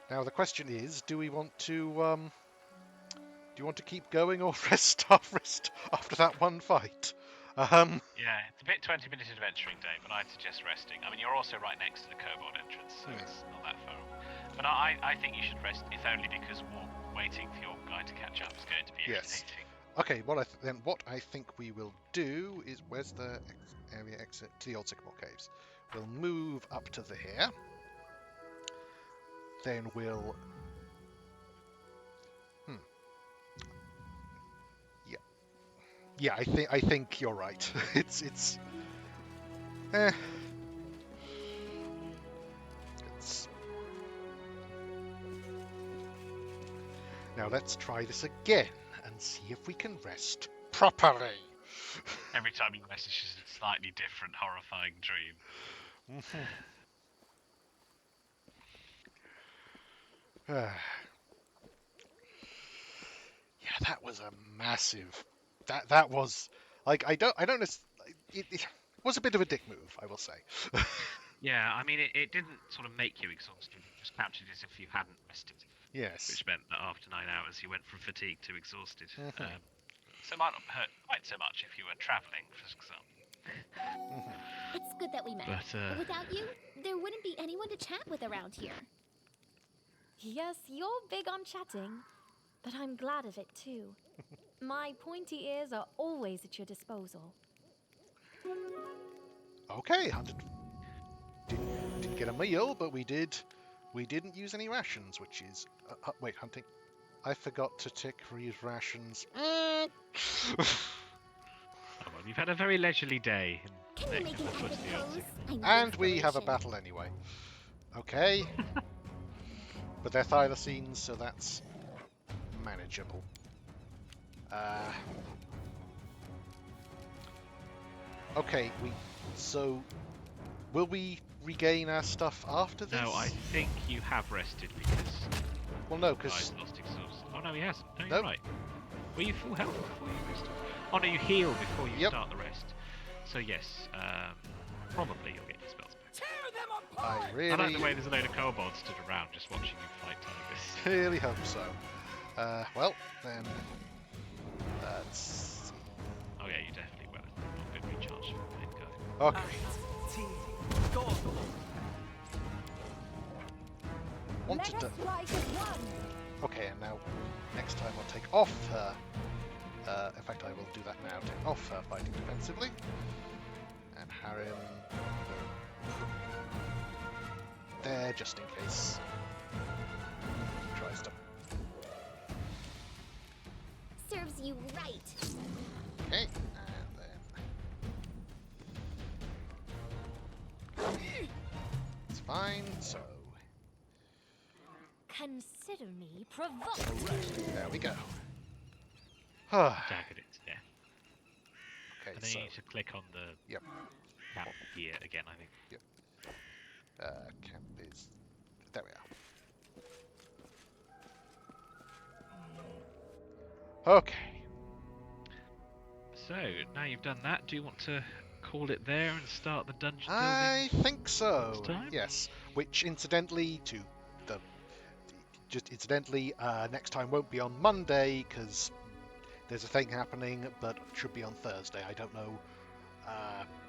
Now the question is, do you want to keep going or rest after that one fight? Yeah, it's a bit 20-minute adventuring day, but I'd suggest resting. I mean, you're also right next to the Kobold entrance, so it's not that far. But I think you should rest, if only because waiting for your guy to catch up is going to be irritating. Okay, then what I think we will do is, where's the area exit? To the Old Sycamore Caves. We'll move up to here. Then we'll... Yeah, I think you're right. It's Now let's try this again and see if we can rest properly. Every time you message is a slightly different, horrifying dream. Yeah, that was a massive. That was like I don't know. It was a bit of a dick move, I will say. Yeah, I mean it didn't sort of make you exhausted. It just captured as if you hadn't rested. Yes. Which meant that after 9 hours you went from fatigue to exhausted. So it might not hurt quite so much if you were travelling, for example. It's good that we met. But without you, there wouldn't be anyone to chat with around here. Yes, you're big on chatting, but I'm glad of it too. My pointy ears are always at your disposal. Okay, hunted. Didn't get a meal, but we didn't use any rations, which is wait, hunting. I forgot to tick reuse rations. Oh, well, you've had a very leisurely day. Can you make an edit pose? And we have a battle anyway. Okay. But they're thylacines, so that's manageable. Okay, so will we regain our stuff after this? No, I think you have rested because... Well, no, because... lost exhaust. Oh, no, he hasn't. No, you're right. Were you full health before you rested? Oh, no, you heal before you start the rest. So, yes, probably you'll get your spells back. Tear them apart! I like the way there's a load of kobolds stood around just watching you fight tigers. Really hope so. Well, then... Let's see. Oh, yeah, you definitely will. Not good recharge from the main guy. Okay. Wanted to... Okay, and now next time I'll take off her. In fact, I will do that now. Take off her fighting defensively, and Harrim there just in case he tries to. Serves you right. Okay, and then it's fine. So. Consider me provoked. There we go. Daggered it to death. Okay, and then you need to click on the camp gear again, I think. Yep. Camp is... There we are. Okay. So, now you've done that, do you want to call it there and start the dungeon I building think so. this time? Yes. Which, incidentally, next time won't be on Monday because there's a thing happening, but should be on Thursday. I don't know.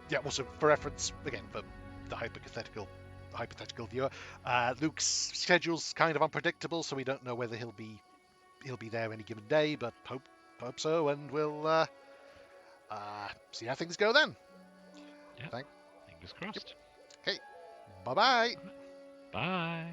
Yeah. Also, for reference, again, for the hypothetical viewer, Luke's schedule's kind of unpredictable, so we don't know whether he'll be there any given day, but hope so, and we'll see how things go then. Yeah. Fingers crossed. Okay. Bye-bye. Bye.